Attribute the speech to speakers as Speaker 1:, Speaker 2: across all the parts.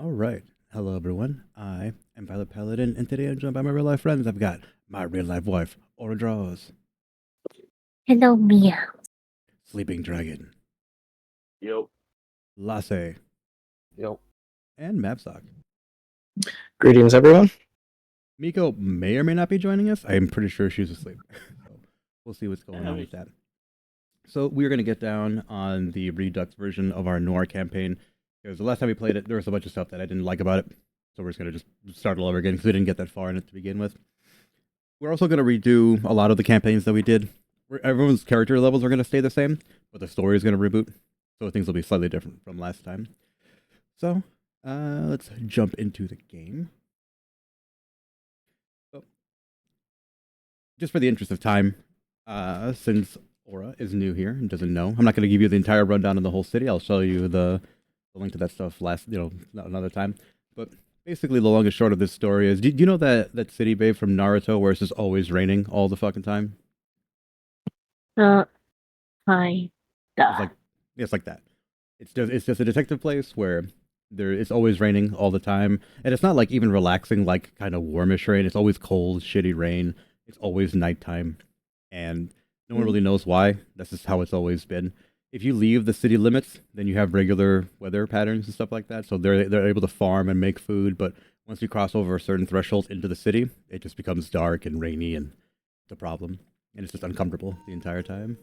Speaker 1: All right. Hello, everyone. I am Violet Paladin, and today I'm joined by my real life friends. I've got my real life wife, Aura Draws,
Speaker 2: Hello, Mia.
Speaker 1: Sleeping Dragon,
Speaker 3: Yep.
Speaker 1: Lasse,
Speaker 3: Yep.
Speaker 1: and Mapsock.
Speaker 4: Greetings, everyone.
Speaker 1: Miko may or may not be joining us. I'm pretty sure she's asleep. So we'll see what's going on with that. So we're going to get down on the Redux version of our Noire campaign. Because the last time we played it, there was a bunch of stuff that I didn't like about it. So we're just going to just start all over again because we didn't get that far in it to begin with. We're also going to redo a lot of the campaigns that we did. Everyone's character levels are going to stay the same, but the story is going to reboot. So things will be slightly different from last time. So let's jump into the game. So, just for the interest of time, since Aura is new here and doesn't know, I'm not going to give you the entire rundown of the whole city. I'll show you the link to that stuff another time. But basically, the long and short of this story is: do you know that city, babe, from Naruto, where it's just always raining all the fucking time?
Speaker 2: Hi.
Speaker 1: It's like that. It's just a detective place where it's always raining all the time, and it's not like even relaxing, like kind of warmish rain. It's always cold, shitty rain. It's always nighttime, and no one really knows why. That's just how it's always been. If you leave the city limits, then you have regular weather patterns and stuff like that. So they're able to farm and make food, but once you cross over a certain threshold into the city, it just becomes dark and rainy, and it's a problem. And it's just uncomfortable the entire time.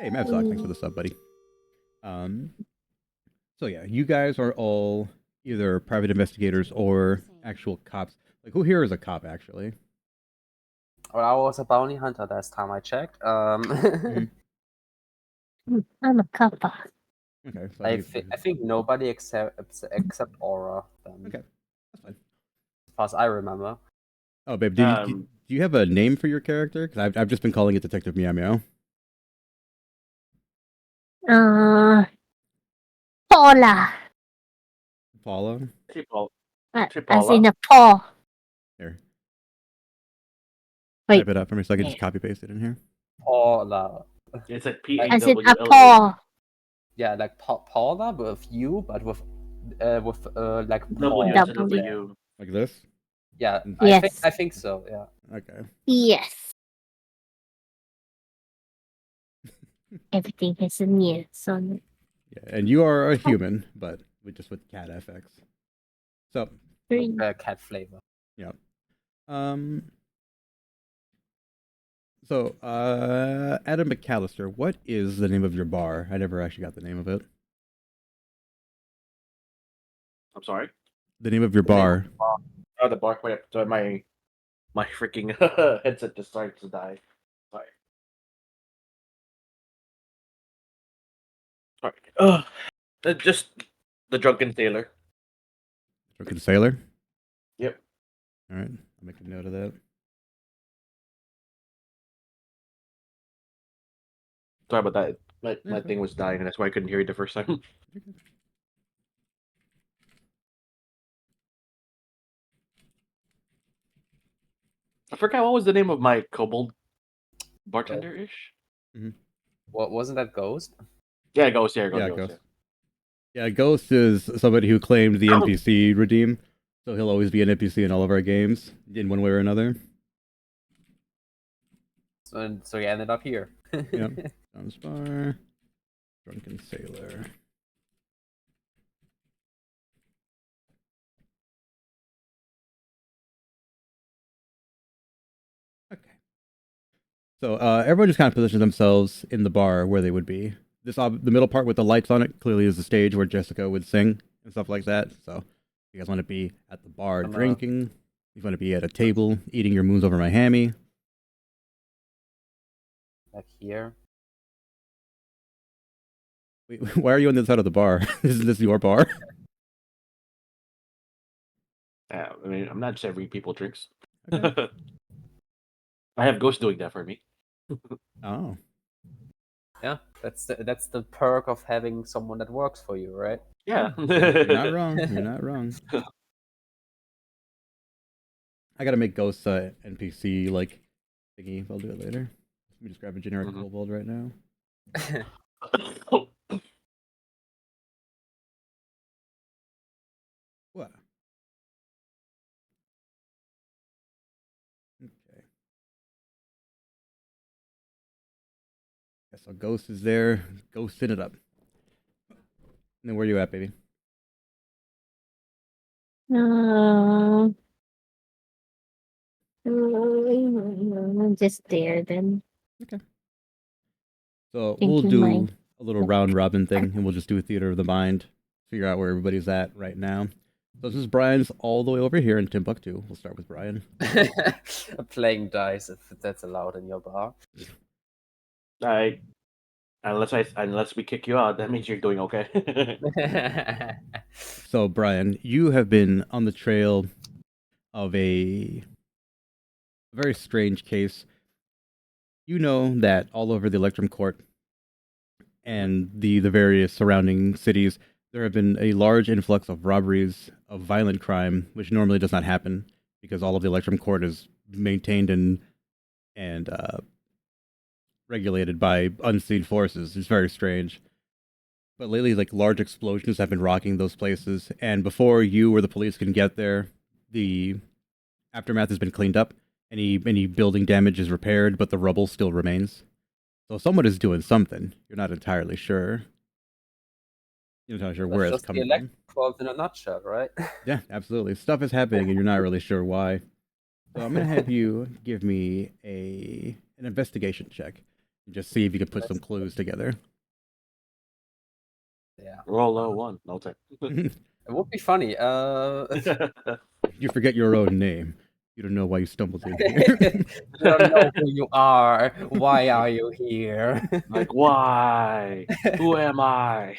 Speaker 1: Hey, Mavsock, thanks for the sub, buddy. So yeah, you guys are all either private investigators or actual cops. Like, who here is a cop, actually?
Speaker 3: Well, I was a bounty hunter last time I checked.
Speaker 1: Mhm.
Speaker 2: I'm a copper.
Speaker 1: Okay, so
Speaker 3: I think nobody except Aura.
Speaker 1: Okay, that's fine.
Speaker 3: As far as I remember.
Speaker 1: Oh, babe, do you have a name for your character? Because I've just been calling it Detective Meow Meow.
Speaker 2: Paula.
Speaker 1: Paula?
Speaker 2: As in a paw.
Speaker 1: Here.
Speaker 2: Wait.
Speaker 1: Type it out for me so I can just copy paste it in here.
Speaker 3: Paula.
Speaker 5: It's like
Speaker 2: As in a
Speaker 5: P-A-W-L-A.
Speaker 2: paw.
Speaker 3: Yeah, like Paula, but with U, but with like
Speaker 5: W.
Speaker 3: paw.
Speaker 5: W.
Speaker 1: Like this?
Speaker 3: Yeah,
Speaker 2: Yes.
Speaker 3: I think so. Yeah.
Speaker 1: Okay.
Speaker 2: Yes. Everything has a yes on it.
Speaker 1: Yeah, and you are a human, but with cat FX. So.
Speaker 3: Cat flavor.
Speaker 1: Yeah. So, Adam McAllister, what is the name of your bar? I never actually got the name of it.
Speaker 5: I'm sorry?
Speaker 1: The name of your bar.
Speaker 5: Oh, the bar. Wait, so my freaking headset just started to die. Sorry. Just the Drunken Sailor.
Speaker 1: Drunken Sailor?
Speaker 5: Yep.
Speaker 1: Alright, I'll make a note of that.
Speaker 5: Sorry about that. My thing was dying, and that's why I couldn't hear you the first time. I forgot what was the name of my kobold bartender-ish?
Speaker 1: Mm-hmm.
Speaker 3: What wasn't that Ghost?
Speaker 5: Yeah, Ghost. Yeah,
Speaker 1: Ghost. Yeah, Ghost is somebody who claimed the NPC redeem, so he'll always be an NPC in all of our games, in one way or another.
Speaker 3: So you ended up here.
Speaker 1: Yep. Sounds bar. Drunken Sailor. Okay. So everyone just kind of positions themselves in the bar where they would be. The middle part with the lights on it clearly is the stage where Jessica would sing and stuff like that. So you guys want to be at the bar drinking. You want to be at a table eating your moons over my hammy.
Speaker 3: Like here.
Speaker 1: Wait, why are you on the side of the bar? Isn't this your bar?
Speaker 5: Yeah, I mean, I'm not serving people drinks.
Speaker 1: Okay.
Speaker 5: I have Ghost doing that for me.
Speaker 1: Oh.
Speaker 3: Yeah, that's the perk of having someone that works for you, right?
Speaker 5: Yeah.
Speaker 1: You're not wrong. You're not wrong. I gotta make Ghost NPC like thingy. I'll do it later. Let me just grab a generic kobold right now. Yeah, so Ghost is there, ghosting it up. And then where you at, baby?
Speaker 2: Just there then.
Speaker 1: So we'll
Speaker 2: Thinking
Speaker 1: do
Speaker 2: mind.
Speaker 1: a little round robin thing, and we'll just do a theater of the mind, figure out where everybody's at right now. So since Brian's all the way over here in Timbuktu, we'll start with Brian.
Speaker 3: Playing dice, if that's allowed in your bar.
Speaker 5: Unless we kick you out, that means you're doing okay.
Speaker 1: So Brian, you have been on the trail of a very strange case. You know that all over the Electrum Court and the various surrounding cities, there have been a large influx of robberies, of violent crime, which normally does not happen because all of the Electrum Court is maintained and regulated by unseen forces. It's very strange. But lately, like large explosions have been rocking those places, and before you or the police can get there, the aftermath has been cleaned up. Any building damage is repaired, but the rubble still remains. So someone is doing something. You're not entirely sure. You're not entirely sure where
Speaker 3: That's
Speaker 1: it's
Speaker 3: just the
Speaker 1: coming from.
Speaker 3: electric fault in a nutshell, right?
Speaker 1: Yeah, absolutely. Stuff is happening, and you're not really sure why. So I'm gonna have you give me an investigation check, and just see if you can put some clues together.
Speaker 3: Yeah.
Speaker 5: Roll low one. No take.
Speaker 3: It would be funny.
Speaker 1: You forget your own name. You don't know why you stumbled in here.
Speaker 3: You don't know who you are. Why are you here?
Speaker 5: Like, why? Who am I?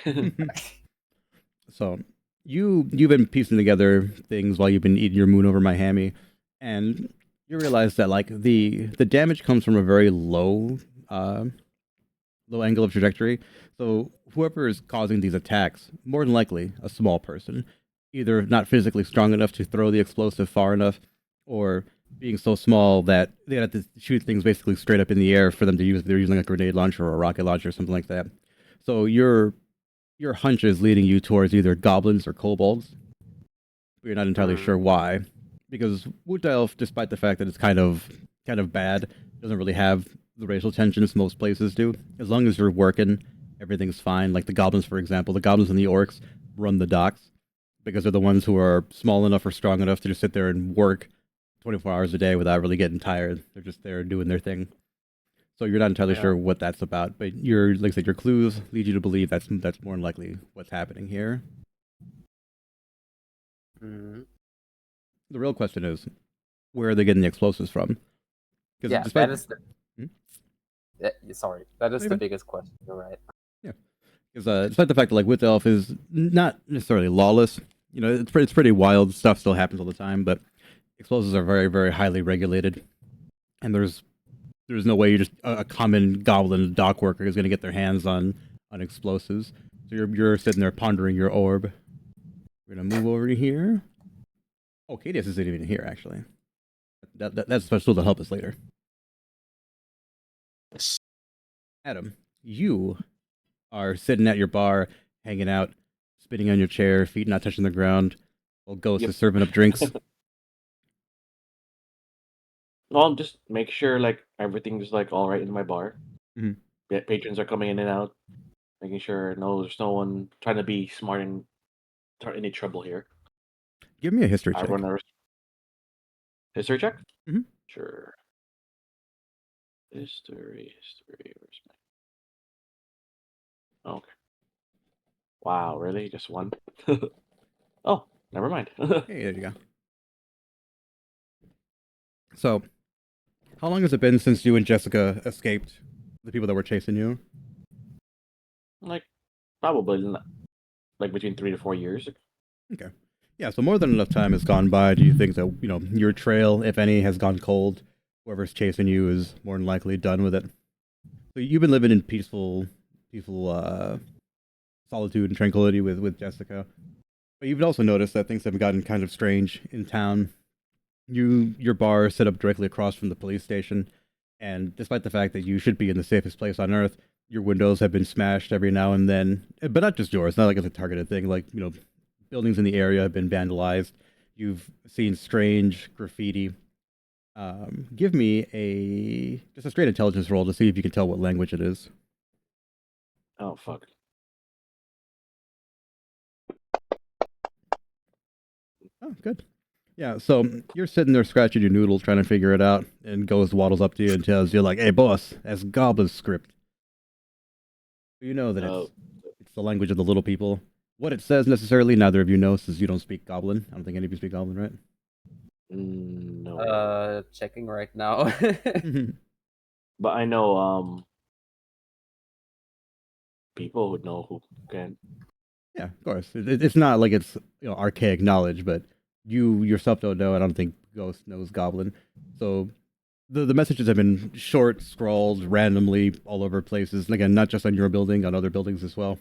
Speaker 1: So you've been piecing together things while you've been eating your moon over my hammy, and you realize that like the damage comes from a very low angle of trajectory. So whoever is causing these attacks, more than likely a small person, either not physically strong enough to throw the explosive far enough, or being so small that they have to shoot things basically straight up in the air for them to use. They're using a grenade launcher or a rocket launcher or something like that. So your hunch is leading you towards either goblins or kobolds. But you're not entirely sure why, because Wutdaelf, despite the fact that it's kind of bad, doesn't really have the racial tensions most places do. As long as you're working, everything's fine. Like the goblins, for example, the goblins and the orcs run the docks because they're the ones who are small enough or strong enough to just sit there and work 24 hours a day without really getting tired. They're just there doing their thing. So you're not entirely sure what that's about, but like I said, your clues lead you to believe that's more than likely what's happening here.
Speaker 3: Mm-hmm.
Speaker 1: The real question is, where are they getting the explosives from?
Speaker 3: Yeah,
Speaker 1: despite...
Speaker 3: that is the. Sorry, that is the biggest question. You're right.
Speaker 1: Yeah, because despite the fact that like Wutdaelf is not necessarily lawless, you know, it's pretty wild stuff. Still happens all the time, but explosives are very, very highly regulated, and there's no way you just a common goblin dock worker is going to get their hands on explosives. So you're sitting there pondering your orb. We're gonna move over to here. Oh, KDS isn't even here actually. That's supposed to help us later. Adam, you are sitting at your bar, hanging out, spitting on your chair, feet not touching the ground, while Ghost is serving up drinks.
Speaker 5: No, I'm just make sure like everything's like all right in my bar.
Speaker 1: Mm-hmm.
Speaker 5: Patrons are coming in and out, making sure there's no one trying to be smart and start any trouble here.
Speaker 1: Give me a history check.
Speaker 5: History check?
Speaker 1: Mm-hmm.
Speaker 5: Sure. History. Where's my... Okay. Wow, really? Just one? Oh, never mind.
Speaker 1: Hey, there you go. So, how long has it been since you and Jessica escaped the people that were chasing you?
Speaker 5: Like, probably like between 3 to 4 years.
Speaker 1: Okay. Yeah, so more than enough time has gone by. Do you think that, you know, your trail, if any, has gone cold? Whoever's chasing you is more than likely done with it. So you've been living in peaceful solitude and tranquility with Jessica. But you've also noticed that things have gotten kind of strange in town. Your bar is set up directly across from the police station, and despite the fact that you should be in the safest place on earth, your windows have been smashed every now and then. But not just yours. Not like it's a targeted thing. Like, you know, buildings in the area have been vandalized. You've seen strange graffiti. Give me just a straight intelligence roll to see if you can tell what language it is.
Speaker 5: Oh fuck.
Speaker 1: Oh, good. Yeah, so you're sitting there scratching your noodles trying to figure it out, and Ghost waddles up to you and tells you, like, hey, boss, that's Goblin script. You know that
Speaker 5: Oh.
Speaker 1: it's the language of the little people. What it says necessarily, neither of you know, since you don't speak Goblin. I don't think any of you speak Goblin, right?
Speaker 5: No.
Speaker 3: Checking right now.
Speaker 5: But I know people would know who can.
Speaker 1: Yeah, of course. It's not like it's archaic knowledge, but you yourself don't know. I don't think Ghost knows Goblin. So the messages have been short, scrawled randomly all over places, and again, not just on your building, on other buildings as well.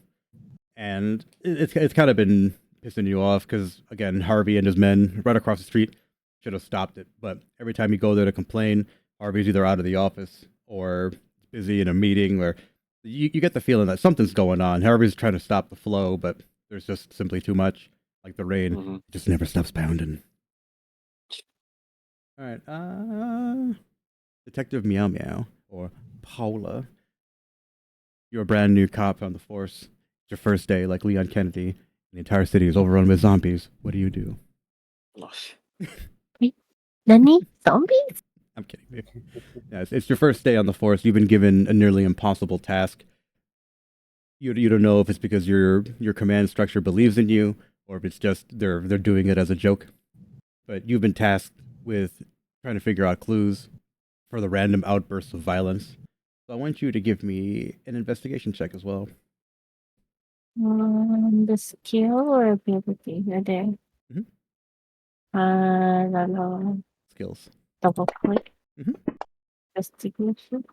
Speaker 1: And it's kind of been pissing you off because again, Harvey and his men right across the street should have stopped it. But every time you go there to complain, Harvey's either out of the office or busy in a meeting, or you get the feeling that something's going on. Harvey's trying to stop the flow, but there's just simply too much. Like the rain, it just never stops pounding. All right, Detective Meow Meow or Paula. You're a brand new cop on the force. It's your first day, like Leon Kennedy. The entire city is overrun with zombies. What do you do?
Speaker 5: Oh, shit.
Speaker 2: Nani? Zombies?
Speaker 1: I'm kidding. Yeah, it's your first day on the force. You've been given a nearly impossible task. You don't know if it's because your command structure believes in you, or if it's just they're doing it as a joke. But you've been tasked with trying to figure out clues for the random outbursts of violence. So I want you to give me an investigation check as well.
Speaker 2: The skill or ability are there?
Speaker 1: Mhm. Skills.
Speaker 2: Double click.
Speaker 1: Mhm.
Speaker 2: Investigation.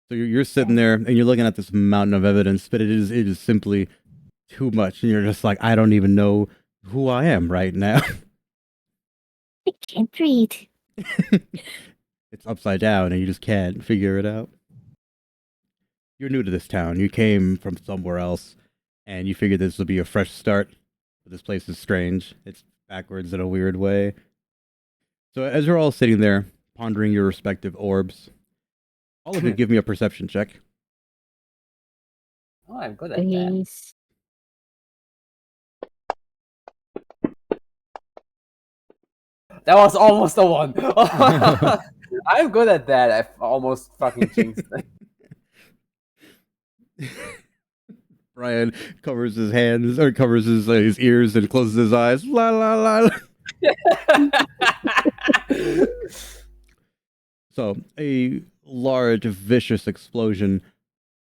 Speaker 1: So you're sitting there and you're looking at this mountain of evidence, but it is simply too much, and you're just like, I don't even know who I am right now.
Speaker 2: I can't read.
Speaker 1: It's upside down, and you just can't figure it out. You're new to this town. You came from somewhere else, and you figured this would be a fresh start. But this place is strange. It's backwards in a weird way. So as you're all sitting there, pondering your respective orbs, all of you give me a perception check.
Speaker 3: Oh, I'm good at that.
Speaker 2: Please.
Speaker 3: That was almost the one. I'm good at that. I almost fucking jinxed it.
Speaker 1: Brian covers his hands, or covers his ears and closes his eyes. La la la. So a large, vicious explosion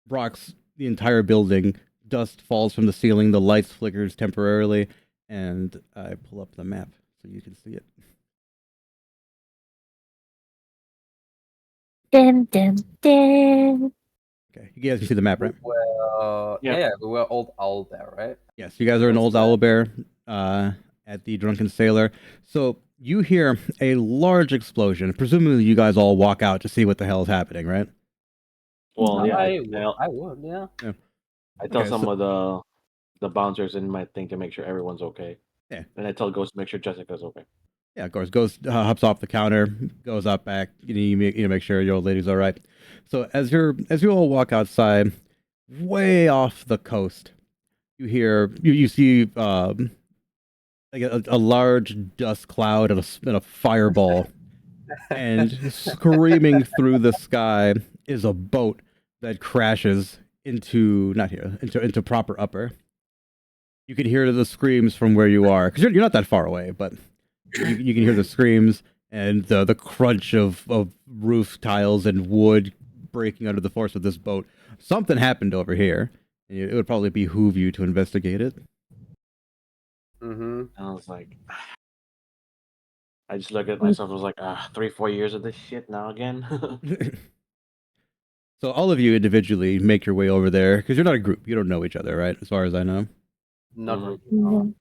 Speaker 1: rocks the entire building. Dust falls from the ceiling. The lights flickers temporarily, and I pull up the map so you can see it.
Speaker 2: Dim, dim, dim.
Speaker 1: Okay, you guys can see the map, right?
Speaker 3: Well,
Speaker 5: Yeah.
Speaker 3: yeah, we were Old Owl there, right?
Speaker 1: Yes, you guys are in Old Owlbear at the Drunken Sailor. So you hear a large explosion. Presumably, you guys all walk out to see what the hell is happening, right?
Speaker 5: Well, yeah,
Speaker 3: I would, yeah.
Speaker 5: I tell
Speaker 1: Okay,
Speaker 5: some
Speaker 1: so-
Speaker 5: of the bouncers in my thing to make sure everyone's okay.
Speaker 1: Yeah.
Speaker 5: And I tell Ghost to make sure Jessica's okay.
Speaker 1: Yeah, of course. Goes hops off the counter, goes up back. You make sure your old lady's all right. So as you all walk outside, way off the coast, you see like a large dust cloud and a fireball, and screaming through the sky is a boat that crashes into proper upper. You can hear the screams from where you are because you're not that far away, but you can hear the screams and the crunch of roof tiles and wood breaking under the force of this boat. Something happened over here, and it would probably behoove you to investigate it.
Speaker 3: Mm-hmm.
Speaker 5: And I was like, I just look at myself. I was like, 3-4 years of this shit now again.
Speaker 1: So all of you individually make your way over there because you're not a group. You don't know each other, right? As far as I know.
Speaker 3: Not
Speaker 5: Mhm.
Speaker 3: really. No.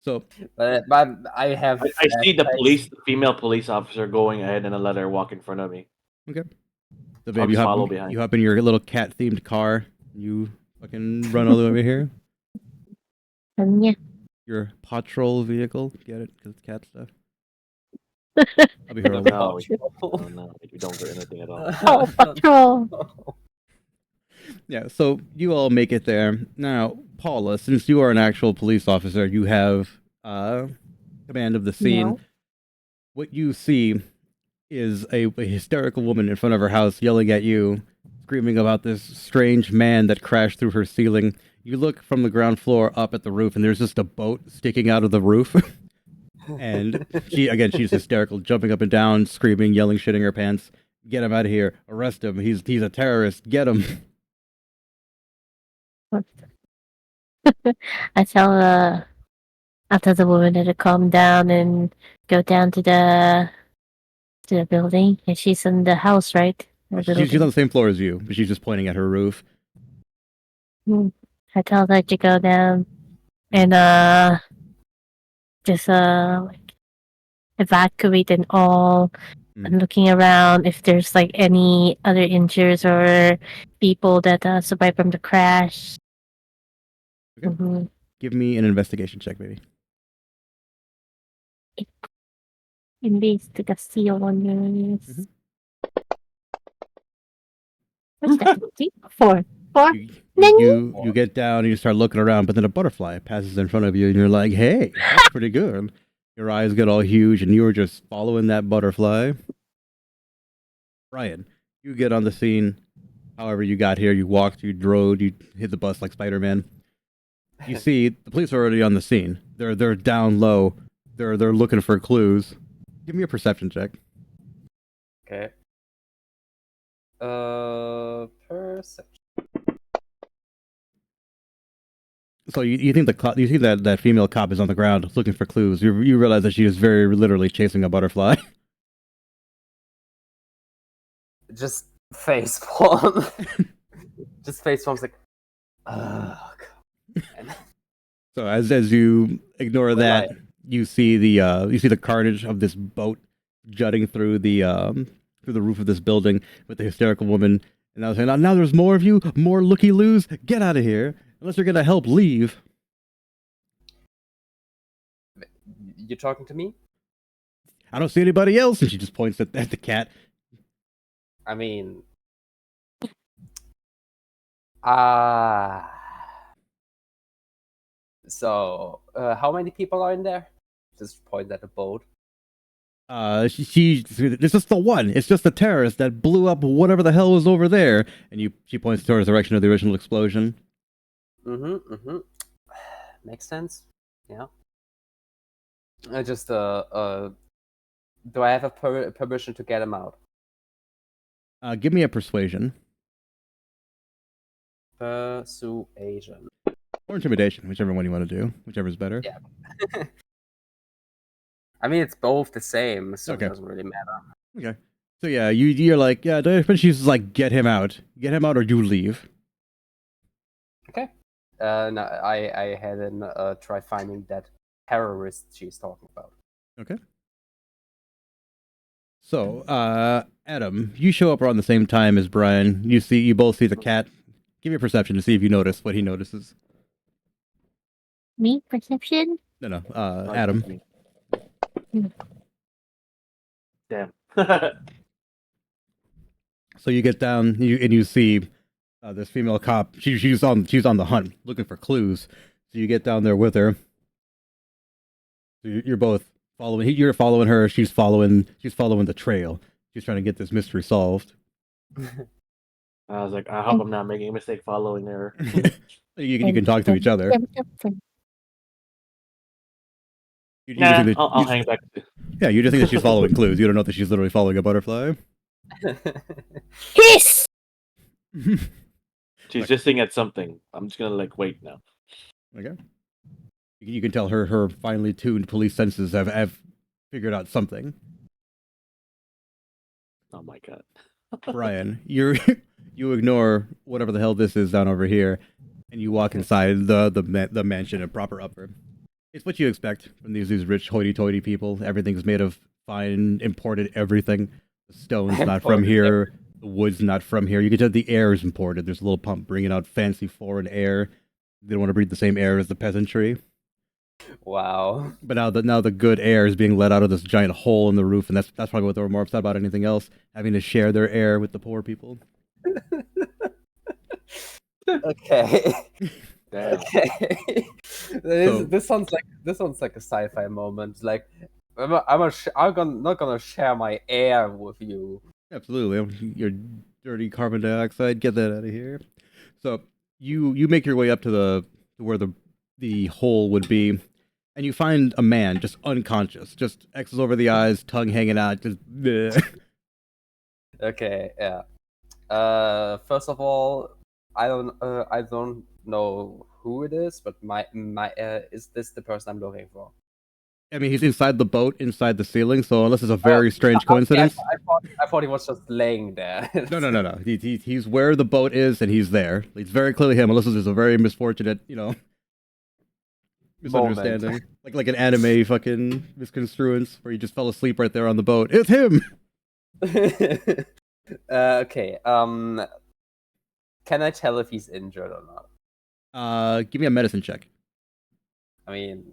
Speaker 1: So
Speaker 3: But I have.
Speaker 5: I see the female police officer going ahead and I let her walk in front of me.
Speaker 1: so
Speaker 5: I'll
Speaker 1: babe,
Speaker 5: just follow behind.
Speaker 1: you hop in your little cat themed car. You fucking run all the way over here.
Speaker 2: Yeah.
Speaker 1: Your patrol vehicle. Get it? Because it's cat stuff. I'll be
Speaker 5: No,
Speaker 1: heroin.
Speaker 5: no, we don't get anything at all.
Speaker 2: Oh, patrol.
Speaker 1: Yeah, so you all make it there. Now, Paula, since you are an actual police officer, you have command of the scene.
Speaker 2: No.
Speaker 1: What you see is a hysterical woman in front of her house yelling at you, screaming about this strange man that crashed through her ceiling. You look from the ground floor up at the roof, and there's just a boat sticking out of the roof. And she's hysterical, jumping up and down, screaming, yelling, shitting her pants. Get him out of here! Arrest him! He's a terrorist! Get him!
Speaker 2: I tell the woman to calm down and go down to the building. And she's in the house, right? The
Speaker 1: She's on
Speaker 2: building.
Speaker 1: the same floor as you, but she's just pointing at her roof.
Speaker 2: I tell her to go down and just like evacuate and all. I'm looking around if there's like any other injuries or people that survived from the crash.
Speaker 1: Okay.
Speaker 2: Mhm.
Speaker 1: Give me an investigation check, baby.
Speaker 2: Investigaciones. What's that? 4.
Speaker 1: You, you get down and you start looking around, but then a butterfly passes in front of you, and you're like, "Hey, that's pretty good." Your eyes get all huge, and you were just following that butterfly. Brian, you get on the scene. However, you got here. You walked, you drove, you hit the bus like Spider-Man. You see, the police are already on the scene. They're down low. They're looking for clues. Give me a perception check.
Speaker 3: Okay. Perception.
Speaker 1: So you think you see that female cop is on the ground looking for clues. You realize that she is very literally chasing a butterfly.
Speaker 3: Just face palm. Just face palm's like, ugh.
Speaker 1: So as you ignore that, you see the carnage of this boat jutting through the roof of this building with the hysterical woman. And I was saying, now there's more of you, more looky-loos. Get out of here, unless you're gonna help leave.
Speaker 3: You talking to me?
Speaker 1: I don't see anybody else. And she just points at the cat.
Speaker 3: I mean, so how many people are in there? Just point at the boat.
Speaker 1: It's just the one. It's just the terrorist that blew up whatever the hell was over there. And she points towards the direction of the original explosion.
Speaker 3: Makes sense. Yeah. I just do I have a permission to get him out?
Speaker 1: Give me a persuasion
Speaker 3: Persuasion.
Speaker 1: or intimidation, whichever one you want to do, whichever's better.
Speaker 3: Yeah. I mean, it's both the same, so
Speaker 1: Okay.
Speaker 3: it doesn't really matter.
Speaker 1: Okay. So yeah, you're like, yeah, but she's like, get him out, or you leave.
Speaker 3: Okay. No, I had an try finding that terrorist she's talking about.
Speaker 1: Okay. So, Adam, you show up around the same time as Brian. You both see the cat. Give me a perception to see if you notice what he notices.
Speaker 2: Me? Perception?
Speaker 1: No, Adam.
Speaker 5: Damn.
Speaker 1: So you get down and you see this female cop. She's on the hunt, looking for clues. So you get down there with her. So you're both following. You're following her. She's following the trail. She's trying to get this mystery solved.
Speaker 5: I was like, I hope I'm not making a mistake following her.
Speaker 1: You can talk to each other. You just
Speaker 5: Nah,
Speaker 1: think that-
Speaker 5: I'll hang back.
Speaker 1: Yeah, you just think that she's following clues. You don't know that she's literally following a butterfly.
Speaker 2: Hiss!
Speaker 5: She's just sitting at something. I'm just gonna like wait now.
Speaker 1: Okay. You can tell her finely tuned police senses have figured out something.
Speaker 5: Oh my god.
Speaker 1: Brian, you ignore whatever the hell this is down over here, and you walk inside the mansion of proper upper. It's what you expect from these rich hoity-toity people. Everything's made of fine imported everything. The stone's not from here. The wood's not from here. You can tell the air is imported. There's a little pump bringing out fancy foreign air. They don't want to breathe the same air as the peasantry.
Speaker 3: Wow.
Speaker 1: But now the good air is being let out of this giant hole in the roof, and that's probably what they were more upset about anything else, having to share their air with the poor people.
Speaker 3: Okay.
Speaker 5: Damn.
Speaker 3: Okay.
Speaker 1: So-
Speaker 3: This sounds like a sci-fi moment. Like not gonna share my air with you.
Speaker 1: Absolutely. Your dirty carbon dioxide. Get that out of here. So you make your way up to to where the hole would be, and you find a man just unconscious, just X's over the eyes, tongue hanging out, just. bleh.
Speaker 3: Okay, yeah. First of all, I don't know who it is, but my is this the person I'm looking for?
Speaker 1: I mean, he's inside the boat, inside the ceiling. So unless it's a
Speaker 3: Oh,
Speaker 1: very strange
Speaker 3: okay,
Speaker 1: coincidence.
Speaker 3: I thought he was just laying there.
Speaker 1: No. He's where the boat is, and he's there. It's very clearly him, unless there's a very misfortunate, misunderstanding, like an anime fucking misconstruence where he just fell asleep right there on the boat. It's him.
Speaker 3: Okay. Can I tell if he's injured or not?
Speaker 1: Give me a medicine check.
Speaker 3: I mean,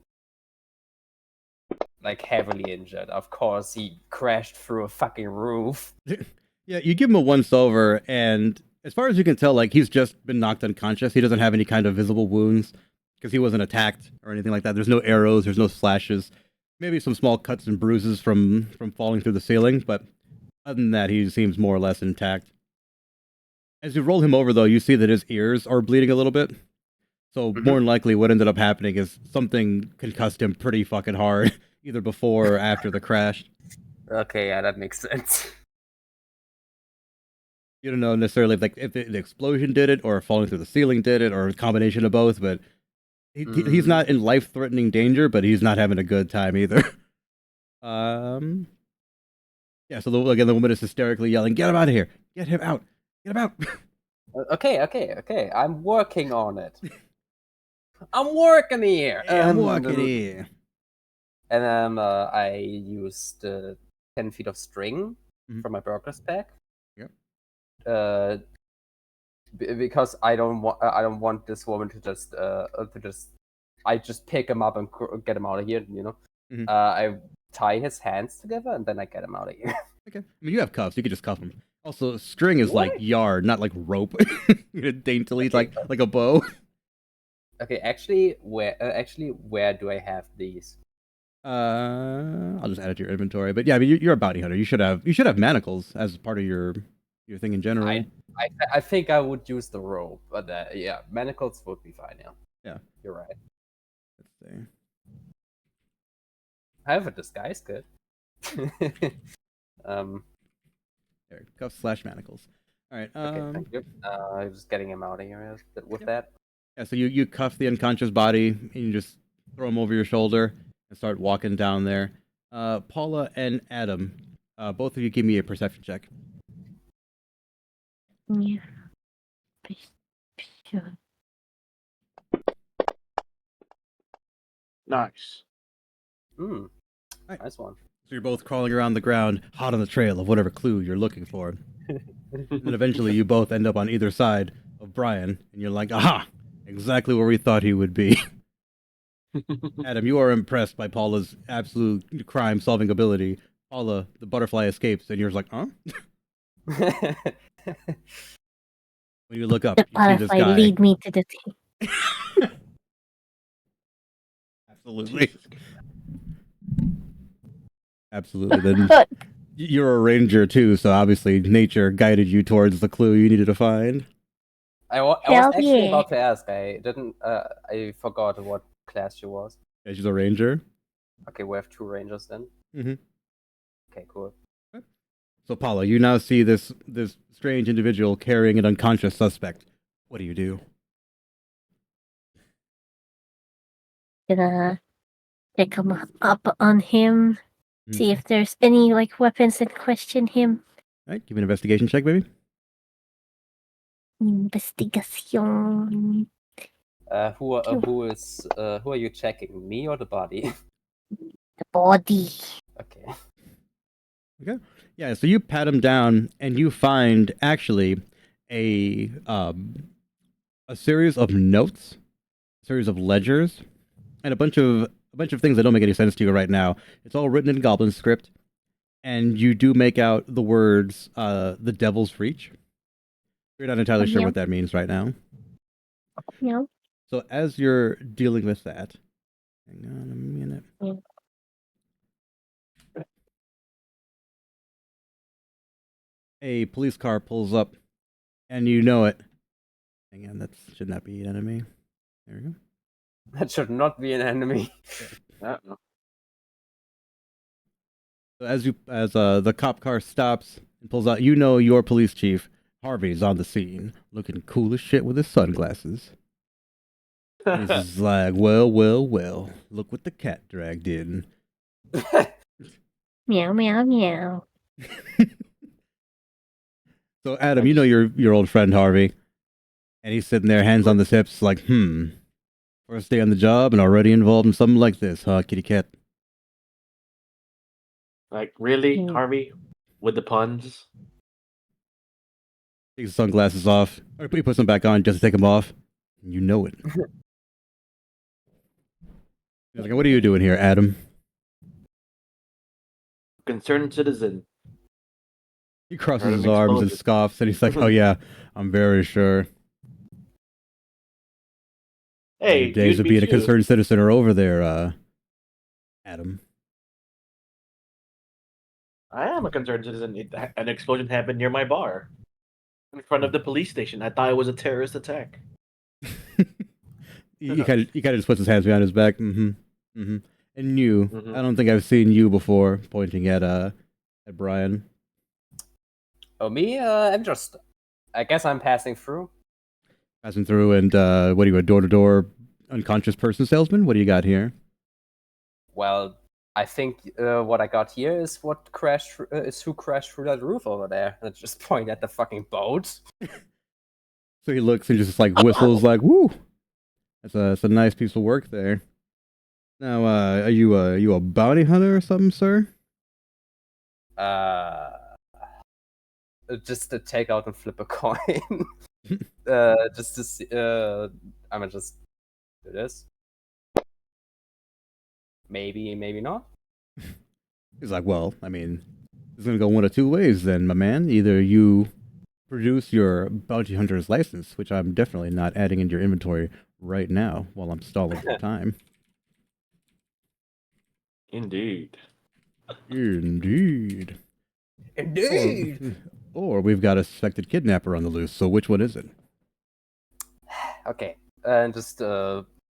Speaker 3: like heavily injured. Of course, he crashed through a fucking roof.
Speaker 1: Yeah, you give him a once over, and as far as you can tell, like he's just been knocked unconscious. He doesn't have any kind of visible wounds because he wasn't attacked or anything like that. There's no arrows, there's no slashes, maybe some small cuts and bruises from falling through the ceiling, but other than that, he seems more or less intact. As you roll him over, though, you see that his ears are bleeding a little bit. So more than likely, what ended up happening is something concussed him pretty fucking hard, either before or after the crash.
Speaker 3: Okay, yeah, that makes sense.
Speaker 1: You don't know necessarily if the explosion did it, or falling through the ceiling did it, or a combination of both. But he's not in life-threatening danger, but he's not having a good time either. Yeah. So again, the woman is hysterically yelling, "Get him out of here! Get him out! Get him out!"
Speaker 3: Okay. I'm working on it. I'm working here.
Speaker 1: I'm walking here.
Speaker 3: And then I used 10 feet of string from my burglar's pack.
Speaker 1: Yep.
Speaker 3: Because I don't want this woman to just I just pick him up and get him out of here. I tie his hands together and then I get him out of here.
Speaker 1: Okay. I mean, you have cuffs. You could just cuff him. Also, string is like yard, not like rope. Daintily,
Speaker 3: Okay.
Speaker 1: like a bow.
Speaker 3: Okay, actually, where do I have these?
Speaker 1: I'll just add it to your inventory. But yeah, I mean, you're a bounty hunter. You should have manacles as part of your thing in general.
Speaker 3: I think I would use the rope, but yeah, manacles would be fine.
Speaker 1: Yeah.
Speaker 3: You're right.
Speaker 1: Let's see.
Speaker 3: I have a disguise kit.
Speaker 1: There, cuffs / manacles. All right.
Speaker 3: Okay, thank you. I'm just getting him out of here with that.
Speaker 1: Yeah, so you cuff the unconscious body and you just throw him over your shoulder and start walking down there. Paula and Adam, both of you give me a perception check.
Speaker 2: Yeah. Sure.
Speaker 5: Nice.
Speaker 1: Right.
Speaker 3: Nice one.
Speaker 1: So you're both crawling around the ground, hot on the trail of whatever clue you're looking for. And then eventually you both end up on either side of Brian, and you're like, aha! Exactly where we thought he would be. Adam, you are impressed by Paula's absolute crime-solving ability. Paula, the butterfly escapes, and you're just like, huh? When you look up,
Speaker 2: The
Speaker 1: you see this
Speaker 2: butterfly
Speaker 1: guy.
Speaker 2: lead me to the thing.
Speaker 1: Absolutely. Absolutely. Then you're a ranger too, so obviously nature guided you towards the clue you needed to find.
Speaker 3: I was
Speaker 2: Hell
Speaker 3: actually
Speaker 2: yeah.
Speaker 3: about to ask. I didn't. I forgot what class she was.
Speaker 1: Yeah, she's a ranger.
Speaker 3: Okay, we have 2 rangers then.
Speaker 1: Mm-hmm.
Speaker 3: Okay, cool.
Speaker 1: So Paula, you now see this strange individual carrying an unconscious suspect. What do you do?
Speaker 2: Gonna pick him up on him. See if there's any weapons that question him.
Speaker 1: All right, give me an investigation check, baby.
Speaker 2: Investigation.
Speaker 3: Who are you checking? Me or the body?
Speaker 2: The body.
Speaker 3: Okay.
Speaker 1: Okay. Yeah, so you pat him down and you find actually a series of notes, a series of ledgers, and a bunch of things that don't make any sense to you right now. It's all written in Goblin script, and you do make out the words "the Devil's Reach." You're not entirely sure what that means right now.
Speaker 2: Yeah.
Speaker 1: So as you're dealing with that, hang on a minute.
Speaker 2: Mm.
Speaker 1: A police car pulls up, and you know it. Hang on, that should not be an enemy. There we go.
Speaker 3: That should not be an enemy.
Speaker 5: No.
Speaker 1: So as the cop car stops and pulls out, you know your police chief Harvey's on the scene, looking cool as shit with his sunglasses. And he's just like, well, look what the cat dragged in.
Speaker 2: Meow, meow, meow.
Speaker 1: So Adam, you know your old friend Harvey, and he's sitting there, hands on the hips, like, first day on the job and already involved in something like this, huh, kitty cat?
Speaker 5: Like, really,
Speaker 2: Mm.
Speaker 5: Harvey? With the puns?
Speaker 1: Takes his sunglasses off, or he puts them back on just to take them off. You know it. He's like, what are you doing here, Adam?
Speaker 5: Concerned citizen.
Speaker 1: He crosses
Speaker 5: Heard
Speaker 1: his
Speaker 5: of
Speaker 1: arms and
Speaker 5: explosion.
Speaker 1: scoffs, and he's like, oh yeah, I'm very sure.
Speaker 5: Hey,
Speaker 1: Your days
Speaker 5: you'd
Speaker 1: of
Speaker 5: be
Speaker 1: being a
Speaker 5: too.
Speaker 1: concerned citizen are over there, Adam.
Speaker 5: I am a concerned citizen. An explosion happened near my bar. In front of the police station. I thought it was a terrorist attack.
Speaker 1: He kind of just puts his hands behind his back. And you,
Speaker 5: Mhm.
Speaker 1: I don't think I've seen you before, pointing at Brian.
Speaker 3: Oh, me? I guess I'm passing through.
Speaker 1: Passing through, and what are you, a door-to-door unconscious person salesman? What do you got here?
Speaker 3: Well, I think what I got here is what crashed. Is who crashed through that roof over there? Let's just point at the fucking boat.
Speaker 1: So he looks and just like whistles, like, woo! That's a nice piece of work there. Now, are you a bounty hunter or something, sir?
Speaker 3: Just to take out and flip a coin. Just to see. I'm gonna just do this. Maybe, maybe not.
Speaker 1: He's like, well, I mean, it's gonna go one of two ways then, my man. Either you produce your bounty hunter's license, which I'm definitely not adding into your inventory right now while I'm stalling for time.
Speaker 5: Indeed.
Speaker 1: Indeed.
Speaker 3: Indeed.
Speaker 1: Or we've got a suspected kidnapper on the loose, so which one is it?
Speaker 3: Okay, and just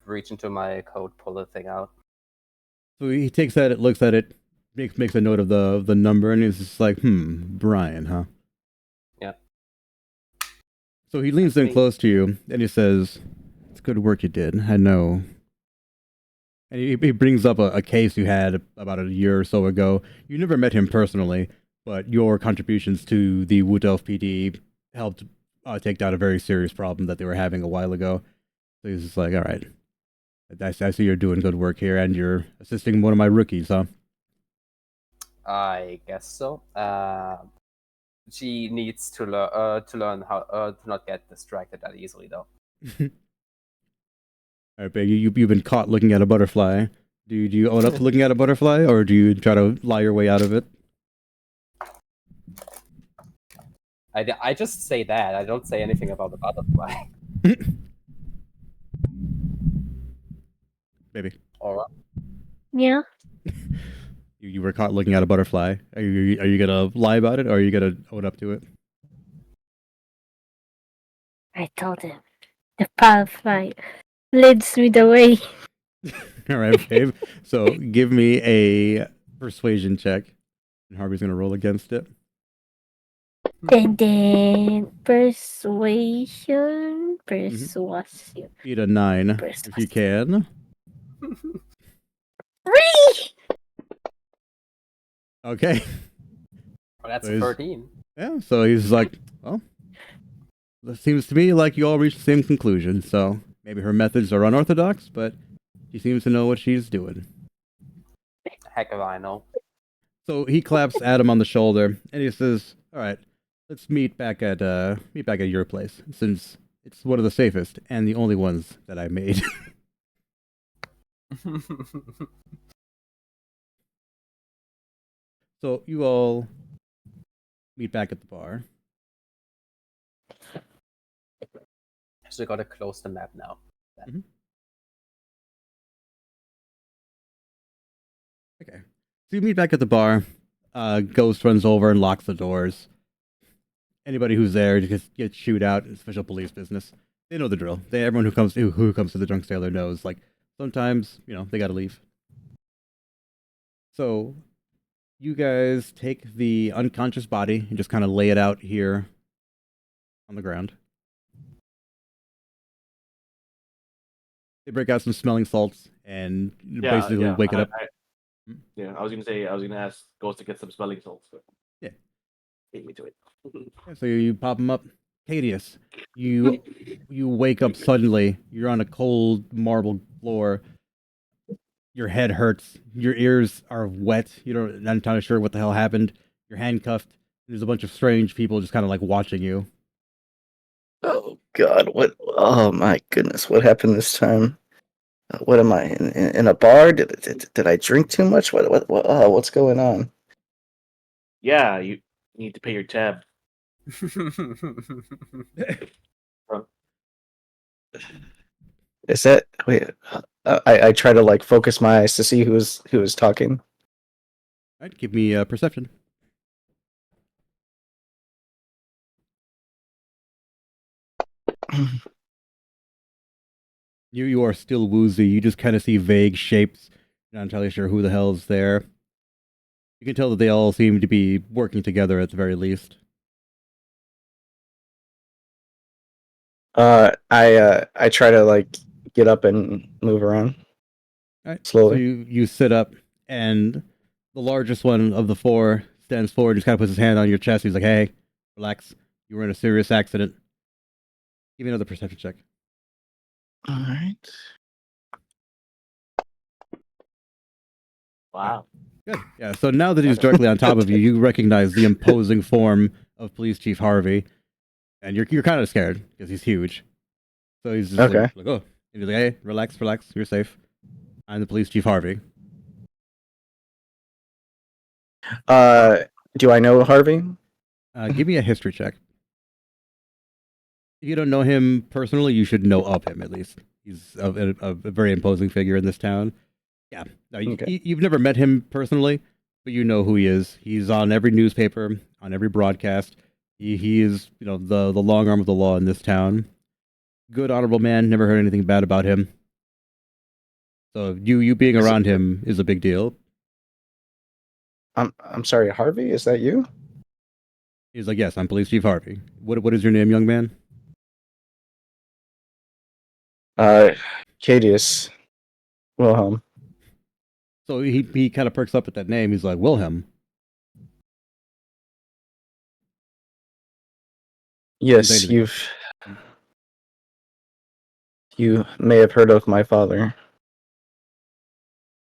Speaker 3: reach into my coat, pull the thing out.
Speaker 1: So he takes at it, looks at it, makes a note of the number, and he's just like, Brian, huh?
Speaker 3: Yeah.
Speaker 1: So he leans in
Speaker 3: Me.
Speaker 1: close to you, and he says, it's good work you did, I know. And he brings up a case you had about a year or so ago. You never met him personally, but your contributions to the Wutdaelf PD helped take down a very serious problem that they were having a while ago. So he's just like, all right, I see you're doing good work here, and you're assisting one of my rookies, huh?
Speaker 3: I guess so. She needs to learn how to not get distracted that easily, though.
Speaker 1: All right, babe, you've been caught looking at a butterfly. Do you own up to looking at a butterfly, or do you try to lie your way out of it?
Speaker 3: I just say that. I don't say anything about the butterfly.
Speaker 1: Baby,
Speaker 3: All right.
Speaker 2: Yeah.
Speaker 1: you were caught looking at a butterfly. Are you gonna lie about it, or are you gonna own up to it?
Speaker 2: I told him. The butterfly leads me the way.
Speaker 1: All right, babe. So give me a persuasion check, and Harvey's gonna roll against it.
Speaker 2: Then persuasion.
Speaker 1: Beat a 9 if you can.
Speaker 2: 3!
Speaker 1: Okay.
Speaker 3: Well, that's
Speaker 1: So
Speaker 3: a 13.
Speaker 1: Yeah. So he's like, well, it seems to me like you all reached the same conclusion. So maybe her methods are unorthodox, but she seems to know what she's doing.
Speaker 3: Heck if I know.
Speaker 1: So he claps Adam on the shoulder and he says, "All right, let's meet back at your place, since it's one of the safest and the only ones that I made." So you all meet back at the bar.
Speaker 3: So I gotta close the map now.
Speaker 1: Okay. So you meet back at the bar. Ghost runs over and locks the doors. Anybody who's there just gets chewed out. It's official police business. They know the drill. Everyone who comes to the drunk sailor knows. Like sometimes they gotta leave. So you guys take the unconscious body and just kind of lay it out here on the ground. They break out some smelling salts and basically wake it up.
Speaker 5: I was gonna ask Ghost to get some smelling salts. But
Speaker 1: yeah,
Speaker 5: beat me to it.
Speaker 1: So you pop them up. Cadius, you wake up suddenly. You're on a cold marble floor. Your head hurts. Your ears are wet. You're not entirely sure what the hell happened. You're handcuffed. There's a bunch of strange people just kind of like watching you.
Speaker 4: Oh God! What? Oh my goodness! What happened this time? What am I in a bar? Did I drink too much? What's going on?
Speaker 5: Yeah, you need to pay your tab.
Speaker 4: Is that wait? I try to like focus my eyes to see who was talking.
Speaker 1: All right, give me a perception. You are still woozy. You just kind of see vague shapes. You're not entirely sure who the hell's there. You can tell that they all seem to be working together at the very least.
Speaker 4: I try to like get up and move around.
Speaker 1: All right.
Speaker 4: Slowly.
Speaker 1: So you sit up, and the largest one of the four stands forward, just kind of puts his hand on your chest. He's like, "Hey, relax. You were in a serious accident. Give me another perception check."
Speaker 4: All right.
Speaker 5: Wow.
Speaker 1: Good. Yeah. So now that he's directly on top of you, you recognize the imposing form of Police Chief Harvey, and you're kind of scared because he's huge. So he's just
Speaker 4: Okay.
Speaker 1: like, "Oh," and he's like, "Hey, relax. You're safe. I'm the Police Chief Harvey."
Speaker 4: Do I know Harvey?
Speaker 1: Give me a history check. If you don't know him personally, you should know of him at least. He's a very imposing figure in this town. Yeah. No, you've never met him personally, but you know who he is. He's on every newspaper, on every broadcast. He is, the long arm of the law in this town. Good, honorable man. Never heard anything bad about him. So you being around him is a big deal.
Speaker 4: I'm sorry, Harvey. Is that you?
Speaker 1: He's like, "Yes, I'm Police Chief Harvey. What is your name, young man?"
Speaker 4: Cadius Wilhelm.
Speaker 1: So he kind of perks up at that name. He's like, "Wilhelm."
Speaker 4: Yes, you may have heard of my father.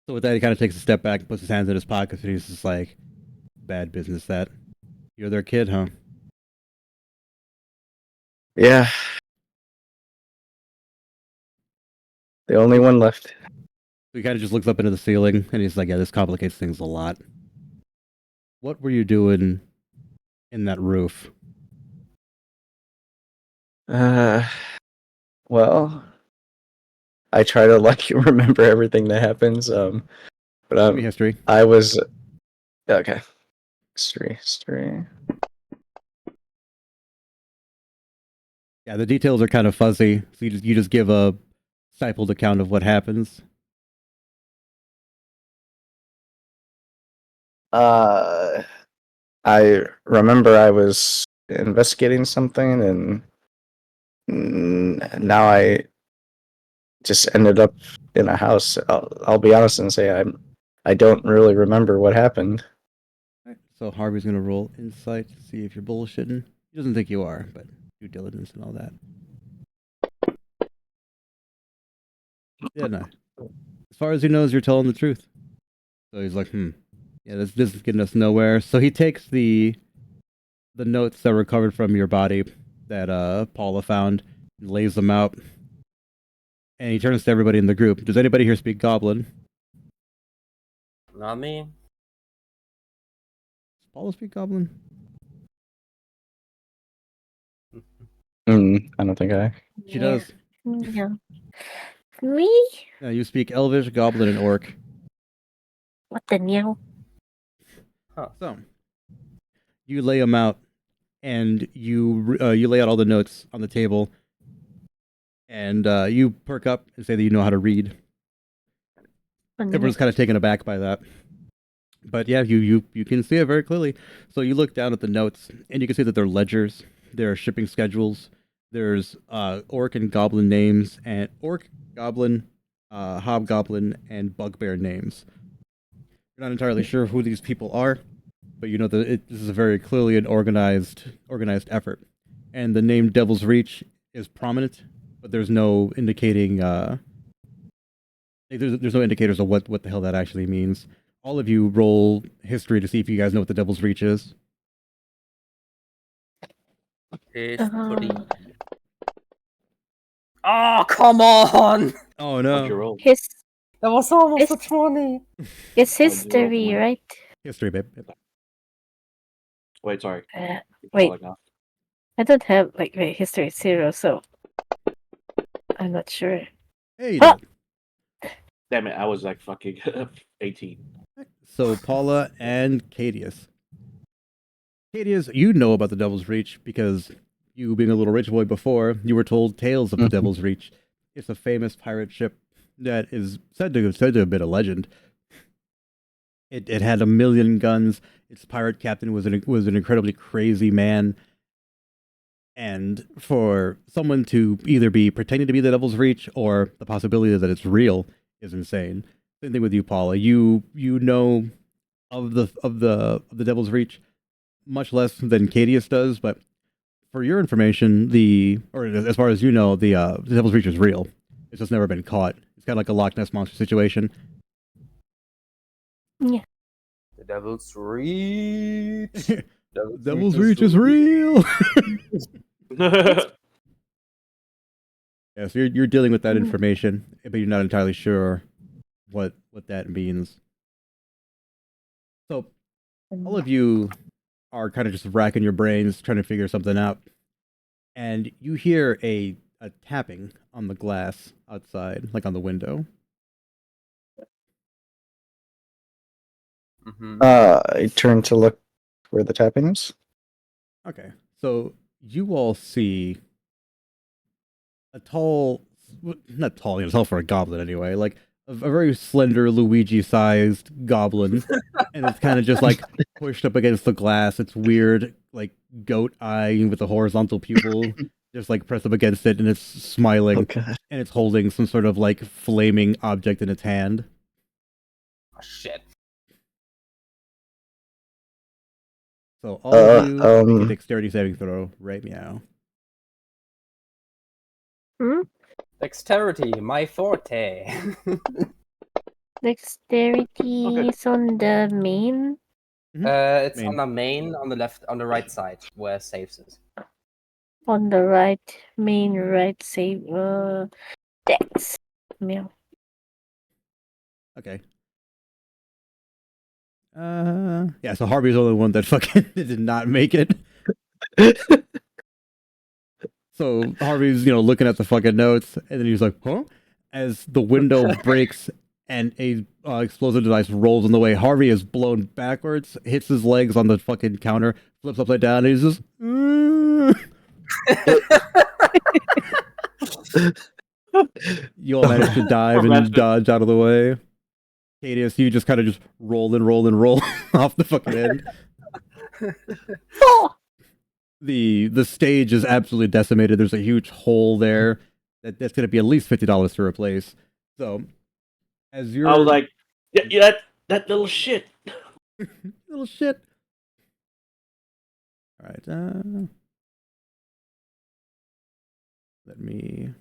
Speaker 1: So with that, he kind of takes a step back and puts his hands in his pockets, and he's just like, "Bad business that. You're their kid, huh?"
Speaker 4: Yeah. The only one left.
Speaker 1: So he kind of just looks up into the ceiling, and he's like, "Yeah, this complicates things a lot. What were you doing in that roof?"
Speaker 4: Well, I try to like remember everything that happens. But
Speaker 1: Give me history.
Speaker 4: I was okay. History.
Speaker 1: Yeah, the details are kind of fuzzy, so you just give a stifled account of what happens.
Speaker 4: I remember I was investigating something, and now I just ended up in a house. I'll be honest and say I don't really remember what happened.
Speaker 1: Right, so Harvey's gonna roll insight to see if you're bullshitting. He doesn't think you are, but due diligence and all that. Yeah, no. As far as he knows, you're telling the truth. So he's like, yeah, this is getting us nowhere. So he takes the notes that were recovered from your body that Paula found and lays them out. And he turns to everybody in the group. Does anybody here speak Goblin?
Speaker 3: Not me.
Speaker 1: Does Paula speak Goblin?
Speaker 4: I don't think I.
Speaker 1: She does.
Speaker 2: Yeah. Me?
Speaker 1: You speak Elvish, Goblin, and Orc.
Speaker 2: What the hell?
Speaker 1: So you lay them out, and you lay out all the notes on the table, and you perk up and say that you know how to read. Everyone's kind of taken aback by that. But yeah, you can see it very clearly. So you look down at the notes, and you can see that there are ledgers, there are shipping schedules, there's orc and goblin names, and orc, goblin, hobgoblin, and bugbear names. You're not entirely sure who these people are, but you know that this is a very clearly an organized effort. And the name Devil's Reach is prominent, but there's no indicating. There's no indicators of what the hell that actually means. All of you roll history to see if you guys know what the Devil's Reach is.
Speaker 3: History. Oh, come on!
Speaker 1: Oh
Speaker 5: What'd you
Speaker 1: no,
Speaker 5: roll?
Speaker 3: That was almost a
Speaker 2: His-
Speaker 3: 20.
Speaker 2: It's
Speaker 5: What'd you roll
Speaker 2: history,
Speaker 5: for?
Speaker 2: right?
Speaker 1: history, babe.
Speaker 5: Wait, sorry.
Speaker 2: Wait.
Speaker 5: Falling off.
Speaker 2: I don't have wait, history is 0, so I'm not sure.
Speaker 1: Hey, you
Speaker 2: Ah!
Speaker 1: did
Speaker 5: Damn it, I was like fucking 18.
Speaker 1: it. So Paula and Cadius. Cadius, you know about the Devil's Reach because you, being a little rich boy before, you were told tales of the
Speaker 4: Mhm.
Speaker 1: Devil's Reach. It's a famous pirate ship that is said to have been a legend. It had 1,000,000 guns. Its pirate captain was an incredibly crazy man. And for someone to either be pretending to be the Devil's Reach or the possibility that it's real is insane. Same thing with you, Paula. You know of the Devil's Reach much less than Cadius does, but for your information, as far as you know, the Devil's Reach is real. It's just never been caught. It's kind of like a Loch Ness monster situation.
Speaker 3: The Devil's Reach.
Speaker 1: Devil's Reach is real. Yeah, so you're dealing with that information, but you're not entirely sure what that means. So all of you are kind of just racking your brains trying to figure something out, and you hear a tapping on the glass outside, like on the window.
Speaker 4: I turn to look where the tapping is.
Speaker 1: Okay, so you all see a tall, not tall, it's tall for a goblin anyway, like a very slender Luigi-sized goblin, and it's kind of just like pushed up against the glass. It's weird, like goat eye with a horizontal pupil, just like pressed up against it, and it's smiling,
Speaker 4: Oh god.
Speaker 1: and it's holding some sort of like flaming object in its hand.
Speaker 3: Oh, shit.
Speaker 1: So all of you make a
Speaker 4: um,
Speaker 1: dexterity saving throw right meow.
Speaker 3: Dexterity, my forte.
Speaker 2: Dexterity
Speaker 5: Okay.
Speaker 2: is on the main.
Speaker 3: It's
Speaker 1: Main.
Speaker 3: on the main, on the right side, where saves is.
Speaker 2: On the right, main right save. Dex. Meow.
Speaker 1: Okay. Yeah, so Harvey's the only one that fucking did not make it. So Harvey's, looking at the fucking notes, and then he's like, huh? As the window breaks and a explosive device rolls in the way, Harvey is blown backwards, hits his legs on the fucking counter, flips upside down, and he's just... You all manage to dive and dodge out of the way. Cadius, you just kind of just roll and roll and roll off the fucking end.
Speaker 2: Oh!
Speaker 1: The stage is absolutely decimated. There's a huge hole there that's going to be at least $50 to replace. So, as you're...
Speaker 5: I was like, yeah, that little shit.
Speaker 1: little shit. All right. Let me...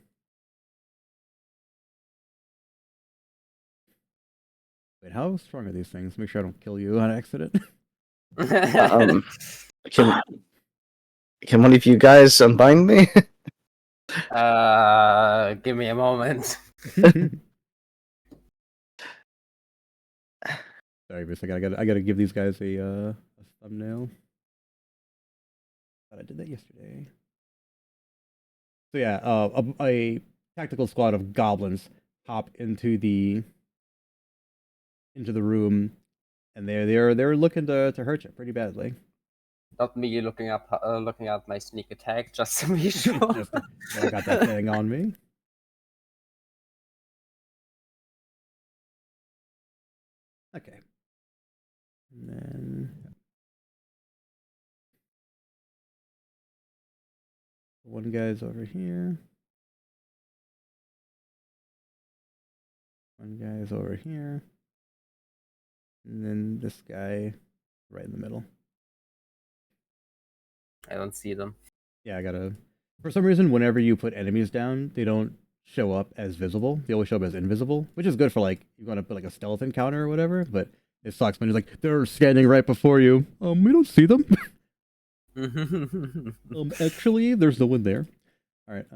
Speaker 1: Wait, how strong are these things? Make sure I don't kill you on accident.
Speaker 4: Can one of you guys unbind me?
Speaker 3: Give me a moment.
Speaker 1: Sorry, for a second. I gotta give these guys a thumbnail. Thought I did that yesterday. So yeah, a tactical squad of goblins hop into the room, and they're looking to hurt you pretty badly.
Speaker 3: Not me looking at my sneak attack, just to be sure.
Speaker 1: Just, I got that thing on me. Okay. And then one guy's over here. One guy's over here. And then this guy right in the middle.
Speaker 3: I don't see them.
Speaker 1: Yeah, I gotta. For some reason, whenever you put enemies down, they don't show up as visible. They always show up as invisible, which is good for like you want to put like a stealth encounter or whatever. But it sucks when you're like they're standing right before you. We don't see them. Actually, there's no one there. All right.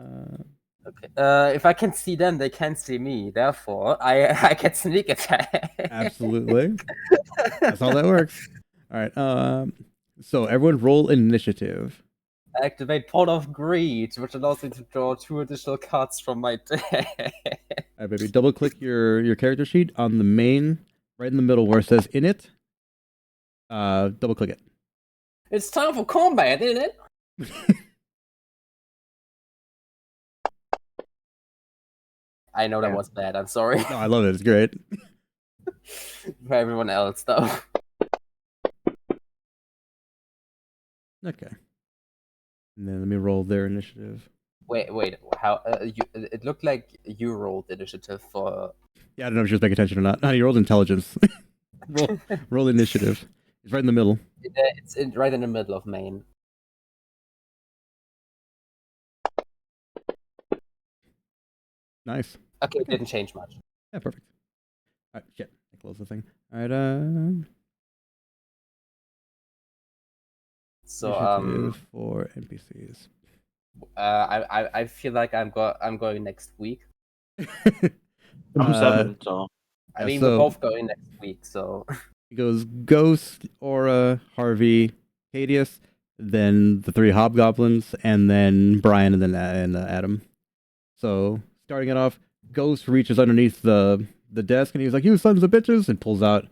Speaker 3: Okay. If I can see them, they can't see me. Therefore, I get sneak attack.
Speaker 1: Absolutely. That's how that works. All right. So everyone roll initiative.
Speaker 3: Activate Pot of Greed, which allows me to draw 2 additional cards from my deck.
Speaker 1: All right, baby. Double click your character sheet on the main, right in the middle where it says "in it." Double click it.
Speaker 3: It's time for combat, isn't it? I know that was bad. I'm sorry.
Speaker 1: No, I love it. It's great.
Speaker 3: For everyone else, though.
Speaker 1: Okay. And then let me roll their initiative.
Speaker 3: Wait. How? It looked like you rolled initiative for.
Speaker 1: Yeah, I don't know if you're just paying attention or not. No, you rolled intelligence. roll initiative. It's right in the middle.
Speaker 3: It's right in the middle of main.
Speaker 1: Nice.
Speaker 3: Okay, it didn't change much.
Speaker 1: Yeah, perfect. All right, shit. I close the thing. All right.
Speaker 3: So
Speaker 1: initiative for NPCs.
Speaker 3: I feel like I'm going next week.
Speaker 5: I'm 7, so
Speaker 3: I mean,
Speaker 1: so
Speaker 3: we're both going next week, so.
Speaker 1: It goes Ghost, Aura, Harvey, Cadius, then the 3 hobgoblins, and then Brian, and then Adam. So starting it off, Ghost reaches underneath the desk, and he's like, "You sons of bitches!" and pulls out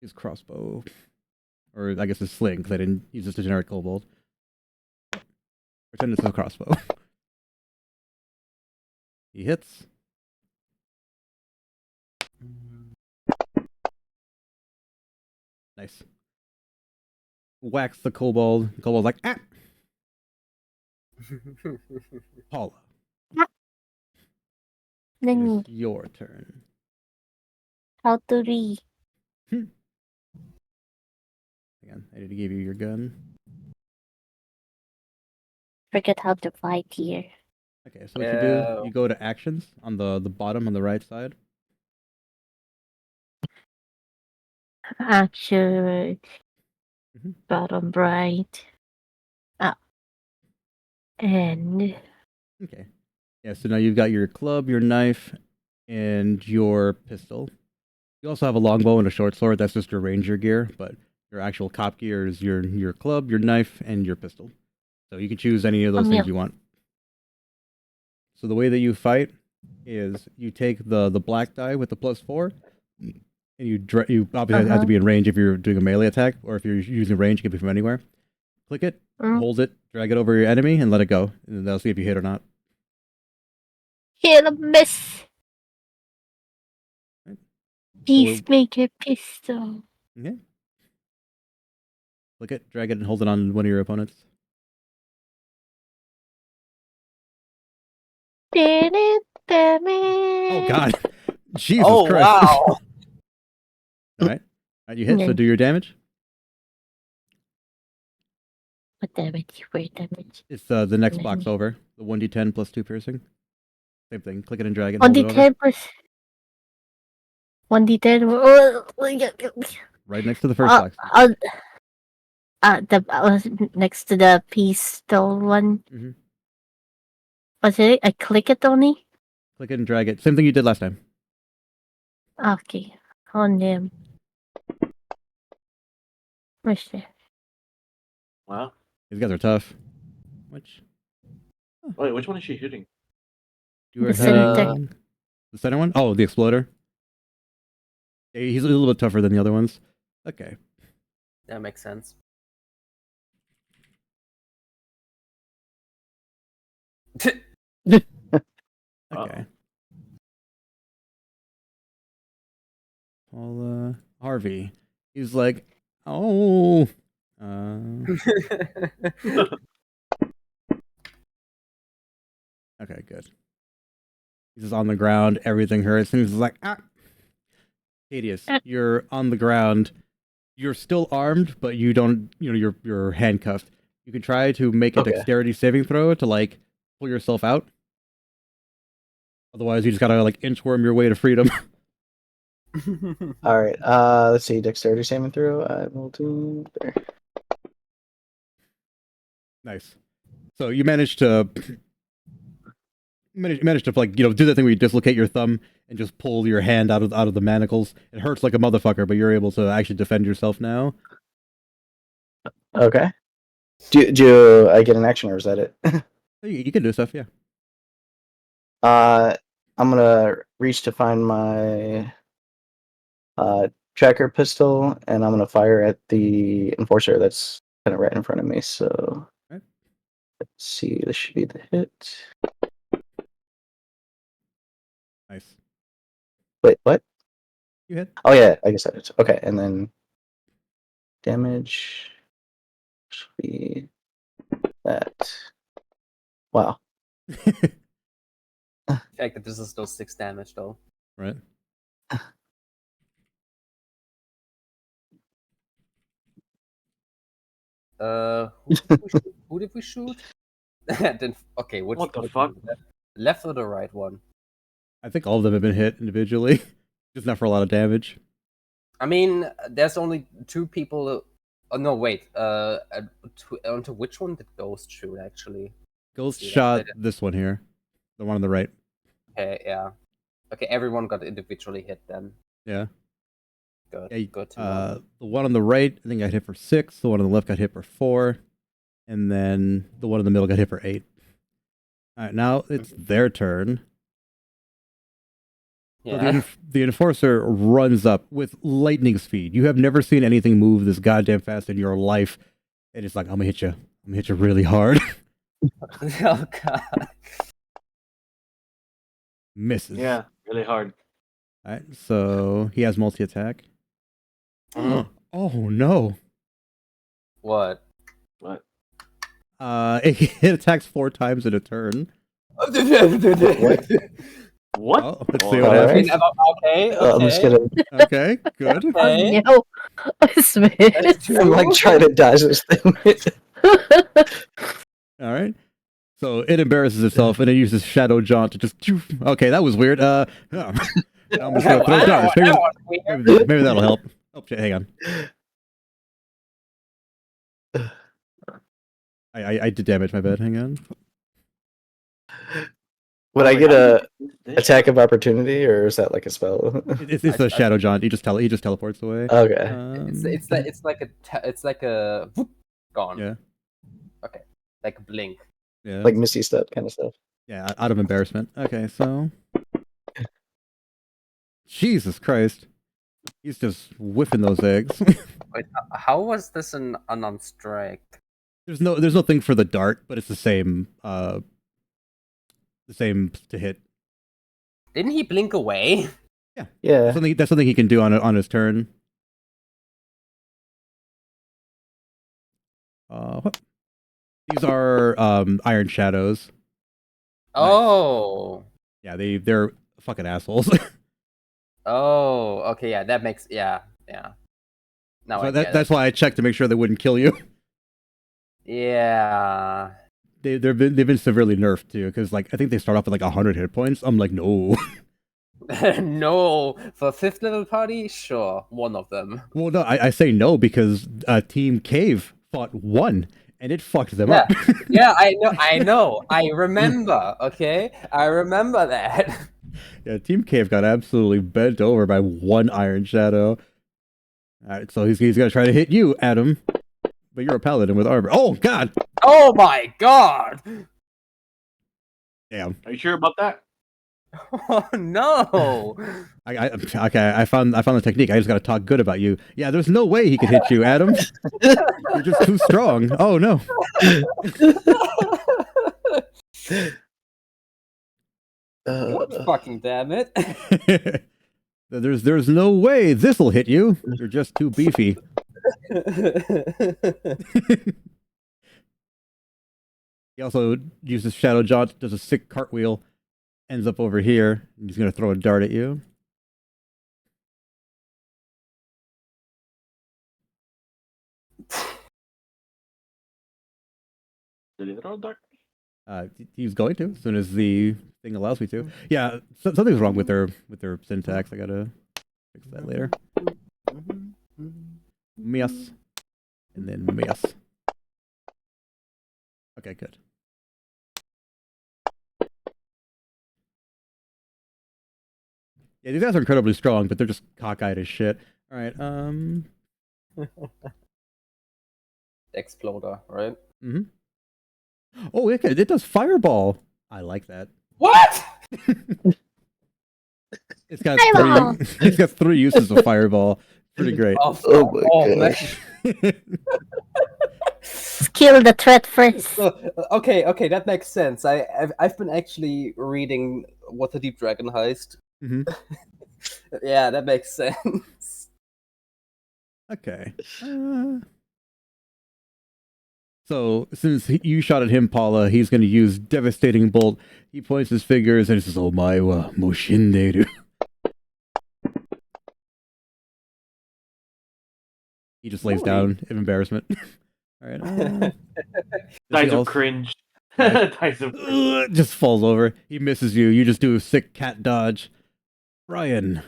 Speaker 1: his crossbow, or I guess his sling, because I didn't use just a generic kobold. Pretend it's a crossbow. He hits. Nice. Whacks the kobold. The kobold's like, "Ah!" Paula,
Speaker 2: Then
Speaker 1: it's your turn.
Speaker 2: how to read?
Speaker 1: Hang on, I need to give you your gun.
Speaker 2: Forget how to fight here.
Speaker 1: Okay, so what you do, you go to actions on the bottom on the right side.
Speaker 2: Action.
Speaker 1: Mhm.
Speaker 2: Bottom right. And
Speaker 1: Okay. Yeah, so now you've got your club, your knife, and your pistol. You also have a longbow and a short sword. That's just your ranger gear, but your actual cop gear is your club, your knife, and your pistol. So you can choose any of those things you want. So the way that you fight is you take the black die with the +4, and you obviously have to be in range if you're doing a melee attack, or if you're using range, it can be from anywhere. Click it, hold it, drag it over your enemy, and let it go. And then they'll see if you hit or not.
Speaker 2: hit a miss.
Speaker 1: Right.
Speaker 2: Peacemaker pistol.
Speaker 1: Okay. Click it, drag it, and hold it on one of your opponents. Oh God! Jesus Christ!
Speaker 3: Wow!
Speaker 1: All right, you hit. So do your damage.
Speaker 2: What damage? Where damage?
Speaker 1: It's the next box over. The 1d10 +2 piercing. Same thing. Click it and drag it.
Speaker 2: 1d10 plus 1d10.
Speaker 1: Right next to the first box.
Speaker 2: Next to the pistol one.
Speaker 1: Mm-hmm.
Speaker 2: What's it? I click it only.
Speaker 1: Click it and drag it. Same thing you did last time.
Speaker 2: Okay. On him. Where's there?
Speaker 5: wow.
Speaker 1: These guys are tough. Which?
Speaker 5: Wait, which one is she hitting?
Speaker 1: You are
Speaker 2: The center.
Speaker 1: hitting the center one. Oh, the exploder. Yeah, he's a little bit tougher than the other ones. Okay.
Speaker 3: That makes sense.
Speaker 1: Okay. Well, Harvey. He's like, oh. Okay, good. He's just on the ground. Everything hurts. And he's like, ah. Thaddeus, you're on the ground. You're still armed, but you don't. You're handcuffed. You can try to make a
Speaker 4: Okay.
Speaker 1: dexterity saving throw to like pull yourself out. Otherwise, you just gotta like inchworm your way to freedom.
Speaker 4: All right. Let's see. Dexterity saving throw. I will do there.
Speaker 1: Nice. So you managed to like do that thing where you dislocate your thumb and just pull your hand out of the manacles. It hurts like a motherfucker, but you're able to actually defend yourself now.
Speaker 4: Okay. Do I get an action or is that it?
Speaker 1: You can do stuff, yeah.
Speaker 4: I'm gonna reach to find my tracker pistol, and I'm gonna fire at the enforcer that's kind of right in front of me. So
Speaker 1: Okay.
Speaker 4: let's see. This should be the hit.
Speaker 1: Nice.
Speaker 4: Wait, what?
Speaker 1: You hit.
Speaker 4: Oh yeah, I guess that is okay. And then damage should be that. Wow.
Speaker 3: The fact that this is still 6 damage, though.
Speaker 1: Right.
Speaker 3: Who did we shoot? Then, okay,
Speaker 5: What the fuck?
Speaker 3: Left or the right one?
Speaker 1: I think all of them have been hit individually, just not for a lot of damage.
Speaker 3: I mean, there's only 2 people. Oh no, wait. Onto which one did Ghost shoot? Actually.
Speaker 1: Ghost
Speaker 3: Yeah,
Speaker 1: shot
Speaker 3: they did.
Speaker 1: this one here, the one on the right.
Speaker 3: Okay, yeah. Okay, everyone got individually hit then.
Speaker 1: Yeah.
Speaker 3: Good.
Speaker 1: Yeah,
Speaker 3: Good to know.
Speaker 1: the one on the right, I think got hit for 6. The one on the left got hit for 4, and then the one in the middle got hit for 8. All right, now it's their turn. So
Speaker 3: Yeah.
Speaker 1: the enforcer runs up with lightning speed. You have never seen anything move this goddamn fast in your life. And it's like, I'm gonna hit you. I'm gonna hit you really hard.
Speaker 3: Oh god.
Speaker 1: Misses.
Speaker 5: Yeah, really hard.
Speaker 1: All right, so he has multi-attack.
Speaker 3: Mhm.
Speaker 1: Oh no.
Speaker 3: What?
Speaker 5: What?
Speaker 1: It attacks 4 times in a turn.
Speaker 5: What?
Speaker 1: Oh, let's see what
Speaker 4: Alright.
Speaker 1: happens.
Speaker 3: Okay.
Speaker 4: I'm just
Speaker 3: Okay.
Speaker 4: gonna.
Speaker 1: Okay, good.
Speaker 3: Okay.
Speaker 2: Oh, no. I swear.
Speaker 4: I'm like trying to dodge this thing.
Speaker 1: All right. So it embarrasses itself and it uses Shadow Jaunt to just. Okay, that was weird. I'm just gonna throw darts. Maybe that'll help. Oh shit! Hang on. I did damage. My bad. Hang on.
Speaker 4: Would I get a
Speaker 5: This-
Speaker 4: attack of opportunity, or is that like a spell?
Speaker 1: It's the Shadow Jaunt. He just teleports away.
Speaker 4: Okay.
Speaker 3: It's like a whoop, gone.
Speaker 1: Yeah.
Speaker 3: Okay. Like a blink.
Speaker 1: Yeah.
Speaker 4: Like Misty Step kind of stuff.
Speaker 1: Yeah. Out of embarrassment. Okay. So. Jesus Christ. He's just whiffing those eggs.
Speaker 3: Wait, how was this an on-strike?
Speaker 1: there's no thing for the dart, but it's the same to hit.
Speaker 3: Didn't he blink away?
Speaker 4: Yeah.
Speaker 1: That's something he can do on his turn. What? These are Iron Shadows.
Speaker 3: Oh.
Speaker 1: Yeah, they're fucking assholes.
Speaker 3: Oh. Okay. Yeah. That makes. Yeah. Now
Speaker 1: So
Speaker 3: I get
Speaker 1: that's why I checked to make sure they wouldn't kill you.
Speaker 3: it. Yeah.
Speaker 1: They've been severely nerfed too, because like I think they start off with like 100 hit points. I'm like, no.
Speaker 3: No, for 5th level party, sure, one of them.
Speaker 1: Well, no, I say no because Team Cave fought 1 and it fucked them up.
Speaker 3: Yeah, I know. I remember, okay? I remember that.
Speaker 1: Yeah, Team Cave got absolutely bent over by 1 Iron Shadow. Alright, so he's gonna try to hit you, Adam. But you're a paladin with armor. Oh, God!
Speaker 3: Oh my god!
Speaker 1: Damn.
Speaker 5: Are you sure about that?
Speaker 3: Oh no!
Speaker 1: Okay, I found the technique. I just gotta talk good about you. Yeah, there's no way he could hit you, Adam. You're just too strong. Oh no.
Speaker 3: God fucking damn it!
Speaker 1: There's no way this'll hit you. You're just too beefy. He also uses Shadow Jaunt, does a sick cartwheel, ends up over here. He's gonna throw a dart at you.
Speaker 5: Did he throw a dart?
Speaker 1: He's going to as soon as the thing allows me to. Yeah, something's wrong with their syntax. I gotta fix that later. Mias, and then mias. Okay, good. Yeah, these guys are incredibly strong, but they're just cockeyed as shit. All right.
Speaker 3: Exploder, right?
Speaker 1: Mm-hmm. Oh, okay. It does fireball. I like that.
Speaker 3: What?
Speaker 1: It's got
Speaker 2: Fireball!
Speaker 1: three. It's got 3 uses of fireball. Pretty great.
Speaker 4: Oh my
Speaker 3: man.
Speaker 4: gosh.
Speaker 2: Kill the threat first.
Speaker 3: Okay, that makes sense. I've been actually reading What the Deep Dragon Heist.
Speaker 1: Mhm.
Speaker 3: Yeah, that makes sense.
Speaker 1: Okay. So, since you shot at him, Paula, he's going to use Devastating Bolt. He points his fingers and he says, Omae wa moshinderu. He just lays down in embarrassment. All right.
Speaker 5: Dies of cringe. Dies of cringe.
Speaker 1: Just falls over. He misses you. You just do a sick cat dodge. Ryan.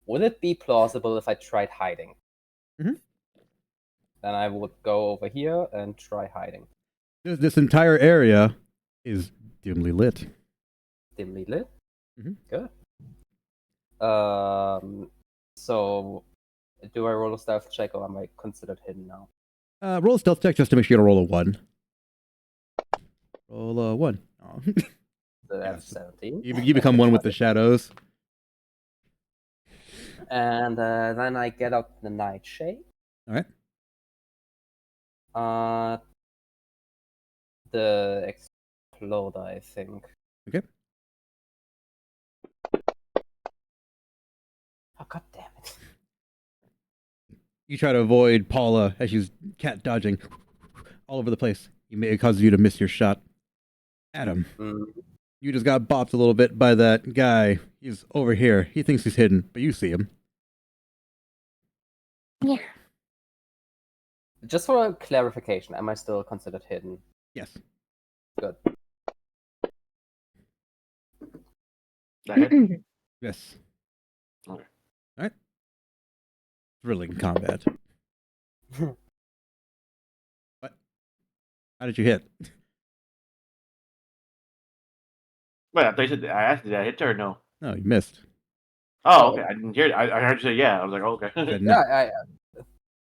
Speaker 3: Would it be plausible if I tried hiding?
Speaker 1: Mhm.
Speaker 3: Then I would go over here and try hiding.
Speaker 1: This entire area is dimly lit.
Speaker 3: Dimly lit.
Speaker 1: Mhm.
Speaker 3: Good. So do I roll a stealth check or am I considered hidden now?
Speaker 1: Roll a stealth check just to make sure you don't roll a 1. Roll a 1. Oh.
Speaker 3: So that's
Speaker 1: Yes.
Speaker 3: 17.
Speaker 1: You become one with the shadows.
Speaker 3: And then I get out the nightshade.
Speaker 1: All right.
Speaker 3: The exploder, I think.
Speaker 1: Okay.
Speaker 3: Oh, god damn it.
Speaker 1: You try to avoid Paula as she's cat dodging all over the place. It causes you to miss your shot. Adam, you just got bopped a little bit by that guy. He's over here. He thinks he's hidden, but you see him.
Speaker 2: Yeah.
Speaker 3: Just for clarification, am I still considered hidden?
Speaker 1: Yes.
Speaker 3: Good.
Speaker 5: That hit?
Speaker 1: Yes.
Speaker 5: Okay.
Speaker 1: All right. Thrilling combat. What? How did you hit?
Speaker 5: Wait, I thought you said, I asked, did I hit you or no?
Speaker 1: No, you missed.
Speaker 5: Oh, okay. I didn't hear it. I heard you say yeah. I was like, okay.
Speaker 1: Said no.
Speaker 3: Yeah,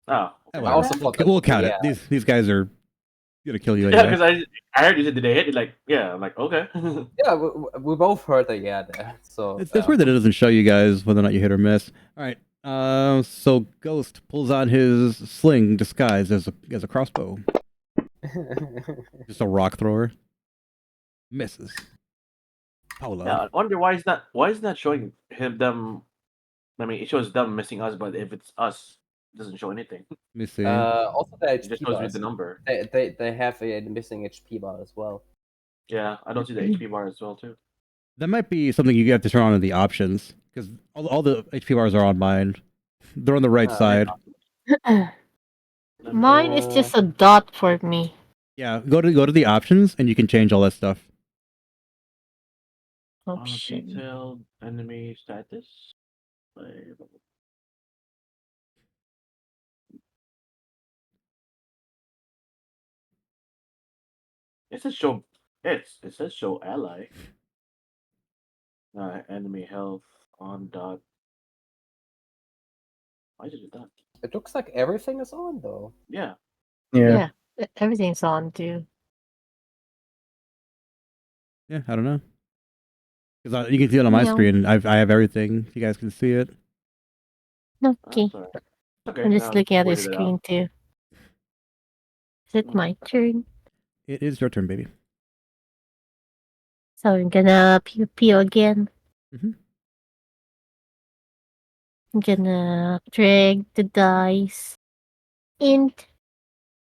Speaker 5: Oh.
Speaker 1: Oh,
Speaker 3: I also
Speaker 1: well,
Speaker 3: thought that
Speaker 1: we'll
Speaker 3: would be
Speaker 1: count it.
Speaker 3: yeah.
Speaker 1: These guys are gonna kill you
Speaker 5: Yeah,
Speaker 1: anyway.
Speaker 5: because I heard you said, did they hit you? Like, yeah. I'm like, okay.
Speaker 3: Yeah, we both heard a yeah there. So
Speaker 1: It's weird that it doesn't show you guys whether or not you hit or miss. All right. So Ghost pulls on his sling disguised as a crossbow. Just a rock thrower. Misses. Paula.
Speaker 5: Yeah, I wonder why is that showing them? I mean, it shows them missing us, but if it's us, it doesn't show anything.
Speaker 1: Let me see.
Speaker 3: Also the
Speaker 5: It just
Speaker 3: HP
Speaker 5: shows me
Speaker 3: bars.
Speaker 5: the number.
Speaker 3: They have a missing HP bar as well.
Speaker 5: Yeah, I don't see the HP bar as well too.
Speaker 1: That might be something you have to turn on in the options because all the HP bars are on mine. They're on the right side.
Speaker 2: Mine is just a dot for me.
Speaker 1: Yeah, go to the options and you can change all that stuff.
Speaker 2: Option.
Speaker 5: Detailed enemy status. It says show. It says show ally. Enemy health on dot. Why did it do that?
Speaker 3: It looks like everything is on though.
Speaker 5: Yeah.
Speaker 4: Yeah.
Speaker 2: Everything's on too.
Speaker 1: Yeah, I don't know. Because you can see it on my
Speaker 2: Meow.
Speaker 1: screen. I have everything. You guys can see it.
Speaker 2: Okay.
Speaker 5: Sorry. Okay.
Speaker 2: I'm just looking at the
Speaker 5: waited it out.
Speaker 2: screen too. Is it my turn?
Speaker 1: It is your turn, baby.
Speaker 2: So I'm gonna pew pew again.
Speaker 1: Mhm.
Speaker 2: I'm gonna drag the dice. Int.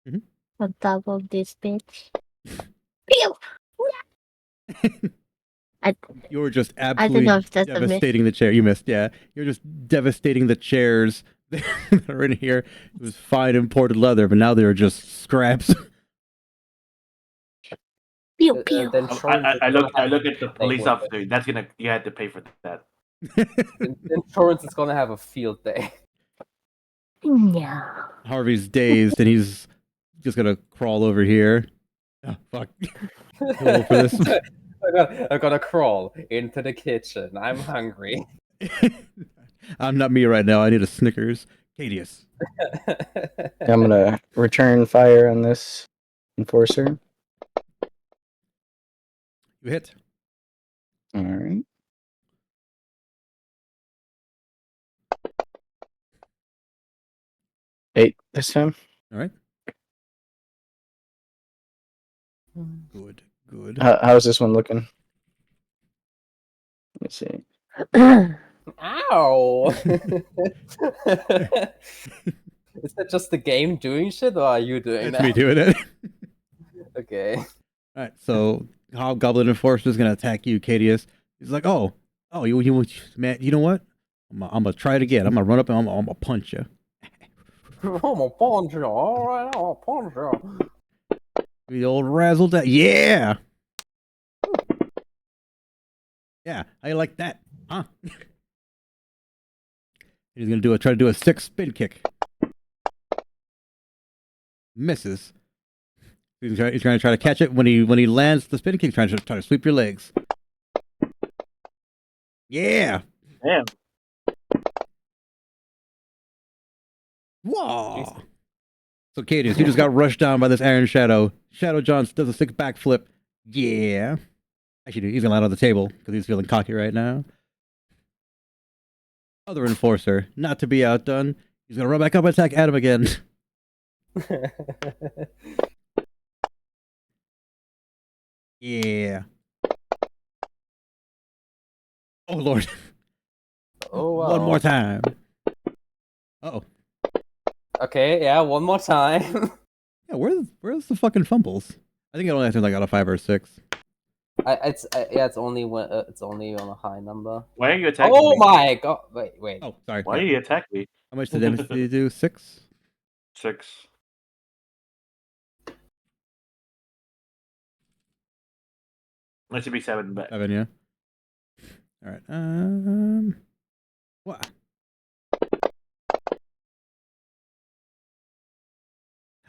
Speaker 1: Mhm.
Speaker 2: On top of this bitch. Pew! I
Speaker 1: You were just
Speaker 2: I don't
Speaker 1: absolutely
Speaker 2: know if that's a miss.
Speaker 1: devastating the chair. You missed, yeah. You're just devastating the chairs that are in here. It was fine imported leather, but now they're just scraps.
Speaker 2: Pew pew.
Speaker 3: Then
Speaker 5: I look
Speaker 3: have
Speaker 5: at the
Speaker 3: a
Speaker 5: police
Speaker 3: with it.
Speaker 5: officer. That's gonna you had to pay for that.
Speaker 3: The insurance is gonna have a field day.
Speaker 2: No.
Speaker 1: Harvey's dazed, and he's just gonna crawl over here. Oh, fuck. Roll for this.
Speaker 3: I'm gonna crawl into the kitchen. I'm hungry.
Speaker 1: I'm not me right now. I need a Snickers. Cadius.
Speaker 4: I'm gonna return fire on this enforcer.
Speaker 1: You hit.
Speaker 4: All right. Eight this time.
Speaker 1: All right. Good. Good.
Speaker 4: How's this one looking? Let me see.
Speaker 3: Ow! Is that just the game doing shit, or are you doing
Speaker 1: That's
Speaker 3: that?
Speaker 1: me doing it.
Speaker 3: Okay.
Speaker 1: All right. So Hobgoblin Enforcer is gonna attack you, Cadius. He's like, oh, you, man. You know what? I'm gonna try it again. I'm gonna run up and I'm gonna punch you.
Speaker 3: I'm a punch you. All right, I'll punch you.
Speaker 1: The old razzle dazzle. Yeah. Yeah. How you like that? Huh? He's gonna try to do a 6 spin kick. Misses. He's gonna try to catch it when he lands the spin kick. He's trying to sweep your legs. Yeah.
Speaker 5: Damn.
Speaker 1: Whoa. So Cadius, you just got rushed down by this Iron Shadow. Shadow John does a 6 backflip. Yeah. Actually, he's gonna land on the table because he's feeling cocky right now. Other Enforcer, not to be outdone. He's gonna run back up and attack Adam again. Yeah. Oh Lord.
Speaker 3: Oh wow.
Speaker 1: One more time. Uh-oh.
Speaker 3: Okay, yeah, one more time.
Speaker 1: Yeah, where's the fucking fumbles? I think it only has to like out of 5 or 6.
Speaker 3: It's only on a high number.
Speaker 5: Why are you attacking
Speaker 3: Oh
Speaker 5: me?
Speaker 3: my god! Wait.
Speaker 1: Oh, sorry.
Speaker 5: Why are you attacking me?
Speaker 1: How much did damage did you do? 6?
Speaker 5: 6. That should be 7, but
Speaker 1: 7, yeah. All right. What?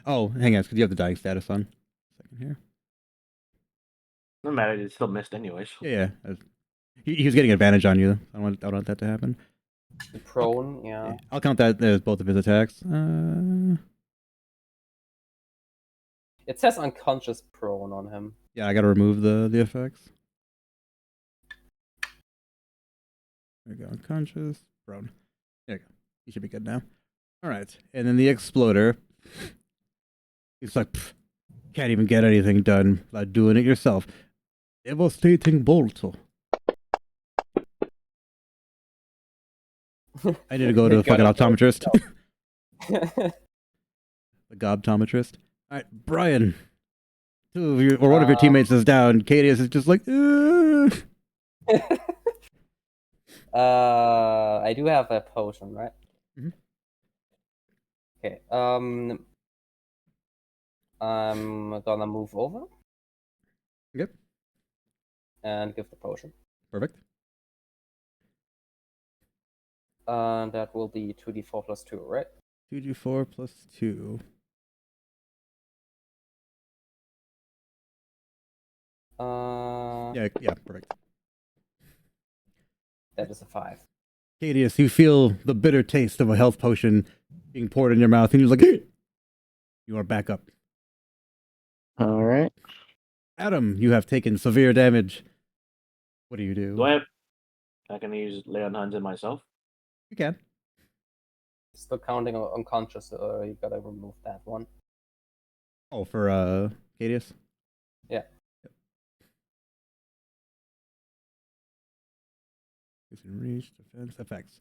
Speaker 1: Oh, hang on. Because you have the dying status on. Second here.
Speaker 5: no matter. It still missed anyways.
Speaker 1: Yeah. He was getting advantage on you. I don't want that to happen.
Speaker 3: The prone, yeah.
Speaker 1: I'll count that as both of his attacks.
Speaker 3: It says unconscious prone on him.
Speaker 1: Yeah, I gotta remove the effects. There we go. Unconscious. Prone. There you go. You should be good now. Alright. And then the exploder. He's like, can't even get anything done by doing it yourself. Devastating bolt. I need to go to the fucking optometrist. The gobtometrist. Alright, Brian. 2 of you, or one of your teammates is down. Cadius is just like,
Speaker 3: I do have a potion, right?
Speaker 1: Mhm.
Speaker 3: Okay. I'm gonna move over.
Speaker 1: Yep.
Speaker 3: And give the potion.
Speaker 1: Perfect.
Speaker 3: And that will be 2d4 plus 2, right?
Speaker 1: 2d4 plus 2. Yeah, perfect.
Speaker 3: That is a 5.
Speaker 1: Cadius, you feel the bitter taste of a health potion being poured in your mouth, and you're like, you are back up.
Speaker 4: All right.
Speaker 1: Adam, you have taken severe damage. What do you do?
Speaker 5: Do I have? I can use lay on hands on myself.
Speaker 1: You can.
Speaker 3: Still counting unconscious. You gotta remove that one.
Speaker 1: Oh, for Cadius?
Speaker 3: Yeah.
Speaker 1: Reach, defense, effects.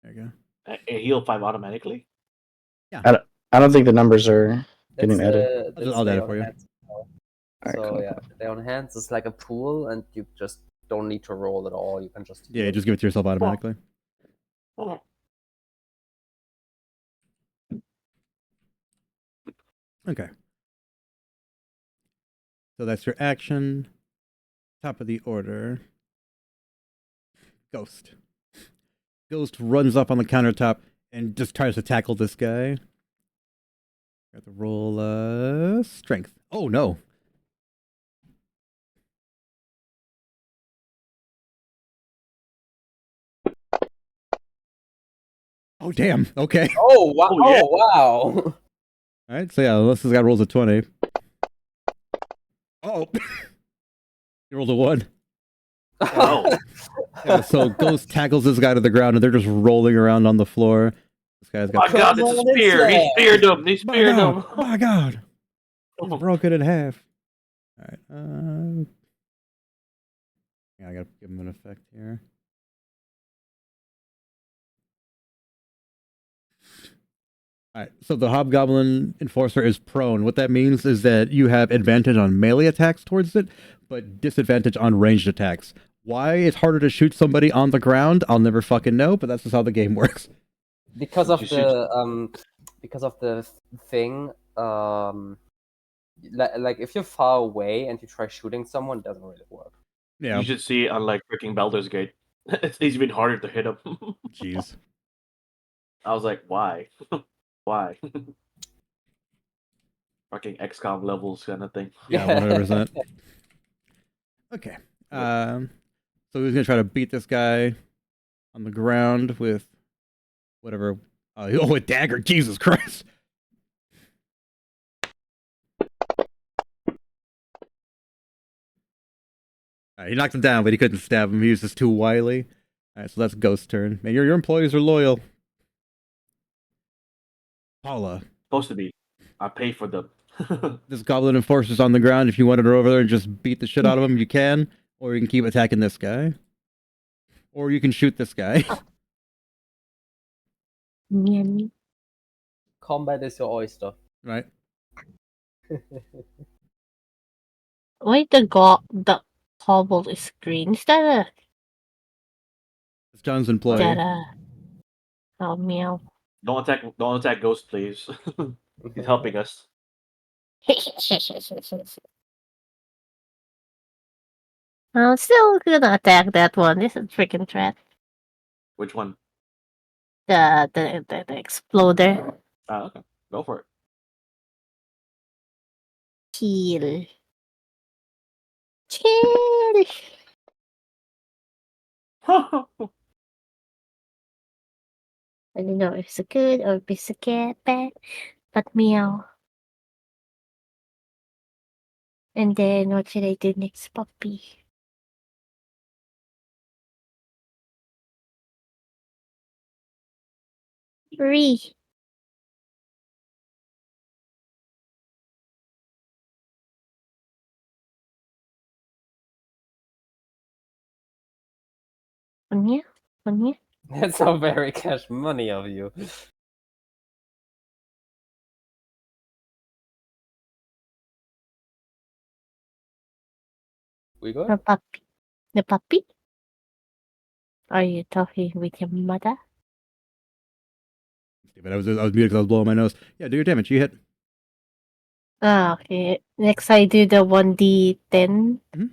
Speaker 1: There you go.
Speaker 5: I heal 5 automatically.
Speaker 4: I don't think the numbers are getting added.
Speaker 1: I'll add it for you.
Speaker 4: Alright,
Speaker 3: So
Speaker 4: cool.
Speaker 3: yeah, lay on hands is like a pool, and you just don't need to roll at all. You can just
Speaker 1: Yeah, just give it to yourself automatically.
Speaker 5: Oh.
Speaker 1: Okay. So that's your action. Top of the order. Ghost. Ghost runs up on the countertop and just tries to tackle this guy. Got to roll strength. Oh no. Oh damn. Okay.
Speaker 3: Oh wow!
Speaker 5: Oh, yeah.
Speaker 3: Oh wow!
Speaker 1: Alright, so yeah, unless this guy rolls a 20. Oh you rolled a 1.
Speaker 5: Oh.
Speaker 1: Yeah, so Ghost tackles this guy to the ground and they're just rolling around on the floor. This guy's
Speaker 5: My
Speaker 1: got
Speaker 5: God, it's a spear. He speared him. He speared him.
Speaker 1: My God. It's broken in half. Alright, yeah, I gotta give him an effect here. Alright, so the Hobgoblin Enforcer is prone. What that means is that you have advantage on melee attacks towards it, but disadvantage on ranged attacks. Why it's harder to shoot somebody on the ground, I'll never fucking know, but that's just how the game works.
Speaker 3: because of
Speaker 5: You
Speaker 3: the thing. Like if you're far away and you try shooting someone, it doesn't really work.
Speaker 1: Yeah.
Speaker 5: You should see on like freaking Baldur's Gate. It's even harder to hit him.
Speaker 1: Jeez.
Speaker 5: I was like, why? Why? Fucking XCOM levels kind of thing.
Speaker 1: Yeah, 100%. Okay. So he's gonna try to beat this guy on the ground with whatever. Oh, a dagger! Jesus Christ! He knocked him down, but he couldn't stab him. He was just too wily. All right, so that's Ghost's turn. Man, your employees are loyal. Paula,
Speaker 5: Supposed to be. I pay for them.
Speaker 1: this Goblin Enforcer's on the ground. If you wanted to go over there and just beat the shit out of him, you can. Or you can keep attacking this guy. Or you can shoot this guy.
Speaker 2: Yummy.
Speaker 3: Combat is your oyster.
Speaker 1: Right?
Speaker 2: Wait, the cobble is green. Is that
Speaker 1: It's John's
Speaker 2: a
Speaker 1: employee.
Speaker 2: oh meow?
Speaker 5: Don't attack Ghost, please. He's helping us.
Speaker 2: I'm still gonna attack that one. This is a freaking threat.
Speaker 5: Which one?
Speaker 2: The exploder.
Speaker 5: Okay. Go for it.
Speaker 2: Chill. Chill. I don't know if it's a good or if it's a bad, but meow. And then what should I do next, puppy? Three. Onya? Onya?
Speaker 3: That's so very cash money of you. We good?
Speaker 2: The puppy. The puppy? Are you talking with your mother?
Speaker 1: But I was muted because I was blowing my nose. Yeah, do your damage. You hit.
Speaker 2: Ah, okay. Next I do the 1d10
Speaker 1: Mhm.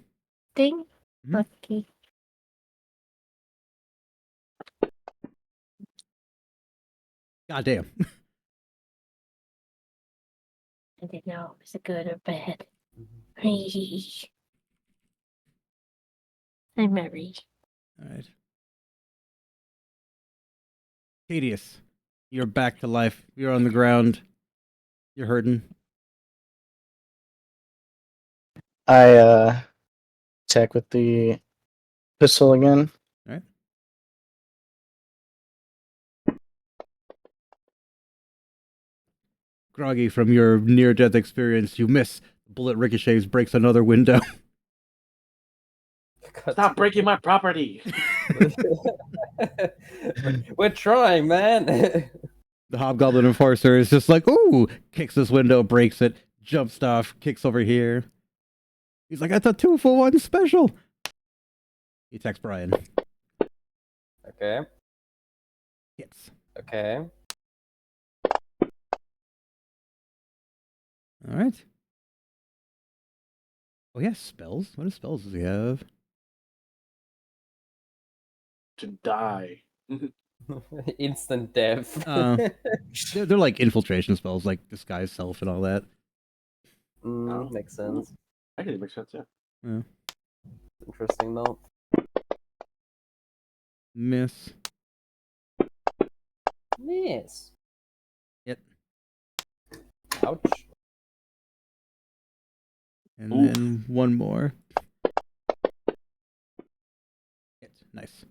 Speaker 2: thing?
Speaker 1: Mhm.
Speaker 2: Okay.
Speaker 1: God damn.
Speaker 2: I don't know if it's good or bad. I'm Mary.
Speaker 1: Alright. Cadius, you're back to life. You're on the ground. You're hurting.
Speaker 4: I attack with the pistol again.
Speaker 1: All right. Groggy, from your near-death experience, you miss. Bullet ricochets, breaks another window.
Speaker 5: Stop breaking my property.
Speaker 3: We're trying, man.
Speaker 1: The hobgoblin enforcer is just like, ooh, kicks this window, breaks it, jumps off, kicks over here. He's like, I thought 2 for 1 special. He attacks Brian.
Speaker 3: Okay.
Speaker 1: Hits.
Speaker 3: Okay.
Speaker 1: All right. Oh, yeah, spells. What spells does he have?
Speaker 5: To die.
Speaker 3: Instant death.
Speaker 1: They're like infiltration spells, like disguise self and all that.
Speaker 3: Makes sense.
Speaker 5: I think it makes sense, yeah.
Speaker 1: Yeah.
Speaker 3: Interesting though.
Speaker 1: Miss.
Speaker 3: Miss.
Speaker 1: Yep.
Speaker 3: Ouch.
Speaker 1: And
Speaker 5: Oof.
Speaker 1: then one more. Hit. Nice.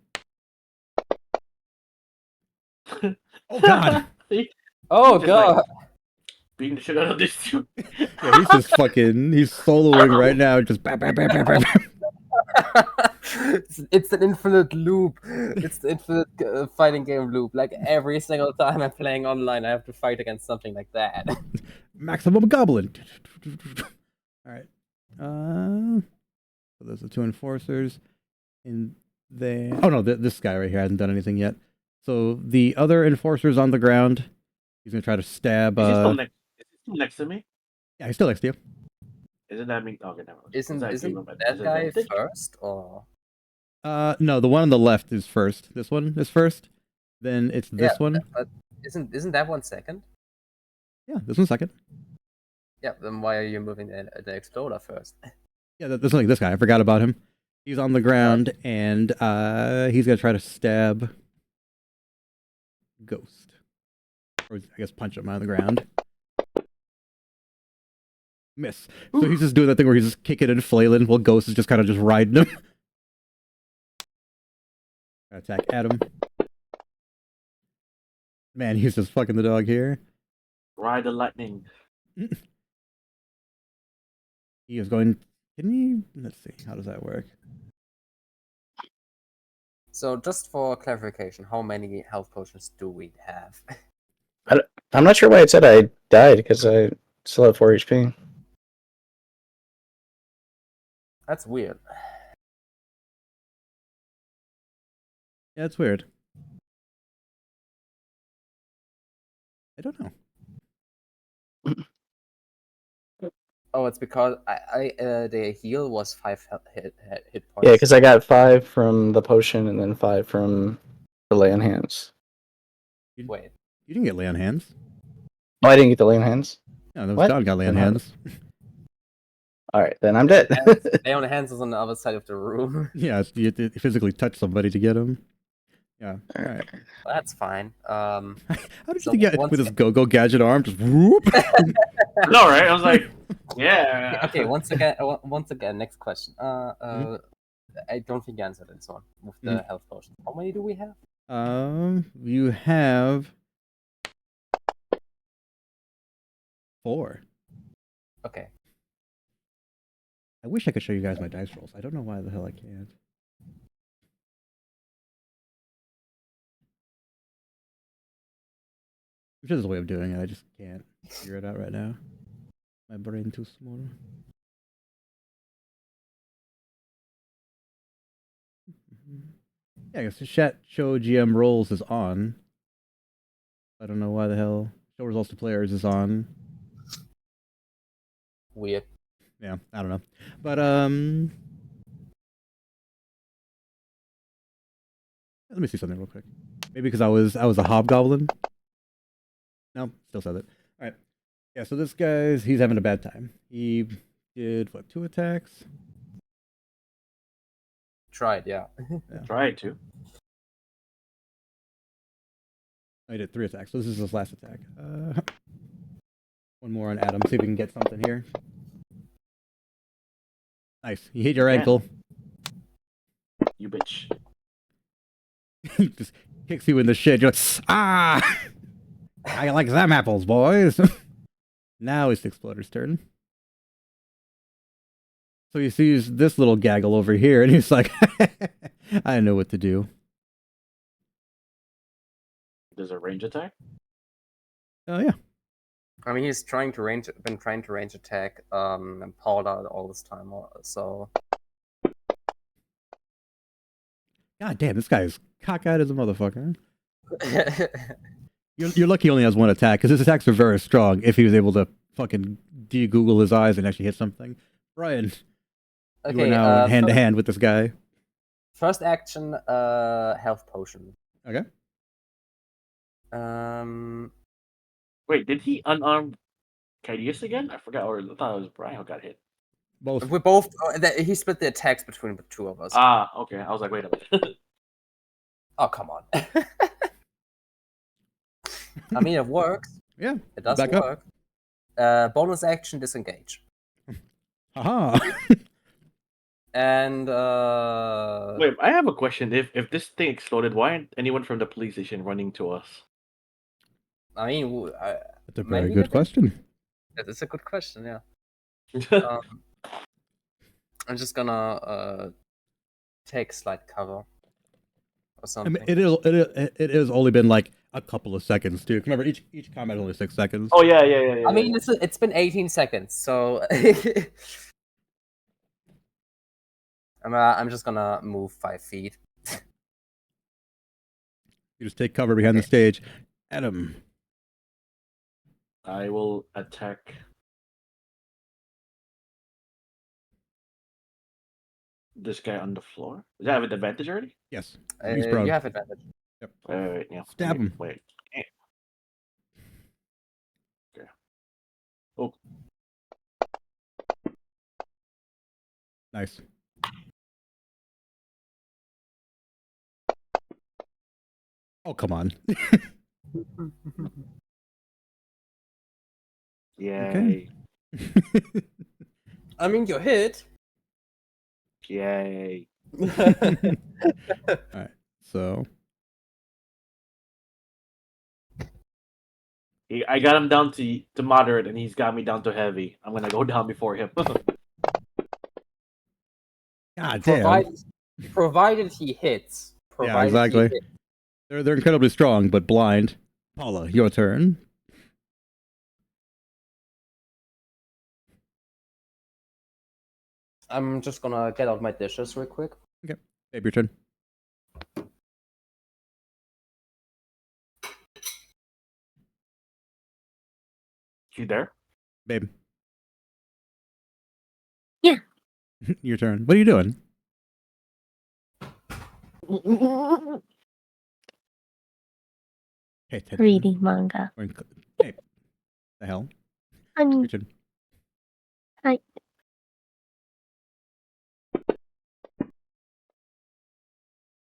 Speaker 1: Oh god!
Speaker 3: Oh
Speaker 5: Just
Speaker 3: god.
Speaker 5: like beating the shit out of this dude.
Speaker 1: Yeah, he's just fucking. He's soloing right now. Just bam, bam, bam, bam, bam.
Speaker 3: It's an infinite loop. It's the infinite fighting game loop. Like every single time I'm playing online, I have to fight against something like that.
Speaker 1: Maximum goblin. All right. So those are 2 enforcers, and then oh no, this guy right here hasn't done anything yet. So the other enforcer's on the ground. He's gonna try to stab.
Speaker 5: Is he still next to me?
Speaker 1: Yeah, he's still next to you.
Speaker 5: Isn't that me? Okay, never mind.
Speaker 3: Isn't
Speaker 5: Is
Speaker 3: that guy
Speaker 5: advantage?
Speaker 3: first or?
Speaker 1: No, the one on the left is first. This one is first. Then it's this one.
Speaker 3: But isn't that one second?
Speaker 1: Yeah, this one's second.
Speaker 3: Yeah. Then why are you moving the exploder first?
Speaker 1: Yeah, there's like this guy. I forgot about him. He's on the ground, and he's gonna try to stab Ghost, or I guess punch him on the ground. Miss. So he's just doing that thing where he's just kicking and flailing while Ghost is just kind of just riding him. Attack Adam. Man, he's just fucking the dog here.
Speaker 5: Ride the lightning.
Speaker 1: He is going. Can you? Let's see. How does that work?
Speaker 3: So just for clarification, how many health potions do we have?
Speaker 4: I'm not sure why it said I died because I still have 4 HP.
Speaker 3: That's weird.
Speaker 1: Yeah, it's weird. I don't know.
Speaker 3: Oh, it's because the heal was 5 hit points.
Speaker 4: Yeah, because I got 5 from the potion and then 5 from the lay on hands.
Speaker 3: Wait.
Speaker 1: You didn't get lay on hands.
Speaker 4: Oh, I didn't get the lay on hands?
Speaker 1: No, that was
Speaker 4: What?
Speaker 1: John got lay on
Speaker 4: Then how-
Speaker 1: hands.
Speaker 4: Alright, then I'm dead.
Speaker 3: Lay on hands is on the other side of the room.
Speaker 1: Yeah, you have to physically touch somebody to get him. Yeah. All right.
Speaker 3: That's fine.
Speaker 1: How did
Speaker 3: So
Speaker 1: you get
Speaker 3: once
Speaker 1: with his go-go gadget arm? Just whoop.
Speaker 5: No, right? I was like, yeah.
Speaker 3: Okay, once again, next question. I don't think you answered this one with the health potion. How many do we have?
Speaker 1: You have 4.
Speaker 3: Okay.
Speaker 1: I wish I could show you guys my dice rolls. I don't know why the hell I can't. I'm sure there's a way of doing it. I just can't figure it out right now. My brain too small. Yeah, I guess the chat show GM rolls is on. I don't know why the hell show results to players is on.
Speaker 3: Weird.
Speaker 1: Yeah, I don't know. But let me see something real quick. Maybe because I was a hobgoblin. No, still says it. All right. Yeah, so this guy's he's having a bad time. He did what, 2 attacks?
Speaker 3: Tried, yeah.
Speaker 5: Tried to.
Speaker 1: I did 3 attacks. So this is his last attack. One more on Adam. See if we can get something here. Nice. You hit your
Speaker 5: Yeah.
Speaker 1: ankle.
Speaker 5: You bitch.
Speaker 1: He just kicks you in the shit. You're like, ah! I like them apples, boys. Now it's the Exploder's turn. So he sees this little gaggle over here, and he's like, I know what to do.
Speaker 5: There's a range attack.
Speaker 1: Oh, yeah.
Speaker 3: I mean, he's been trying to range attack and Paul out all this time. So
Speaker 1: God damn, this guy is cockeyed as a motherfucker. You're lucky he only has one attack, because his attacks are very strong if he was able to fucking de-Google his eyes and actually hit something. Brian, you are now hand-to-hand with this guy.
Speaker 3: First action, health potion.
Speaker 1: Okay.
Speaker 5: Wait, did he unarm Cadius again? I forgot, or I thought it was Brian who got hit.
Speaker 1: Both.
Speaker 3: We both. He split the attacks between the two of us.
Speaker 5: Ah, okay. I was like, wait a minute.
Speaker 3: Oh, come on. I mean, it works.
Speaker 1: Yeah.
Speaker 3: It does
Speaker 1: Back
Speaker 3: work. Bonus action, disengage.
Speaker 1: Haha.
Speaker 3: And
Speaker 5: Wait, I have a question. If this thing exploded, why aren't anyone from the police station running to us?
Speaker 3: I mean,
Speaker 1: That's a very good question.
Speaker 3: That's a good question. Yeah. I'm just gonna take slight cover or
Speaker 1: I
Speaker 3: something.
Speaker 1: mean, it has only been like a couple of seconds, too. Remember, each combat is only 6 seconds.
Speaker 5: Oh yeah.
Speaker 3: I mean, it's been 18 seconds, so I'm just gonna move 5 feet.
Speaker 1: You just take cover behind the stage. Adam.
Speaker 5: I will attack this guy on the floor. Does that have an advantage already?
Speaker 1: Yes. He's prone.
Speaker 3: You have advantage.
Speaker 1: Yep.
Speaker 5: Wait, yeah.
Speaker 1: Stab him.
Speaker 5: Wait. Okay. Oh.
Speaker 1: Nice. Oh, come on.
Speaker 5: Yay.
Speaker 3: I mean, you're hit.
Speaker 5: Yay.
Speaker 1: Alright, so.
Speaker 5: I got him down to moderate, and he's got me down to heavy. I'm gonna go down before him.
Speaker 1: God damn.
Speaker 3: Provided he hits.
Speaker 1: Yeah, exactly. They're incredibly strong, but blind. Paula, your turn.
Speaker 3: I'm just gonna get out my dishes real quick.
Speaker 1: Okay. Babe, your turn.
Speaker 5: You there?
Speaker 1: Babe.
Speaker 2: Yeah.
Speaker 1: Your turn. What are you doing? Hey,
Speaker 2: Reading manga.
Speaker 1: Hey, the hell? Your turn.
Speaker 2: Hi.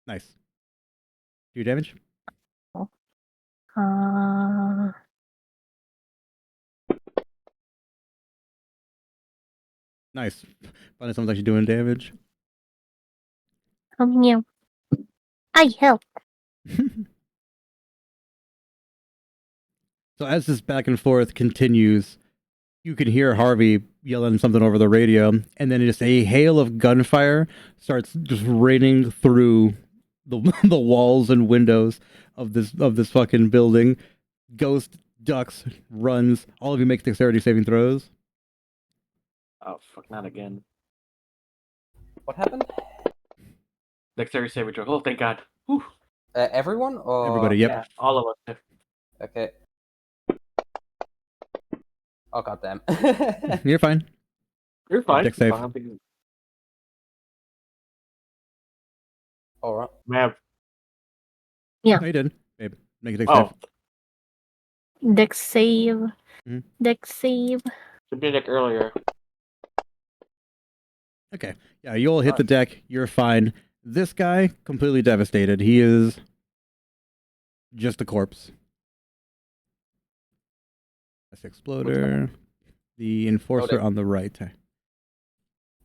Speaker 1: Nice. Do your damage? Nice. Finally, someone's actually doing damage.
Speaker 2: Yeah. I help.
Speaker 1: So as this back and forth continues, you can hear Harvey yelling something over the radio, and then just a hail of gunfire starts just raining through the walls and windows of this fucking building. Ghost ducks, runs. All of you make dexterity saving throws.
Speaker 5: Oh fuck! Not again.
Speaker 3: What happened?
Speaker 5: Dexterity saving throw. Oh, thank God. Whew.
Speaker 3: Everyone or
Speaker 1: Everybody, yep.
Speaker 5: Yeah, all of us.
Speaker 3: Okay. Oh goddamn.
Speaker 1: You're fine.
Speaker 5: You're fine.
Speaker 1: Dex save.
Speaker 3: All right.
Speaker 5: Ma'am.
Speaker 2: Yeah.
Speaker 1: No, you did. Babe, make a dex
Speaker 5: Oh,
Speaker 1: save.
Speaker 2: Dex save.
Speaker 1: Mhm.
Speaker 2: Dex save.
Speaker 5: should be like earlier.
Speaker 1: Okay. Yeah, you all hit the deck. You're fine. This guy, completely devastated. He is just a corpse. That's Exploder. The Enforcer on the right.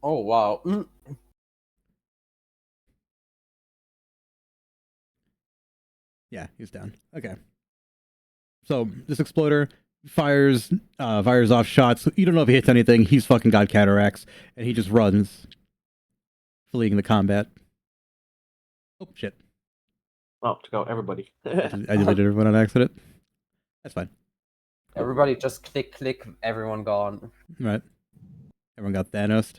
Speaker 3: Oh wow.
Speaker 1: Yeah, he's down. Okay. So this exploder fires off shots. You don't know if he hits anything. He's fucking got cataracts, and he just runs, fleeing the combat. Oh shit!
Speaker 5: Oh, to go everybody.
Speaker 1: I deleted everyone on accident. That's fine.
Speaker 3: Everybody just click. Everyone gone.
Speaker 1: Right. Everyone got Thanos.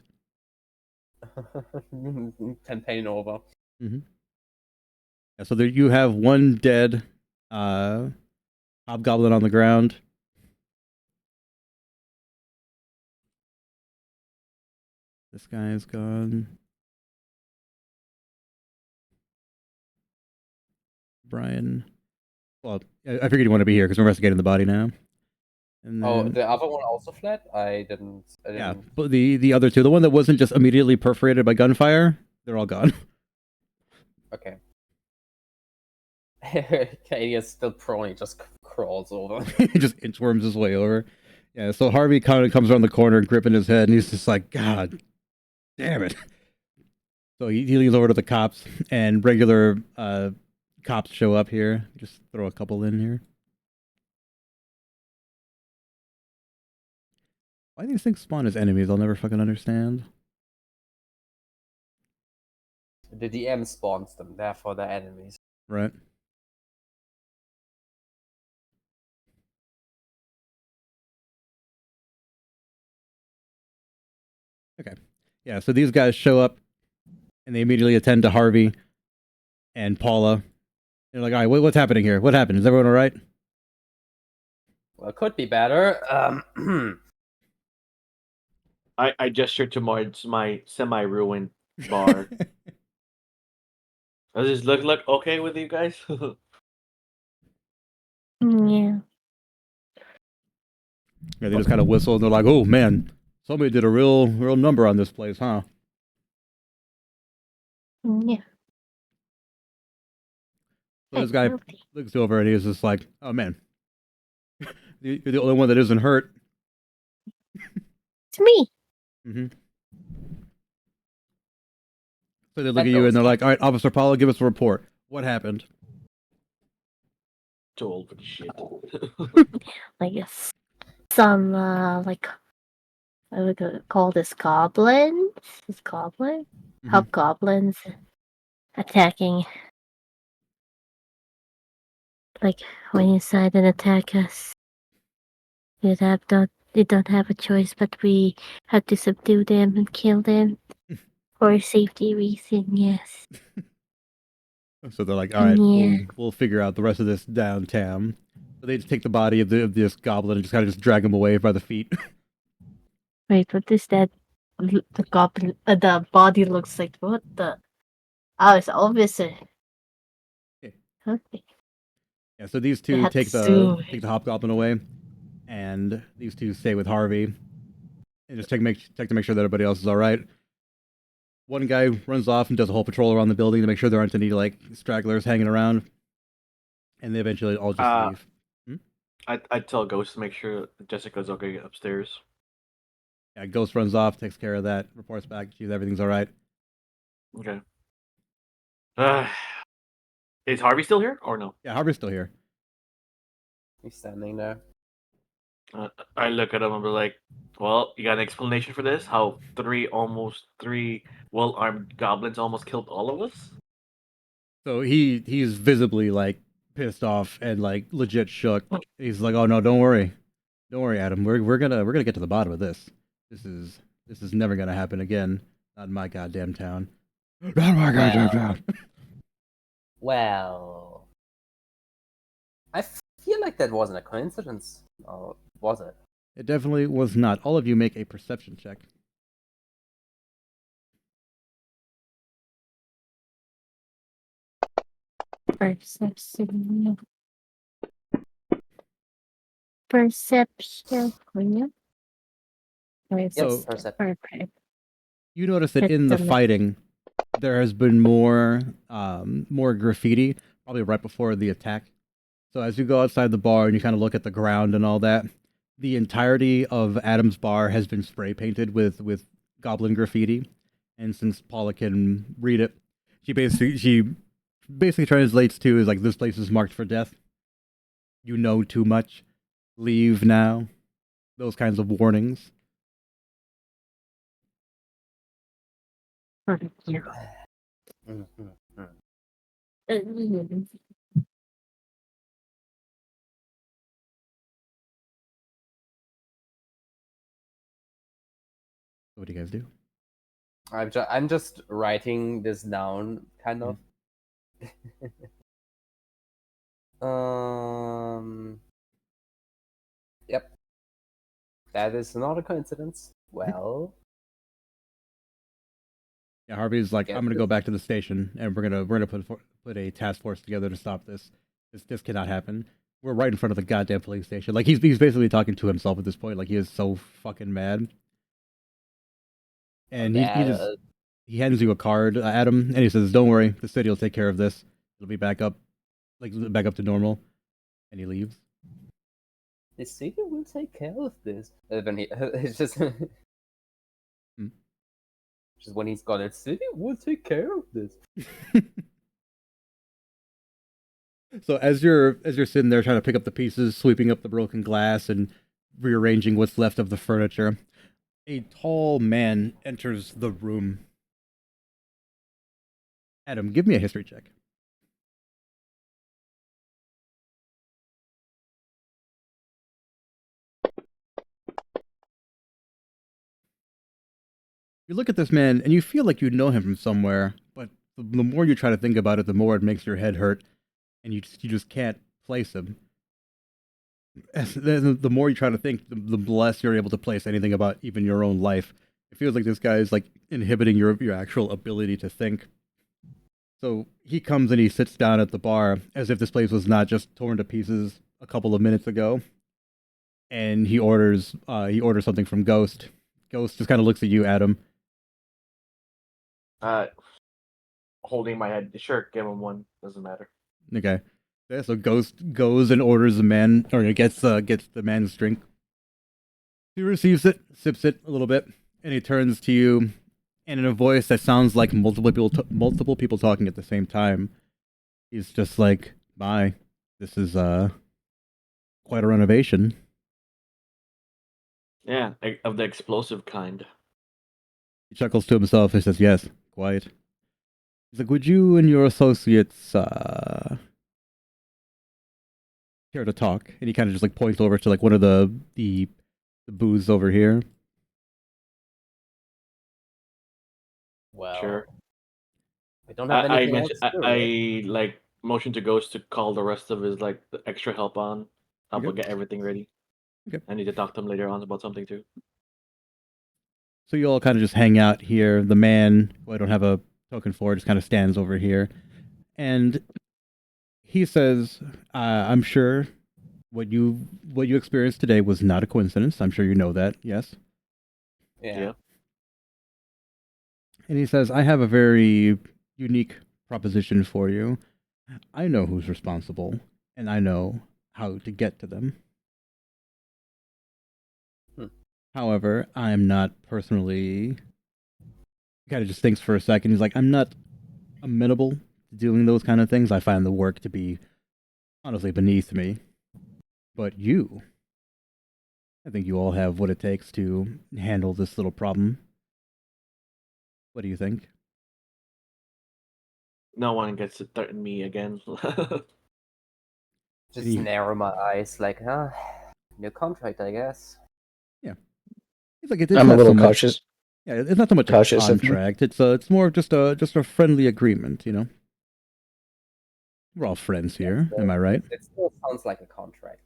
Speaker 3: Campaign over.
Speaker 1: Mm-hmm. Yeah, so there you have one dead hobgoblin on the ground. This guy is gone. Brian. Well, I figured you want to be here because we're investigating the body now. And
Speaker 3: Oh,
Speaker 1: then,
Speaker 3: the other one also fled? I didn't.
Speaker 1: yeah, but the other two, the one that wasn't just immediately perforated by gunfire, they're all gone.
Speaker 3: Okay. Katie is still prone. He just crawls over.
Speaker 1: He just inchworms his way over. Yeah, so Harvey kind of comes around the corner, gripping his head, and he's just like, God damn it. So he leans over to the cops, and regular cops show up here. Just throw a couple in here. Why these things spawn as enemies, I'll never fucking understand.
Speaker 3: The DM spawns them, therefore they're enemies.
Speaker 1: Right. Okay. Yeah, so these guys show up, and they immediately attend to Harvey and Paula. They're like, all right, what's happening here? What happened? Is everyone all right?
Speaker 3: Well, it could be better.
Speaker 5: I gestured towards my semi-ruined bar. Does this look okay with you guys?
Speaker 2: Yeah.
Speaker 1: Yeah, they just kind of whistle, and they're like, oh, man, somebody did a real number on this place, huh?
Speaker 2: Yeah.
Speaker 1: So this guy
Speaker 2: Guilty.
Speaker 1: looks over, and he's just like, oh, man, you're the only one that isn't hurt.
Speaker 2: It's me.
Speaker 1: Mm-hmm. So they look at you, and they're like, all right, Officer Paula, give us a report. What happened?
Speaker 5: Too old for the shit.
Speaker 2: Like some like I would call this goblins. This goblin,
Speaker 1: Mhm.
Speaker 2: hobgoblins attacking. Like when you side and attack us, you don't have a choice, but we have to subdue them and kill them for safety reason. Yes.
Speaker 1: So they're like, all right,
Speaker 2: Yeah.
Speaker 1: we'll figure out the rest of this downtown. So they just take the body of this goblin and just kind of just drag him away by the feet.
Speaker 2: Wait, what is that? The goblin, the body looks like what the? Oh, it's officer.
Speaker 1: Yeah.
Speaker 2: Okay.
Speaker 1: Yeah, so these
Speaker 2: They
Speaker 1: two
Speaker 2: had
Speaker 1: take
Speaker 2: to
Speaker 1: the
Speaker 2: sue.
Speaker 1: hobgoblin away, and these two stay with Harvey and just check to make sure that everybody else is all right. One guy runs off and does a whole patrol around the building to make sure there aren't any like stragglers hanging around, and they eventually all just leave.
Speaker 5: I tell Ghost to make sure Jessica's okay upstairs.
Speaker 1: Yeah, Ghost runs off, takes care of that, reports back, sees everything's all right.
Speaker 5: Okay. Is Harvey still here or no?
Speaker 1: Yeah, Harvey's still here.
Speaker 3: He's standing there.
Speaker 5: I look at him and be like, well, you got an explanation for this? How three well-armed goblins almost killed all of us?
Speaker 1: So he's visibly like pissed off and like legit shook. He's like, "Oh no, don't worry, Adam. We're gonna get to the bottom of this. This is never gonna happen again. Not in my goddamn town. Not in my goddamn town."
Speaker 3: Well, I feel like that wasn't a coincidence. Or was it?
Speaker 1: It definitely was not. All of you make a perception check.
Speaker 2: Perception. Perception.
Speaker 3: Yes,
Speaker 1: So-
Speaker 3: perception.
Speaker 2: Perfect.
Speaker 1: You notice that in the fighting, there has been more graffiti, probably right before the attack. So as you go outside the bar and you kind of look at the ground and all that, the entirety of Adam's bar has been spray painted with goblin graffiti, and since Paula can read it, she basically translates to is like this place is marked for death. You know too much. Leave now. Those kinds of warnings.
Speaker 2: Yeah. Mm.
Speaker 1: What do you guys do?
Speaker 3: I'm just writing this down, kind of. Yep. That is not a coincidence. Well,
Speaker 1: Yeah, Harvey's like,
Speaker 3: Get
Speaker 1: I'm gonna
Speaker 3: this.
Speaker 1: go back to the station, and we're gonna put a task force together to stop this. This cannot happen. We're right in front of the goddamn police station. Like he's basically talking to himself at this point. Like he is so fucking mad. And
Speaker 3: that,
Speaker 1: he hands you a card, Adam, and he says, "Don't worry, the city will take care of this. It'll be back up, like back up to normal." And he leaves.
Speaker 3: the city will take care of this. When he, it's just, just when he's got it, city will take care of this.
Speaker 1: So as you're sitting there trying to pick up the pieces, sweeping up the broken glass, and rearranging what's left of the furniture, a tall man enters the room. Adam, give me a history check. You look at this man and you feel like you know him from somewhere, but the more you try to think about it, the more it makes your head hurt, and you just can't place him. The more you try to think, the less you're able to place anything about even your own life. It feels like this guy is like inhibiting your actual ability to think. So he comes and he sits down at the bar as if this place was not just torn to pieces a couple of minutes ago. And he orders something from Ghost. Ghost just kind of looks at you, Adam.
Speaker 5: Holding my head. Sure, give him one. Doesn't matter.
Speaker 1: Okay. Yeah, so Ghost goes and orders the man, or gets the man's drink. He receives it, sips it a little bit, and he turns to you, and in a voice that sounds like multiple people talking at the same time, he's just like, "Bye. This is quite a renovation."
Speaker 5: Yeah, of the explosive kind.
Speaker 1: He chuckles to himself and says, "Yes, quite." He's like, "Would you and your associates care to talk?" And he kind of just like points over to like one of the booths over here.
Speaker 3: Well,
Speaker 5: Sure.
Speaker 3: we don't have
Speaker 5: I
Speaker 3: anything else
Speaker 5: mentioned
Speaker 3: to do, right?
Speaker 5: I like motion to Ghost to call the rest of his like the extra help on. Help
Speaker 1: Okay.
Speaker 5: him get everything ready.
Speaker 1: Okay.
Speaker 5: I need to talk to him later on about something too.
Speaker 1: So you all kind of just hang out here. The man, who I don't have a token for, just kind of stands over here. And he says, I'm sure what you experienced today was not a coincidence. I'm sure you know that, yes?
Speaker 3: Yeah.
Speaker 1: And he says, I have a very unique proposition for you. I know who's responsible, and I know how to get to them. However, I'm not personally... He kind of just thinks for a second. He's like, I'm not amenable to doing those kind of things. I find the work to be honestly beneath me. But you, I think you all have what it takes to handle this little problem. What do you think?
Speaker 5: No one gets to threaten me again.
Speaker 3: Just
Speaker 1: He-
Speaker 3: narrow my eyes, like, new contract, I guess.
Speaker 1: Yeah. He's like, it's
Speaker 4: I'm a
Speaker 1: not
Speaker 4: little
Speaker 1: so much.
Speaker 4: cautious.
Speaker 1: Yeah, it's not so much a
Speaker 4: Cautious of him.
Speaker 1: contract. It's more of just a friendly agreement. You know, we're all friends here. Am I right?
Speaker 3: It still sounds like a contract.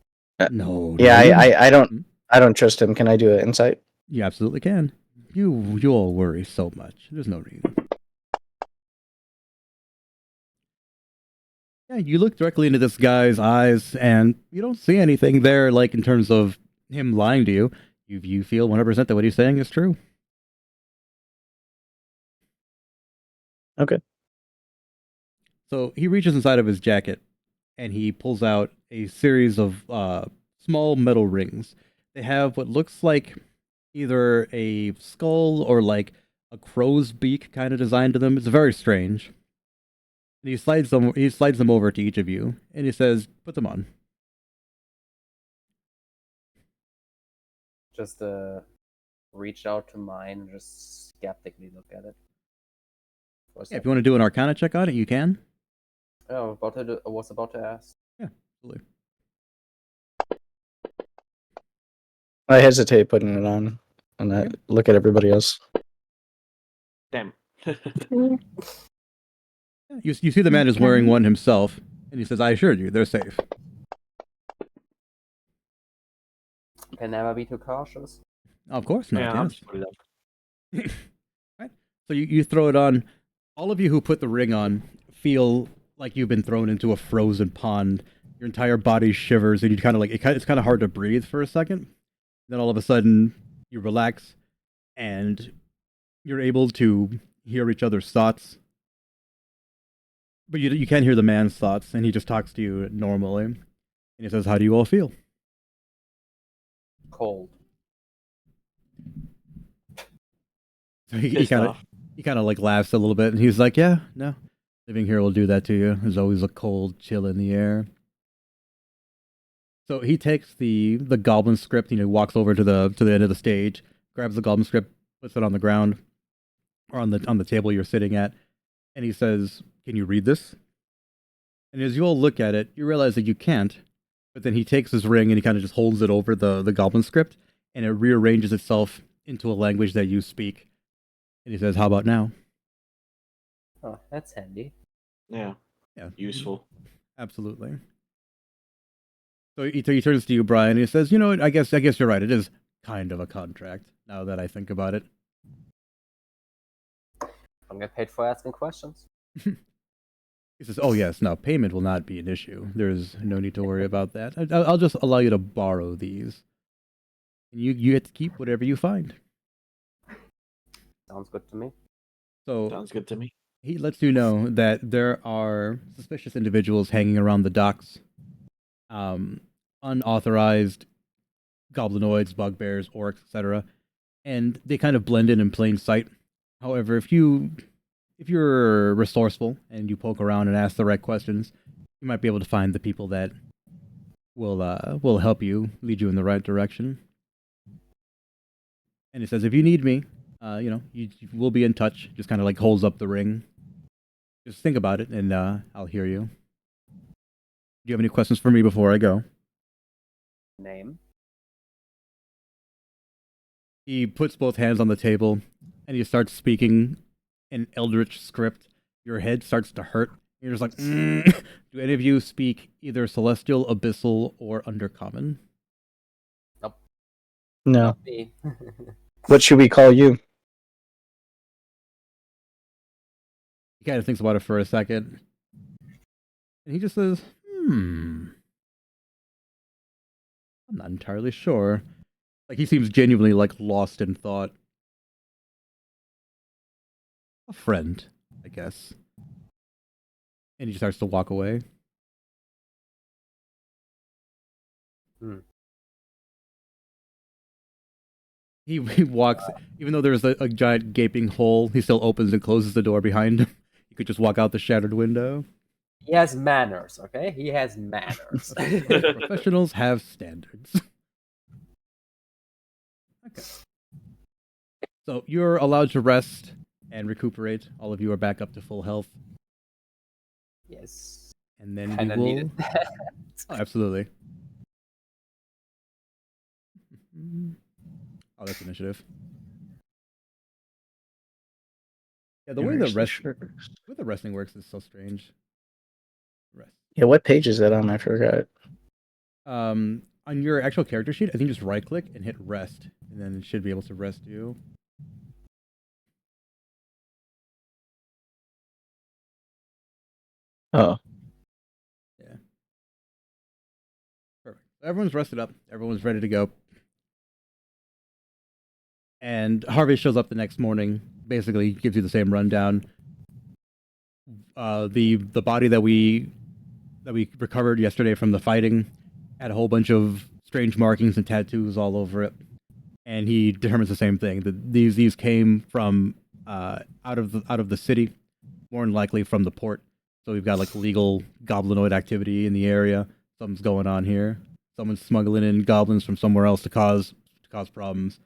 Speaker 1: No.
Speaker 4: Yeah,
Speaker 1: no,
Speaker 4: I don't trust him. Can I do an insight?
Speaker 1: You absolutely can. You all worry so much. There's no reason. Yeah, you look directly into this guy's eyes, and you don't see anything there, like in terms of him lying to you. You feel 100% that what he's saying is true.
Speaker 4: Okay.
Speaker 1: So he reaches inside of his jacket, and he pulls out a series of small metal rings. They have what looks like either a skull or like a crow's beak kind of design to them. It's very strange. And he slides them over to each of you, and he says, "Put them on."
Speaker 3: Just reach out to mine and just skeptically look at it.
Speaker 1: Yeah, if you want to do an Arcana check on it, you can.
Speaker 3: Oh, I was about to ask.
Speaker 1: Yeah, absolutely.
Speaker 4: I hesitate putting it on, and I look at everybody else.
Speaker 5: Damn.
Speaker 2: Yeah.
Speaker 1: You see the man is wearing one himself, and he says, "I assure you, they're safe."
Speaker 3: Can never be too cautious.
Speaker 1: Of course not.
Speaker 5: Yeah, I'll
Speaker 1: Yes.
Speaker 5: just put it up.
Speaker 1: Right. So you throw it on. All of you who put the ring on feel like you've been thrown into a frozen pond. Your entire body shivers, and you kind of like it's kind of hard to breathe for a second. Then all of a sudden, you relax, and you're able to hear each other's thoughts. But you can't hear the man's thoughts, and he just talks to you normally. And he says, "How do you all feel?"
Speaker 3: Cold.
Speaker 1: So he
Speaker 5: Pissed
Speaker 1: kind of
Speaker 5: off.
Speaker 1: like laughs a little bit, and he's like, "Yeah, no, living here will do that to you. There's always a cold chill in the air." So he takes the goblin script, walks over to the end of the stage, grabs the goblin script, puts it on the ground or on the table you're sitting at, and he says, "Can you read this?" And as you all look at it, you realize that you can't. But then he takes his ring and he kind of just holds it over the goblin script, and it rearranges itself into a language that you speak. And he says, "How about now?"
Speaker 3: Oh, that's handy.
Speaker 5: Yeah.
Speaker 1: Yeah,
Speaker 5: Useful.
Speaker 1: absolutely. So he turns to you, Brian, and he says, "You know what? I guess you're right. It is kind of a contract. Now that I think about it."
Speaker 3: I'm get paid for asking questions.
Speaker 1: He says, "Oh yes, no, payment will not be an issue. There's no need to worry about that. I'll just allow you to borrow these, and you get to keep whatever you find."
Speaker 3: Sounds good to me.
Speaker 1: So
Speaker 5: Sounds good to me.
Speaker 1: he lets you know that there are suspicious individuals hanging around the docks, unauthorized goblinoids, bugbears, orcs, etc., and they kind of blend in plain sight. However, if you're resourceful and you poke around and ask the right questions, you might be able to find the people that will help you, lead you in the right direction. And he says, "If you need me, you will be in touch." Just kind of like holds up the ring. Just think about it, and I'll hear you. Do you have any questions for me before I go?
Speaker 3: Name.
Speaker 1: He puts both hands on the table, and he starts speaking an eldritch script. Your head starts to hurt. You're just like, Do any of you speak either celestial, abyssal, or undercommon?
Speaker 4: No.
Speaker 3: Not me.
Speaker 4: What should we call you?
Speaker 1: He kind of thinks about it for a second, and he just says, I'm not entirely sure." Like, he seems genuinely, like, lost in thought. "A friend, I guess." And he starts to walk away. He walks, even though there's a giant gaping hole, he still opens and closes the door behind him. You could just walk out the shattered window.
Speaker 3: He has manners, okay? He has manners.
Speaker 1: Professionals have standards. Okay. So you're allowed to rest and recuperate. All of you are back up to full health.
Speaker 3: Yes.
Speaker 1: And then we
Speaker 3: Kinda
Speaker 1: will...
Speaker 3: needed that.
Speaker 1: Oh, absolutely. Oh, that's initiative. Yeah, the way the resting works is so strange. Rest.
Speaker 4: Yeah, what page is that on? I forgot.
Speaker 1: On your actual character sheet, I think just right click and hit rest, and then it should be able to rest you.
Speaker 4: Oh.
Speaker 1: Yeah. Perfect. Everyone's rested up. Everyone's ready to go. And Harvey shows up the next morning, basically gives you the same rundown. The body that we recovered yesterday from the fighting had a whole bunch of strange markings and tattoos all over it. and he determines the same thing, that these came from out of the city, more than likely from the port. So we've got like illegal goblinoid activity in the area. Something's going on here. Someone's smuggling in goblins from somewhere else to cause problems.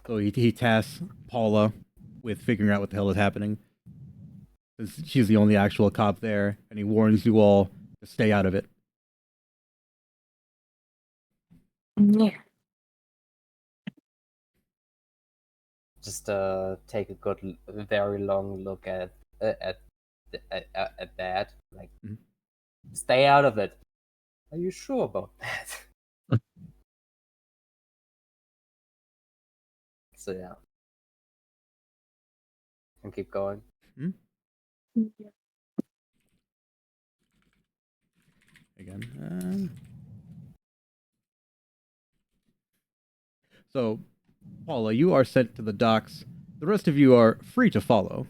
Speaker 1: So he tasks Paula with figuring out what the hell is happening. She's the only actual cop there, and he warns you all to stay out of it.
Speaker 2: Yeah.
Speaker 3: Just take a very long look at that. Like, stay out of it. Are you sure about that? So yeah, and keep going.
Speaker 1: Again. So, Paula, you are sent to the docks. The rest of you are free to follow,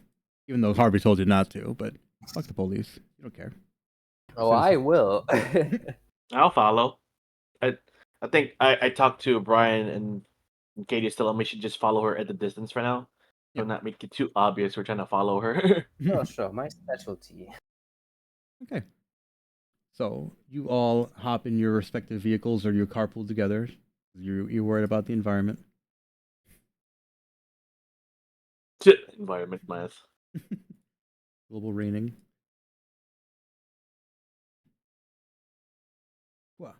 Speaker 1: even though Harvey told you not to. But fuck the police. You don't care.
Speaker 3: Oh, I will.
Speaker 5: I'll follow. I think I talked to Brian and Katie still, and we should just follow her at the distance for now. So not make it too obvious we're trying to follow her.
Speaker 3: Oh, sure, my specialty.
Speaker 1: Okay. So you all hop in your respective vehicles or you carpool together. You're worried about the environment.
Speaker 5: Environment math.
Speaker 1: Global raining. Wow.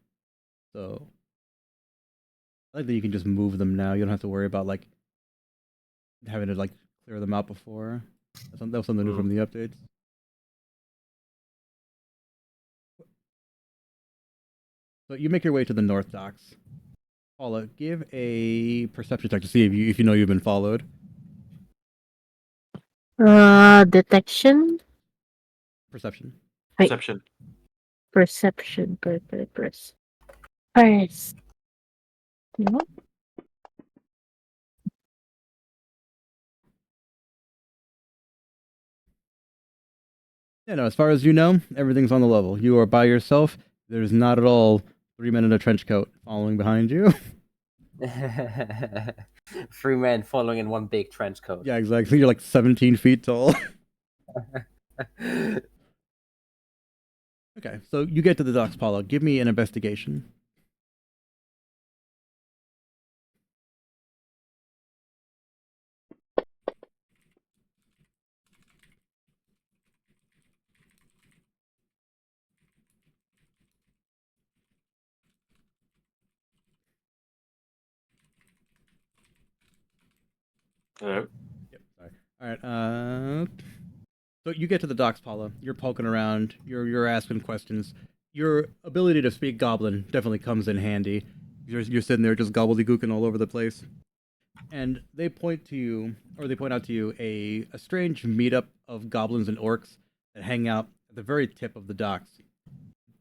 Speaker 1: So I like that you can just move them now. You don't have to worry about like having to like clear them out before. That was something new from the updates. So you make your way to the North Docks. Paula, give a perception check to see if you know you've been followed.
Speaker 2: Detection.
Speaker 1: Perception.
Speaker 5: Perception.
Speaker 2: Perception. First. No?
Speaker 1: Yeah, no, as far as you know, everything's on the level. You are by yourself. There's not at all 3 men in a trench coat following behind you.
Speaker 3: 3 men following in one big trench coat.
Speaker 1: Yeah, exactly. You're like 17 feet tall. Okay, so you get to the docks, Paula. Give me an investigation.
Speaker 5: Hello.
Speaker 1: Yep, sorry. All right. So you get to the docks, Paula. You're poking around. You're asking questions. Your ability to speak Goblin definitely comes in handy. You're sitting there just gobbledygooking all over the place, and they point out to you a strange meetup of goblins and orcs that hang out at the very tip of the docks.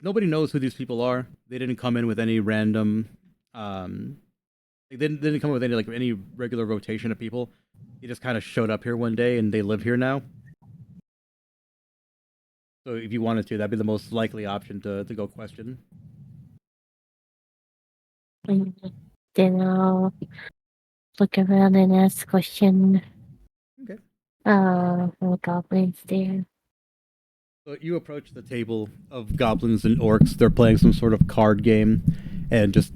Speaker 1: Nobody knows who these people are. They didn't come in with any random. They didn't come with any regular rotation of people. They just kind of showed up here one day and they live here now. So if you wanted to, that'd be the most likely option to go question.
Speaker 2: Then I'll look around and ask question.
Speaker 1: Okay.
Speaker 2: What goblins there?
Speaker 1: So you approach the table of goblins and orcs. They're playing some sort of card game and just,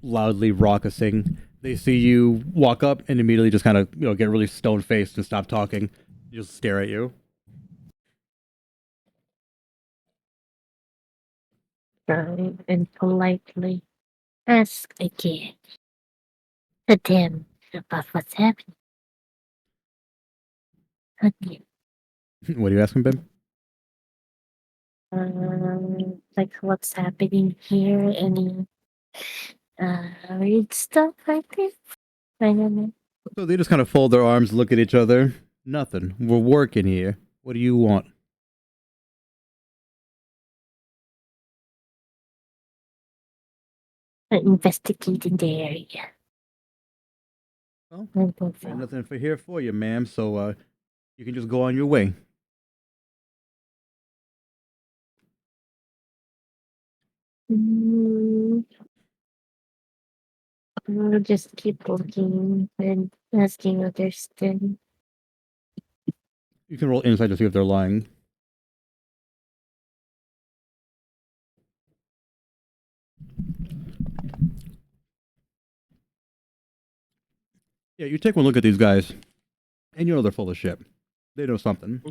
Speaker 1: loudly raucousing. They see you walk up and immediately just kind of, get really stone-faced and stop talking. They just stare at you.
Speaker 2: And politely ask again to them about what's happening. Okay.
Speaker 1: What are you asking, Ben?
Speaker 2: Like what's happening here? Any weird stuff like this? I don't know.
Speaker 1: So they just kind of fold their arms, look at each other. Nothing. We're working here. What do you want?
Speaker 2: Investigating the area.
Speaker 1: Well,
Speaker 2: I think
Speaker 1: there's
Speaker 2: so.
Speaker 1: nothing here for you, ma'am. So you can just go on your way.
Speaker 2: Mm, We'll just keep looking and asking others then.
Speaker 1: You can roll insight to see if they're lying. Yeah, you take one look at these guys, and you know they're full of shit. They know something.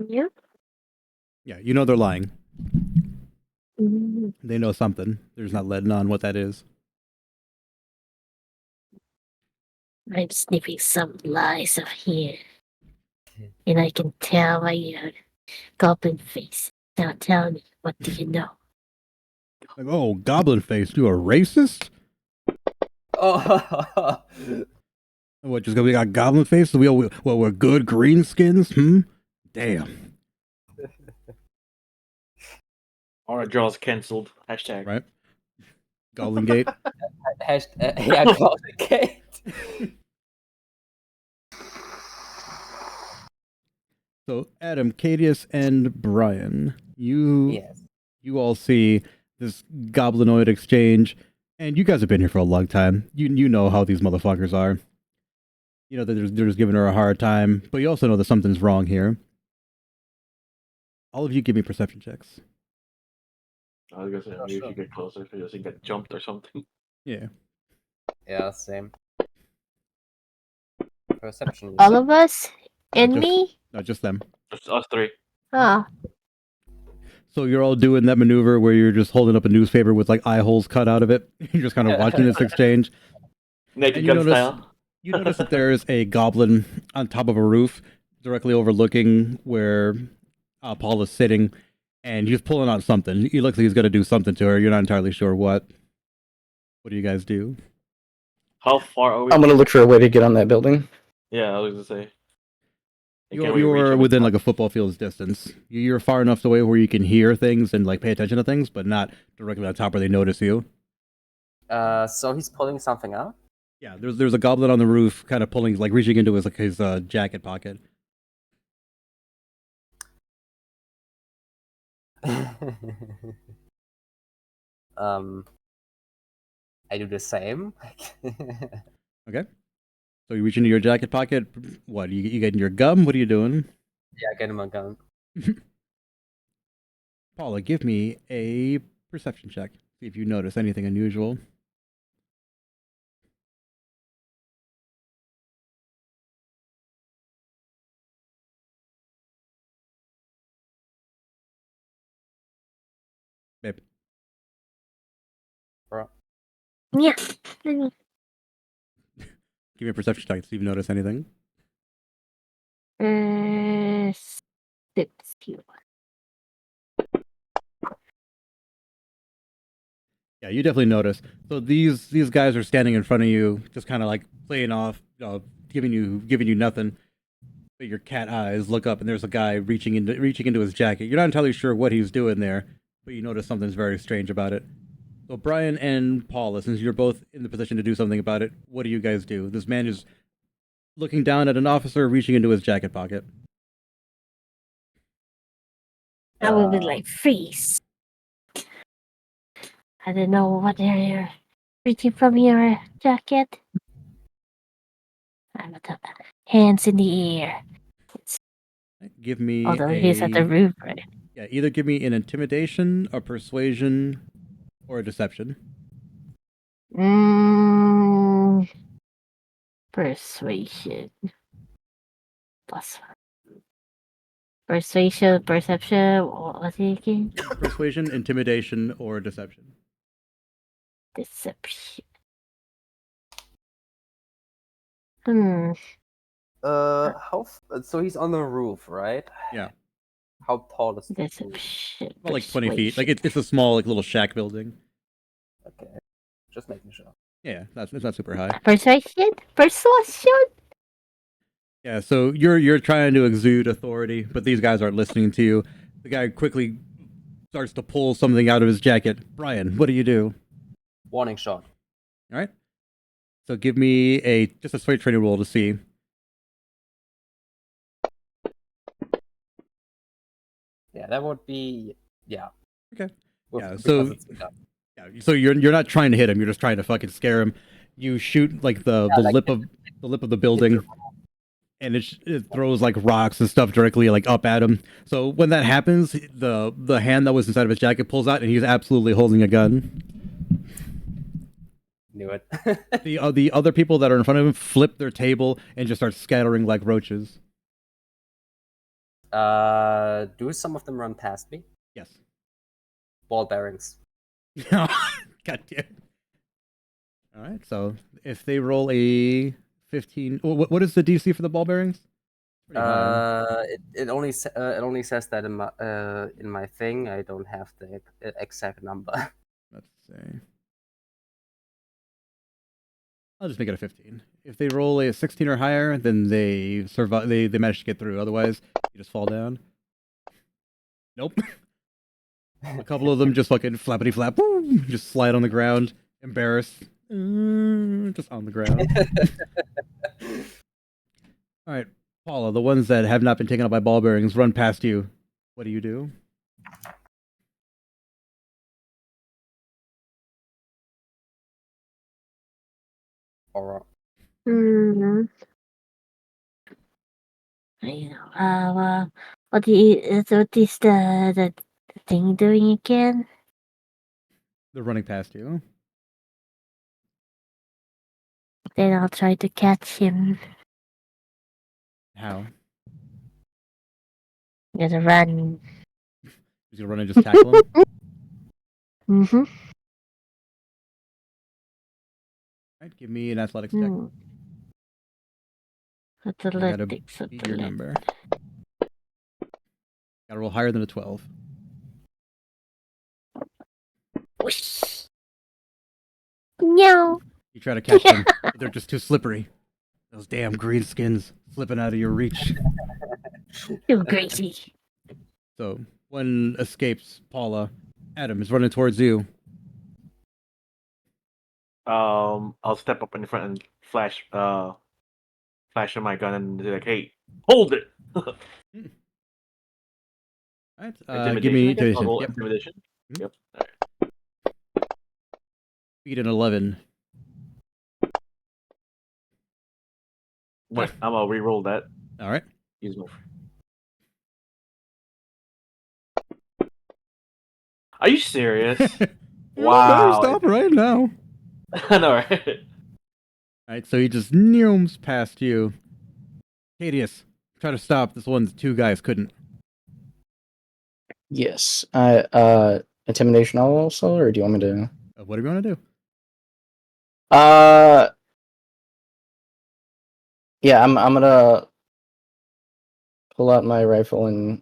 Speaker 2: Yep.
Speaker 1: Yeah, you know they're lying.
Speaker 2: Mm,
Speaker 1: They know something. They're just not letting on what that is.
Speaker 2: I'm sniffing some lies of here. And I can tell by your goblin face. Now tell me, what do you know?
Speaker 1: Like, oh, Goblin Face, you a racist?
Speaker 3: Oh,
Speaker 1: What, just because we got Goblin Face? So we're good greenskins? Damn.
Speaker 5: Our draw's cancelled. Hashtag.
Speaker 1: Right? Goblin Gate.
Speaker 3: yeah, complicated.
Speaker 1: So, Adam, Cadius, and Brian,
Speaker 3: Yes.
Speaker 1: you all see this goblinoid exchange, and you guys have been here for a long time. You know how these motherfuckers are. You know that they're just giving her a hard time, but you also know that something's wrong here. All of you give me perception checks.
Speaker 5: I was gonna say maybe if you get closer, if you just get jumped or something.
Speaker 1: Yeah.
Speaker 3: Yeah, same. Perception. you
Speaker 2: All
Speaker 3: said?
Speaker 2: of us? And
Speaker 1: just-
Speaker 2: me?
Speaker 1: No, just them.
Speaker 5: Just us three.
Speaker 2: Oh,
Speaker 1: So you're all doing that maneuver where you're just holding up a newspaper with like eye holes cut out of it. You're just kind of watching this exchange.
Speaker 5: Naked
Speaker 1: And you
Speaker 5: gun
Speaker 1: notice-
Speaker 5: style.
Speaker 1: You notice that there is a goblin on top of a roof, directly overlooking where Paul is sitting, and he's pulling out something. He looks like he's going to do something to her. You're not entirely sure what. What do you guys do?
Speaker 5: How far are we?
Speaker 4: I'm gonna look for a way to get on that building.
Speaker 5: Yeah, I was gonna say. Can we reach
Speaker 1: You're
Speaker 5: him?
Speaker 1: within like a football field's distance. You're far enough away where you can hear things and like pay attention to things, but not directly on top where they notice you.
Speaker 3: So he's pulling something out.
Speaker 1: Yeah, there's a goblin on the roof, kind of pulling, like reaching into his jacket pocket.
Speaker 3: I do the same.
Speaker 1: Okay. So you reach into your jacket pocket. What? You getting your gum? What are you doing?
Speaker 3: Yeah, get him a gun.
Speaker 1: Paula, give me a perception check. See if you notice anything unusual. Babe.
Speaker 3: Bro.
Speaker 2: yeah.
Speaker 1: Give me a perception check to see if you notice anything.
Speaker 2: Six.
Speaker 1: Yeah, you definitely notice. So these guys are standing in front of you, just kind of like playing off, giving you nothing. But your cat eyes look up, and there's a guy reaching into his jacket. You're not entirely sure what he's doing there, but you notice something's very strange about it. So Brian and Paula, since you're both in the position to do something about it, what do you guys do? This man is looking down at an officer, reaching into his jacket pocket.
Speaker 2: I will be like, freeze. I don't know what you're reaching from your jacket. I'm at hands in the air.
Speaker 1: Give me
Speaker 2: Although he's at the roof, right?
Speaker 1: Yeah, either give me an intimidation, a persuasion, or a deception.
Speaker 2: Persuasion. Plus persuasion, perception. What was it again?
Speaker 1: Persuasion, intimidation, or deception.
Speaker 2: Deception.
Speaker 3: So he's on the roof, right?
Speaker 1: Yeah.
Speaker 3: How tall is the roof?
Speaker 2: Deception.
Speaker 1: About like 20 feet. Like
Speaker 2: persuasion.
Speaker 1: it's a small like little shack building.
Speaker 3: Okay, just making sure.
Speaker 1: Yeah, it's not super high.
Speaker 2: Persuasion? Persuasion?
Speaker 1: Yeah, so you're trying to exude authority, but these guys aren't listening to you. The guy quickly starts to pull something out of his jacket. Brian, what do you do?
Speaker 3: Warning shot.
Speaker 1: All right. So give me just a straight training roll to see.
Speaker 3: Yeah, that would be
Speaker 1: Okay. Yeah,
Speaker 3: because
Speaker 1: so
Speaker 3: it's a gun.
Speaker 1: yeah, so you're not trying to hit him. You're just trying to fucking scare him. You shoot like the
Speaker 3: Yeah, like
Speaker 1: lip of the building, and it throws like rocks and stuff directly like up at him. So when that happens, the hand that was inside of his jacket pulls out, and he's absolutely holding a gun.
Speaker 3: Knew it.
Speaker 1: The other people that are in front of him flip their table and just start scattering like roaches.
Speaker 3: Do some of them run past me?
Speaker 1: Yes.
Speaker 3: Ball bearings.
Speaker 1: God damn. All right. So if they roll a 15, what is the DC for the ball bearings? Pretty high.
Speaker 3: It only says that in my thing. I don't have the exact number.
Speaker 1: Let's see. I'll just make it a 15. If they roll a 16 or higher, then they survive. They manage to get through. Otherwise, you just fall down. Nope. A couple of them just fucking flappity flap, boom, just slide on the ground, embarrassed, just on the ground. All right, Paula, the ones that have not been taken up by ball bearings run past you. What do you do?
Speaker 3: Or
Speaker 2: What is the thing doing again?
Speaker 1: They're running past you.
Speaker 2: Then I'll try to catch him.
Speaker 1: How?
Speaker 2: Gonna run.
Speaker 1: He's gonna run and just tackle him.
Speaker 2: Mm-hmm.
Speaker 1: All right, give me an athletics check.
Speaker 2: Athletics.
Speaker 1: Beat your number. Gotta roll higher than a 12.
Speaker 2: No.
Speaker 1: You try to catch them, but they're just too slippery. Those damn green skins slipping out of your reach.
Speaker 2: Too crazy.
Speaker 1: So, one escapes Paula. Adam is running towards you.
Speaker 5: I'll step up in front and flash on my gun and be like, "Hey, hold it!"
Speaker 1: All right, give
Speaker 5: Intimidation,
Speaker 1: me
Speaker 5: I guess? I'll
Speaker 1: intimidation.
Speaker 5: roll
Speaker 1: Yep.
Speaker 5: intimidation.
Speaker 1: Mhm.
Speaker 5: Yep.
Speaker 1: Beat an 11.
Speaker 5: Wait, I'm gonna re-roll that.
Speaker 1: All right.
Speaker 5: Use my. Are you serious? Wow.
Speaker 1: Better stop right now.
Speaker 5: I know, right?
Speaker 1: All right, so he just neums past you. Cadius, try to stop. This one, two guys couldn't.
Speaker 4: Yes. Intimidation also, or do you want me to?
Speaker 1: What do you want to do?
Speaker 4: Yeah, I'm gonna pull out my rifle and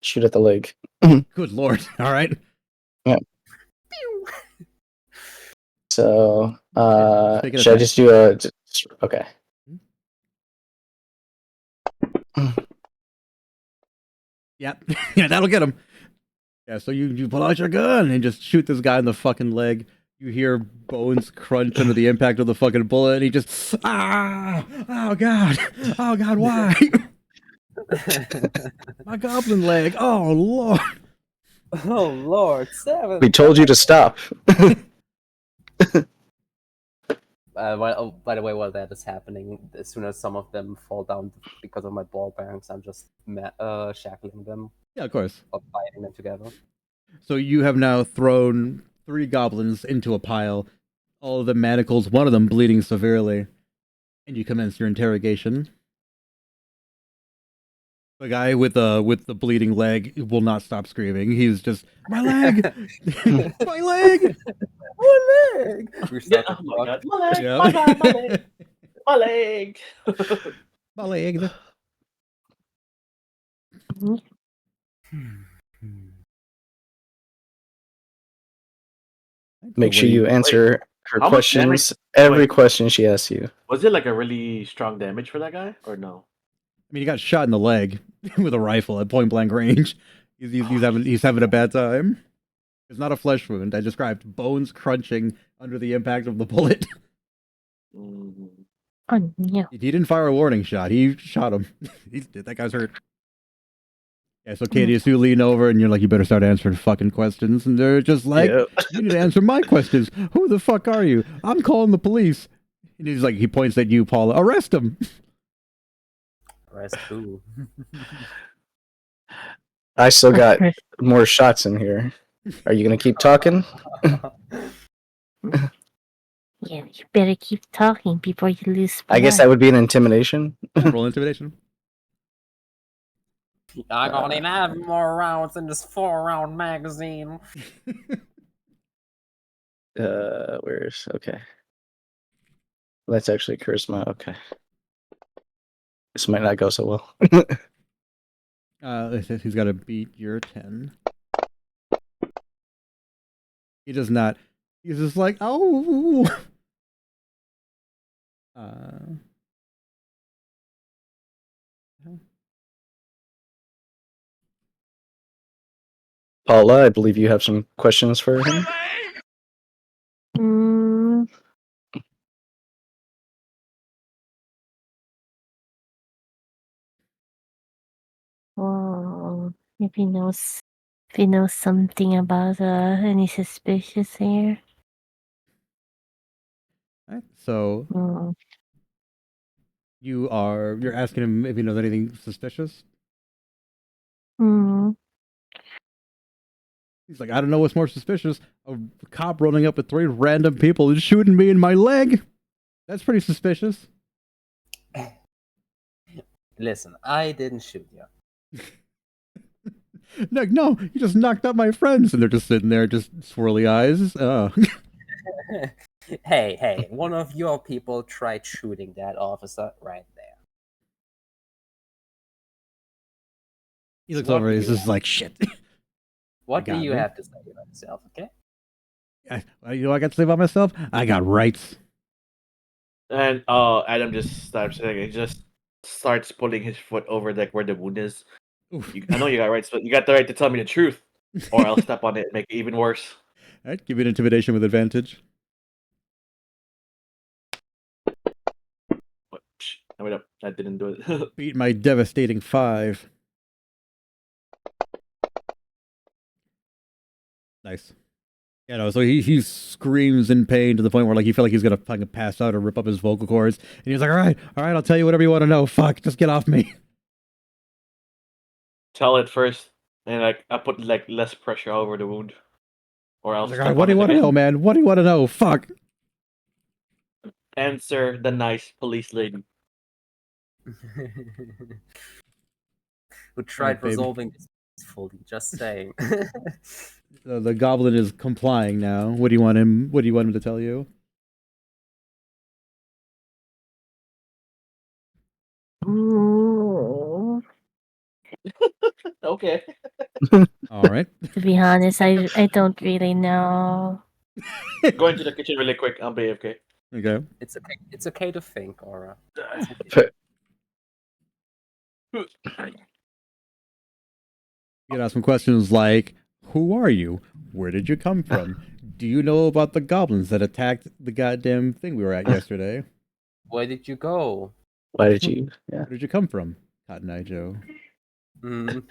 Speaker 4: shoot at the leg.
Speaker 1: Good lord. All right.
Speaker 4: So,
Speaker 1: Take an
Speaker 4: should I
Speaker 1: attack.
Speaker 4: just do a? Okay.
Speaker 1: Yep. Yeah, that'll get him. Yeah, so you pull out your gun and just shoot this guy in the fucking leg. You hear bones crunch under the impact of the fucking bullet, and he just oh god, why? My goblin leg. Oh lord.
Speaker 3: oh Lord, 7.
Speaker 4: We told you to stop.
Speaker 3: By the way, while that is happening, as soon as some of them fall down because of my ball bearings, I'm just shackling them
Speaker 1: Yeah, of course.
Speaker 3: or binding them together.
Speaker 1: So you have now thrown 3 goblins into a pile, all of them manacles, one of them bleeding severely, and you commence your interrogation. The guy with the bleeding leg will not stop screaming. He's just, my leg, my leg,
Speaker 3: My leg! We
Speaker 5: Yeah,
Speaker 3: start
Speaker 5: oh
Speaker 3: to
Speaker 5: my
Speaker 3: talk.
Speaker 5: god, my leg,
Speaker 1: Yeah.
Speaker 5: my god, my leg, my leg.
Speaker 1: my leg.
Speaker 4: Make sure you answer her
Speaker 5: How much damage-
Speaker 4: questions. Every
Speaker 5: wait.
Speaker 4: question she asks you.
Speaker 5: Was it like a really strong damage for that guy, or no?
Speaker 1: I mean, he got shot in the leg with a rifle at point blank range. He's having a bad time. It's not a flesh wound. I described bones crunching under the impact of the bullet.
Speaker 5: Mm.
Speaker 2: Oh no.
Speaker 1: He didn't fire a warning shot. He shot him. That guy's hurt. Yeah, so Katie, as you lean over and you're like, you better start answering fucking questions. And they're just like,
Speaker 4: Yep.
Speaker 1: you need to answer my questions. Who the fuck are you? I'm calling the police. And he's like, he points at you, Paula. Arrest him.
Speaker 3: Rest who?
Speaker 4: I still got more shots in here. Are you gonna keep talking?
Speaker 2: Yeah, you better keep talking before you lose blood.
Speaker 4: I guess that would be an intimidation.
Speaker 1: Roll intimidation.
Speaker 3: I got 11 more rounds in this 4-round magazine.
Speaker 4: Where's okay? That's actually charisma. Okay, this might not go so well.
Speaker 1: It says he's got to beat your 10. He does not. He's just like, oh.
Speaker 4: Paula, I believe you have some questions for him.
Speaker 2: Mm. Oh, if he knows something about any suspicious here.
Speaker 1: Alright, so
Speaker 2: Mm.
Speaker 1: you're asking him if he knows anything suspicious.
Speaker 2: Mm.
Speaker 1: He's like, I don't know what's more suspicious. A cop rolling up with 3 random people and shooting me in my leg. That's pretty suspicious.
Speaker 3: Listen, I didn't shoot you.
Speaker 1: Like, no, you just knocked out my friends, and they're just sitting there, just swirly eyes.
Speaker 3: Hey, one of your people tried shooting that officer right there.
Speaker 1: He looks
Speaker 3: What
Speaker 1: over.
Speaker 3: do
Speaker 1: He's
Speaker 3: you
Speaker 1: just like, shit.
Speaker 3: What do
Speaker 1: got
Speaker 3: you
Speaker 1: me.
Speaker 3: have to say about yourself, okay?
Speaker 1: You know what I got to say about myself? I got rights.
Speaker 5: And Adam just starts saying, he just starts putting his foot over like where the wound is.
Speaker 1: Oof.
Speaker 5: I know you got rights, but you got the right to tell me the truth, or I'll step on it and make it even worse.
Speaker 1: All right, give me an intimidation with advantage.
Speaker 5: What? Wait up, I didn't do it.
Speaker 1: Beat my devastating 5. Nice. You know, so he screams in pain to the point where like he felt like he's gonna fucking pass out or rip up his vocal cords. And he's like, all right, I'll tell you whatever you want to know. Fuck, just get off me.
Speaker 5: Tell it first, and like I put like less pressure over the wound, or I'll
Speaker 1: He's like, all right,
Speaker 5: step
Speaker 1: what
Speaker 5: on
Speaker 1: do you
Speaker 5: it
Speaker 1: want to
Speaker 5: again.
Speaker 1: know, man? What do you want to know? Fuck.
Speaker 5: Answer the nice police lady.
Speaker 3: Who tried
Speaker 1: baby.
Speaker 3: resolving this peacefully, just saying.
Speaker 1: The goblin is complying now. What do you want him? What do you want him to tell you?
Speaker 2: Ooh.
Speaker 5: Okay.
Speaker 1: All right.
Speaker 2: To be honest, I don't really know.
Speaker 5: Go into the kitchen really quick. I'll be AFK.
Speaker 1: Okay.
Speaker 3: It's okay to think, Aura. It's okay.
Speaker 1: You can ask some questions like, who are you? Where did you come from? Do you know about the goblins that attacked the goddamn thing we were at yesterday?
Speaker 3: Where did you go?
Speaker 4: Why did you? Yeah.
Speaker 1: Where did you come from, Cotton Eye Joe?
Speaker 3: Mm.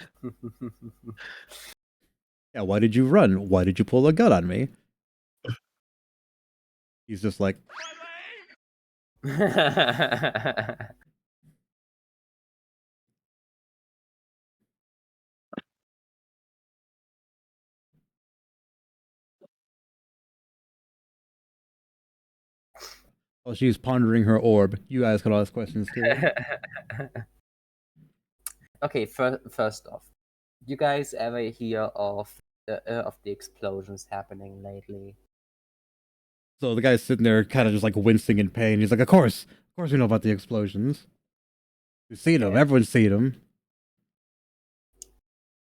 Speaker 1: Yeah, why did you run? Why did you pull a gun on me? He's just like, oh, she's pondering her orb. You guys can ask questions too.
Speaker 3: Okay, first off, you guys ever hear of the explosions happening lately?
Speaker 1: So the guy's sitting there kind of just like wincing in pain. He's like, of course we know about the explosions. We've seen them.
Speaker 3: Yeah.
Speaker 1: Everyone's seen them.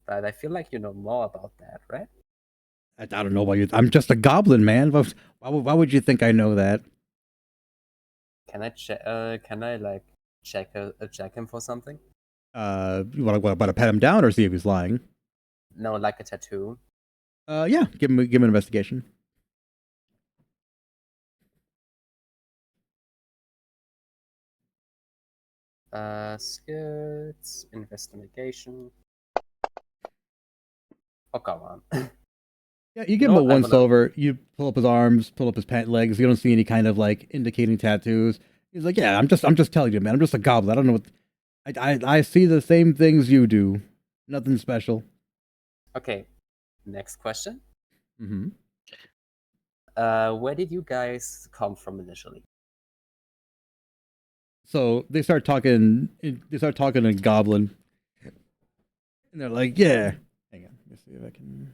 Speaker 3: But I feel like you know more about that, right?
Speaker 1: I don't know why you. I'm just a goblin, man. Why would you think I know that?
Speaker 3: Can I check? Can I like check him for something?
Speaker 1: You want to pat him down or see if he's lying?
Speaker 3: No, like a tattoo.
Speaker 1: Yeah, give him an investigation.
Speaker 3: Skills, investigation. Oh, come on.
Speaker 1: Yeah, you give him a once over. You pull up his arms, pull up his pant legs. You don't see any kind of like indicating tattoos. He's like, "Yeah, I'm just telling you, man. I'm just a goblin. I don't know what. I see the same things you do. Nothing special."
Speaker 3: Okay, next question.
Speaker 1: Mm-hmm.
Speaker 3: Where did you guys come from initially?
Speaker 1: So they start talking. They start talking in goblin, and they're like, "Yeah." Hang on, let me see if I can.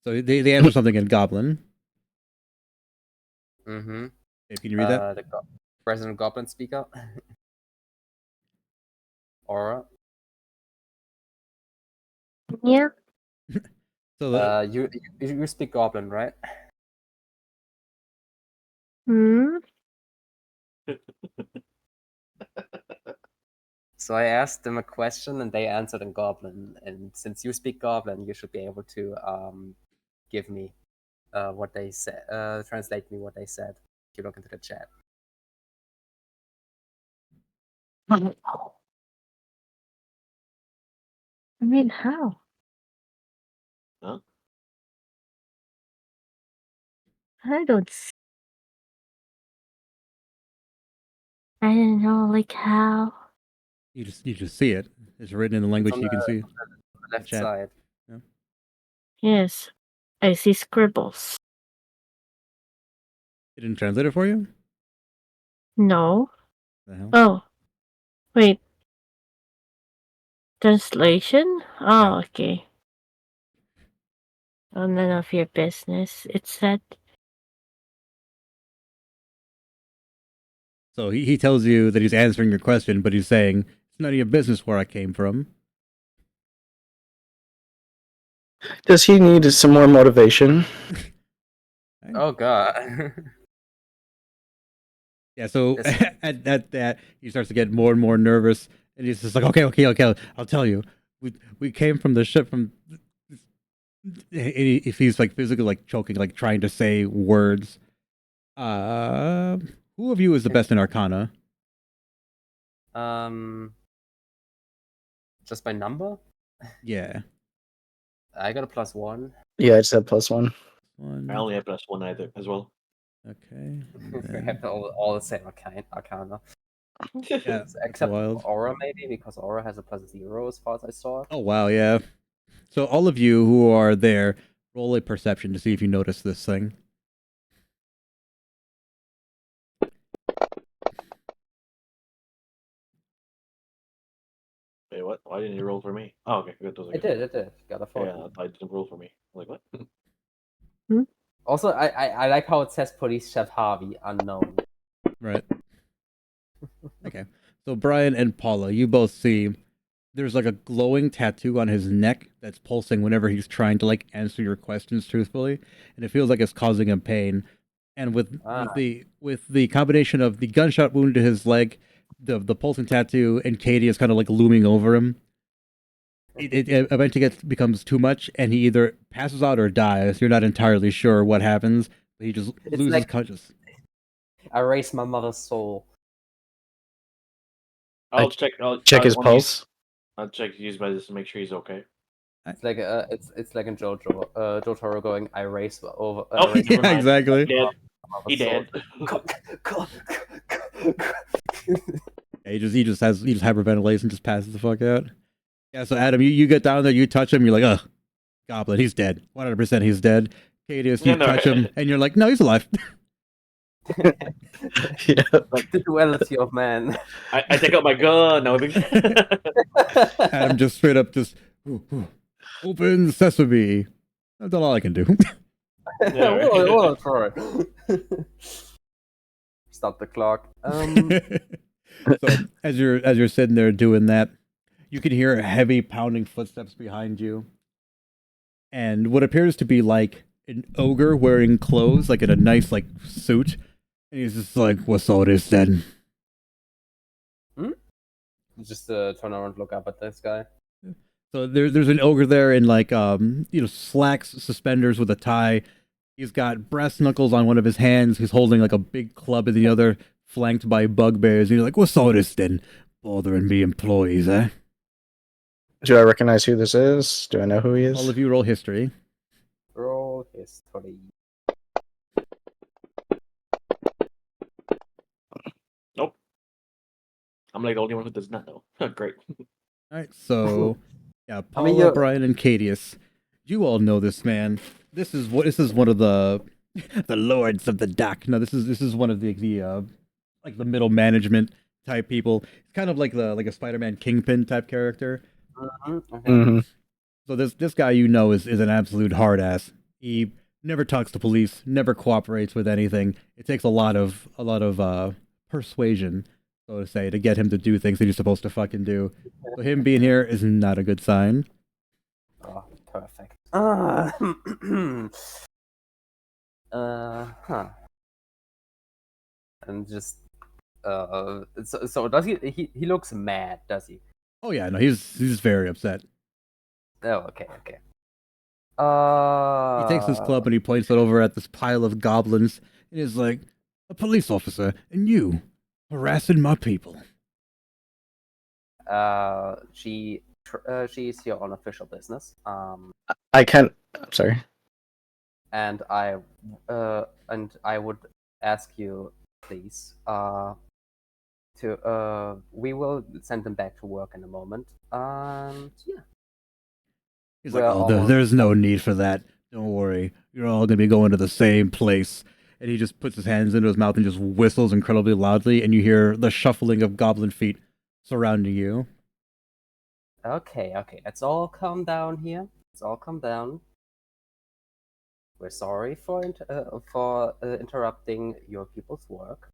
Speaker 1: So they answer something in goblin.
Speaker 3: Mm-hmm.
Speaker 1: Hey, can you read that?
Speaker 3: The Resident Goblin speaker. Aura.
Speaker 2: Yeah.
Speaker 1: So
Speaker 3: You speak Goblin, right?
Speaker 2: Hmm.
Speaker 3: So I asked them a question and they answered in Goblin. And since you speak Goblin, you should be able to give me what they said. Translate me what they said. If you look into the chat.
Speaker 2: I mean, how?
Speaker 5: Huh?
Speaker 2: I don't. I don't know, like how.
Speaker 1: you just see it. It's written in the language
Speaker 3: on
Speaker 1: you can see.
Speaker 3: the left
Speaker 1: Chat.
Speaker 3: side.
Speaker 1: Yeah.
Speaker 2: Yes, I see scribbles.
Speaker 1: It didn't translate it for you?
Speaker 2: No.
Speaker 1: The hell?
Speaker 2: Oh, wait. Translation? Oh,
Speaker 1: Yeah.
Speaker 2: okay. Oh, none of your business. It said.
Speaker 1: So he tells you that he's answering your question, but he's saying, it's none of your business where I came from.
Speaker 4: Does he need some more motivation?
Speaker 3: Oh god.
Speaker 1: Yeah, so at that, he starts to get more and more nervous, and he's just like, okay, I'll tell you. We came from the ship from... If he's like physically like choking, like trying to say words. Who of you is the best in Arcana?
Speaker 3: Just by number?
Speaker 1: Yeah.
Speaker 3: I got a +1.
Speaker 4: Yeah, I just have +1.
Speaker 5: I only have +1 either as well.
Speaker 1: Okay.
Speaker 3: We have all the same Arcana.
Speaker 1: Yeah,
Speaker 3: Except
Speaker 1: wild.
Speaker 3: Aura, maybe, because Aura has a +0 as far as I saw.
Speaker 1: Oh wow, yeah. So all of you who are there, roll a perception to see if you notice this thing.
Speaker 5: Wait, what? Why didn't you roll for me? Oh, okay, good.
Speaker 3: It did. Got a 4.
Speaker 5: Yeah, I didn't roll for me. Like what?
Speaker 3: Also, I like how it says Police Chef Harvey, unknown.
Speaker 1: Right. Okay. So Brian and Paula, you both see there's like a glowing tattoo on his neck that's pulsing whenever he's trying to like answer your questions truthfully, and it feels like it's causing him pain. And with the combination of the gunshot wound to his leg, the pulsing tattoo, and Katie is kind of like looming over him, it eventually becomes too much, and he either passes out or dies. You're not entirely sure what happens, but he just loses
Speaker 3: like-
Speaker 1: consciousness.
Speaker 3: I raised my mother's soul.
Speaker 5: I'll check. I'll
Speaker 4: Check his pulse.
Speaker 5: I'll check his by just to make sure he's okay.
Speaker 3: It's like it's like in JoJo. Jotaro going, I race over.
Speaker 5: Oh,
Speaker 3: race
Speaker 5: never
Speaker 1: Yeah,
Speaker 5: mind.
Speaker 1: exactly.
Speaker 5: He dead.
Speaker 1: Yeah, he just hyperventilates and just passes the fuck out. Yeah, so Adam, you get down there, you touch him, you're like, ugh, Goblin, he's dead. 100% he's dead. Cadius, you touch him, and you're like, no, he's alive.
Speaker 4: Yeah.
Speaker 3: Like the duality of man.
Speaker 5: I take out my gun. No,
Speaker 1: Adam just straight up just, open sesame. That's all I can do.
Speaker 5: Yeah, right.
Speaker 3: Hold on for it. Stop the clock.
Speaker 1: So as you're sitting there doing that, you can hear heavy pounding footsteps behind you, and what appears to be like an ogre wearing clothes, like in a nice like suit, and he's just like, "What's all this then?"
Speaker 3: Just turn around and look up at this guy.
Speaker 1: So there's an ogre there in like slacks, suspenders with a tie. He's got brass knuckles on one of his hands. He's holding like a big club in the other, flanked by bugbears. And you're like, what's all this then? Bothering me employees, eh?
Speaker 4: Do I recognize who this is? Do I know who he is?
Speaker 1: All of you roll history.
Speaker 3: Roll history.
Speaker 5: Nope. I'm like the only one who does not know. Great.
Speaker 1: All right, so yeah,
Speaker 3: I mean,
Speaker 1: Paula, Brian, and Cadius, you all know this man. This is one of the lords of the dock. No, this is one of the like the middle management type people. It's kind of like a Spider-Man Kingpin type character.
Speaker 4: Mm-hmm.
Speaker 1: So this guy is an absolute hard ass. He never talks to police, never cooperates with anything. It takes a lot of persuasion, so to say, to get him to do things that he's supposed to fucking do. So him being here is not a good sign.
Speaker 3: Oh, perfect. Huh. And just so does he looks mad, does he?
Speaker 1: Oh yeah, no, he's very upset.
Speaker 3: Oh, okay.
Speaker 1: He takes his club and he points it over at this pile of goblins and is like, "A police officer, and you harassing my people."
Speaker 3: She's here on official business.
Speaker 4: I'm sorry.
Speaker 3: And I would ask you, please, we will send them back to work in a moment. And yeah.
Speaker 1: He's like, "Oh, there's no need for that. Don't worry. You're all gonna be going to the same place." And he just puts his hands into his mouth and just whistles incredibly loudly, and you hear the shuffling of goblin feet surrounding you.
Speaker 3: Okay. Let's all calm down here. Let's all calm down. We're sorry for interrupting your people's work.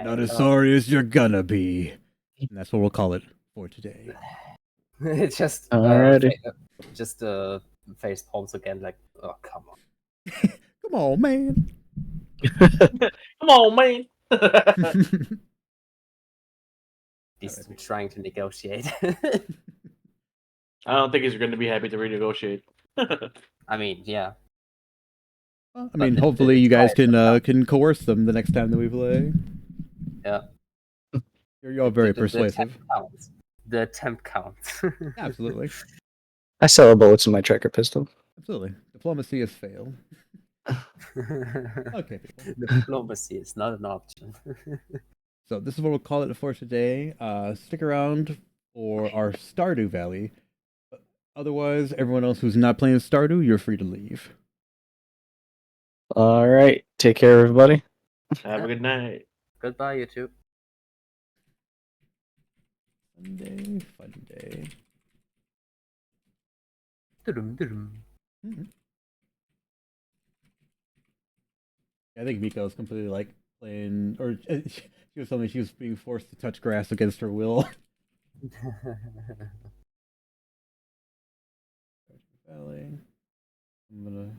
Speaker 1: Not as sorry as you're gonna be. And that's what we'll call it for today.
Speaker 3: It's just
Speaker 4: Alrighty.
Speaker 3: just face palms again, like, oh, come on.
Speaker 1: Come on, man.
Speaker 5: Come on, man.
Speaker 3: He's trying to negotiate.
Speaker 5: I don't think he's going to be happy to renegotiate.
Speaker 3: I mean, yeah.
Speaker 1: I mean, hopefully you guys can coerce them the next time that we play.
Speaker 3: Yeah.
Speaker 1: You're all very persuasive.
Speaker 3: The temp counts.
Speaker 1: Absolutely.
Speaker 4: I sell bullets in my tracker pistol.
Speaker 1: Absolutely. Diplomacy has failed. Okay, people.
Speaker 3: Diplomacy is not an option.
Speaker 1: So this is what we'll call it for today. Stick around for our Stardew Valley. Otherwise, everyone else who's not playing Stardew, you're free to leave.
Speaker 4: All right. Take care, everybody.
Speaker 5: Have a good night.
Speaker 3: Goodbye, YouTube.
Speaker 1: Fun day. Mm-hmm. I think Miko's completely like playing, or she was telling me she was being forced to touch grass against her will. Valley. I'm gonna